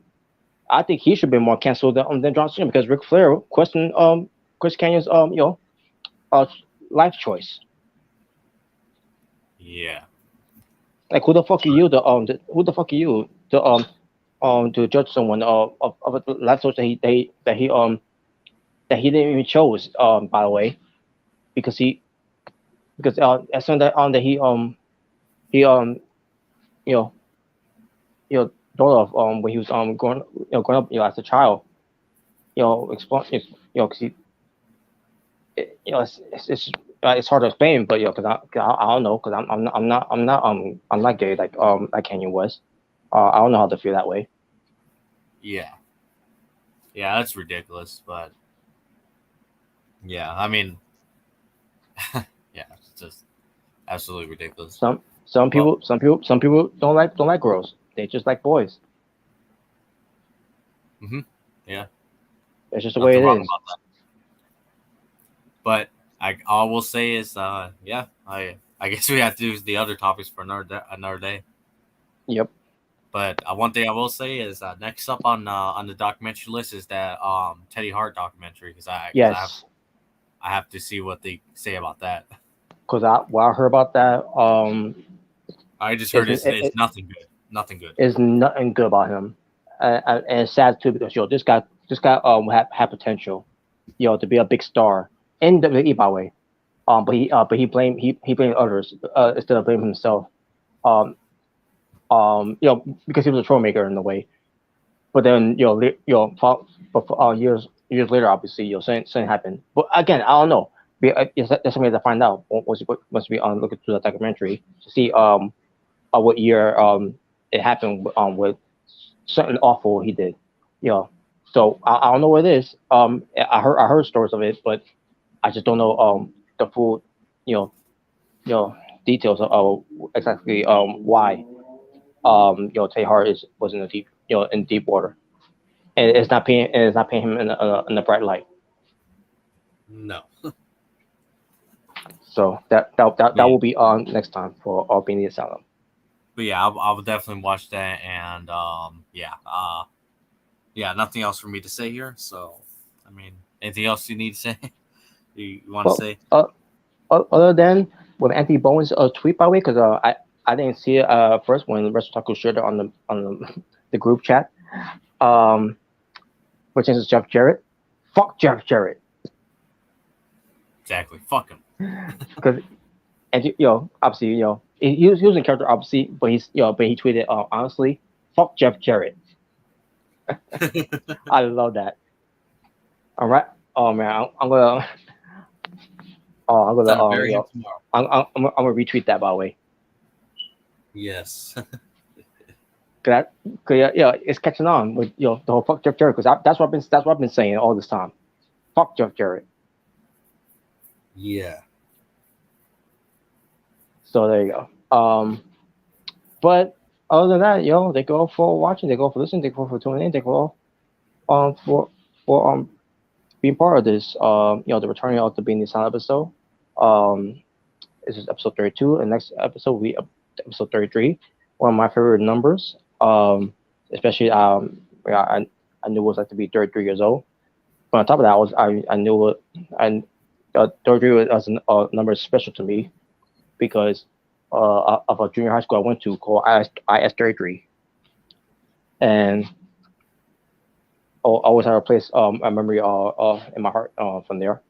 I think he should be more canceled than John Cena because Ric Flair questioned Chris Canyon's life choice. Yeah. Like who the fuck are you to judge someone of a life choice that he didn't even chose, by the way, because as soon that he thought of when he was growing up as a child, explain because it's hard to explain, but because I don't know because I'm not gay like Canyon was. I don't know how to feel that way. Yeah, that's ridiculous, but yeah, I mean, yeah, it's just absolutely ridiculous. Some people don't like girls. They just like boys. Yeah, it's just the way it is. But all we'll say is, yeah, I guess we have to do the other topics for another day. Yep. But one thing I will say is, next up on the documentary list is that Teddy Hart documentary, because I have to see what they say about that. Because what I heard about that, I just heard it's nothing good. Nothing good. It's nothing good about him, and it's sad too because this guy had potential, to be a big star in WWE, by the way. But he blamed others instead of blaming himself. Because he was a troublemaker in a way. But then years later, obviously, something happened. But again, I don't know. That's something to find out once we look into the documentary to see what year it happened with something awful he did. So I don't know what it is. I heard stories of it, but I just don't know the full details of exactly why Tay Hart was in the deep in deep water, and it's not paying him in a bright light. No. So that will be on next time for Being the Asylum. But yeah, I will definitely watch that, and nothing else for me to say here. So, I mean, anything else you need to say? you want to say? Other than with Anthony Bowen's tweet, by the way, because I didn't see it first when Wrestle Taco shared it on the group chat. Which is Jeff Jarrett. Fuck Jeff Jarrett. Exactly. Fuck him. Because, and obviously, he was in character, obviously, but he tweeted, honestly, fuck Jeff Jarrett. I love that. All right. Oh man, I'm gonna retweet that, by the way. Yes. It's catching on with the whole fuck Jeff Jarrett, because that's what I've been saying all this time. Fuck Jeff Jarrett. Yeah. So there you go. But other than that, they go for watching, they go for listening, they go for tuning in, they go for being part of this. The returning of the Being the Asylum episode. This is episode 32, and next episode will be episode 33. One of my favorite numbers. Especially I knew it was like to be 33 years old. But on top of that, I knew it, and 33 was a number special to me because of a junior high school I went to called IS33, and I always have a place, a memory in my heart from there.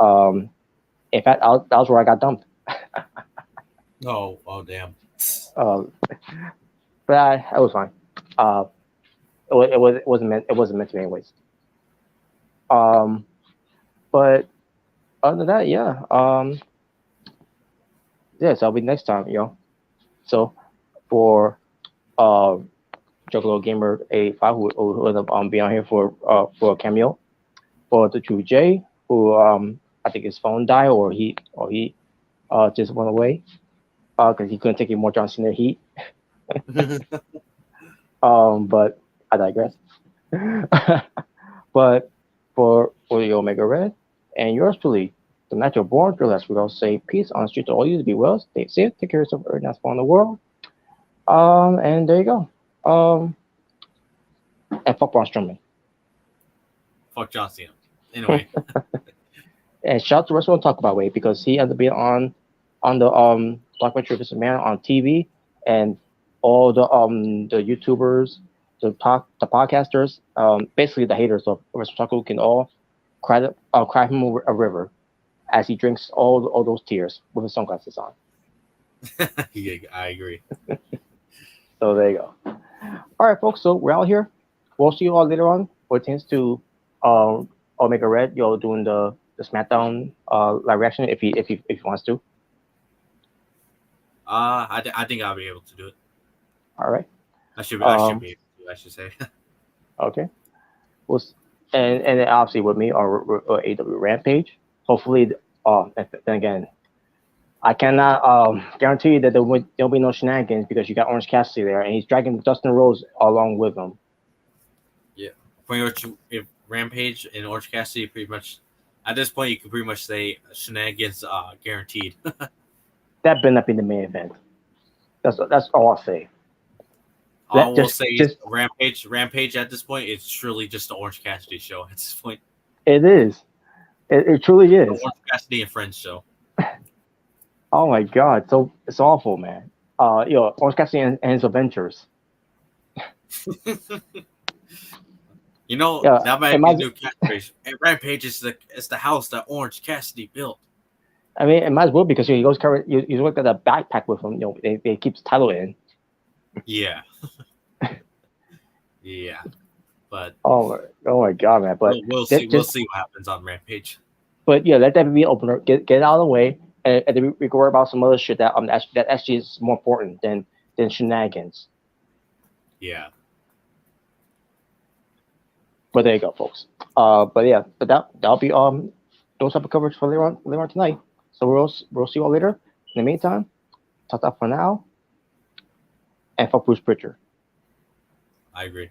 In fact, that was where I got dumped. Oh damn. But it was fine. It wasn't meant to be anyways. But other than that, yeah. So I'll be next time, So for Juggalo Gamer 85 who will be on here for a cameo. For the True J, who I think his phone died or he just went away because he couldn't take any more John Cena heat. But I digress. But for the Omega Red and yours truly, the Natural Born Drillers, we all say peace on the street to all you to be well, stay safe, take care of yourself, every nice in the world. And there you go. And fuck Braun Strowman. Fuck John Cena. Anyway. And shout out to Wrestling Talk, by the way, because he ended up being on the documentary of Mr. Man on TV, and all the YouTubers, the podcasters, basically the haters of Wrestling Talk can all cry him a river as he drinks all those tears with his sunglasses on. Yeah, I agree. So there you go. All right, folks. So we're out here. We'll see you all later on. What tends to Omega Red, doing the SmackDown live reaction if he wants to. I think I'll be able to do it. All right. I should be able to, I should say. Okay. Well, and then obviously with me or AW Rampage. Hopefully, and then again, I cannot guarantee you that there'll be no shenanigans because you got Orange Cassidy there, and he's dragging Dustin Rhodes along with him. Pretty much, if Rampage and Orange Cassidy, pretty much at this point, you can pretty much say shenanigans guaranteed. That better not be the main event. That's all I'll say. I will say Rampage at this point, it's truly just the Orange Cassidy show at this point. It is. It truly is. The Orange Cassidy and Friends show. Oh my god, so it's awful, man. Orange Cassidy and his adventures. That might be a new catchphrase. Rampage is the house that Orange Cassidy built. I mean, it might as well because he goes carry. You look at a backpack with him. They keep his title in. Yeah. Yeah. But oh my god, man! But we'll see what happens on Rampage. But yeah, let that be an opener. Get it out of the way, and then we can worry about some other shit that actually is more important than shenanigans. Yeah. But there you go, folks. But that'll be those type of coverage for later on tonight. So we'll see you all later. In the meantime, talk for now, and for Bruce Pritchard. I agree.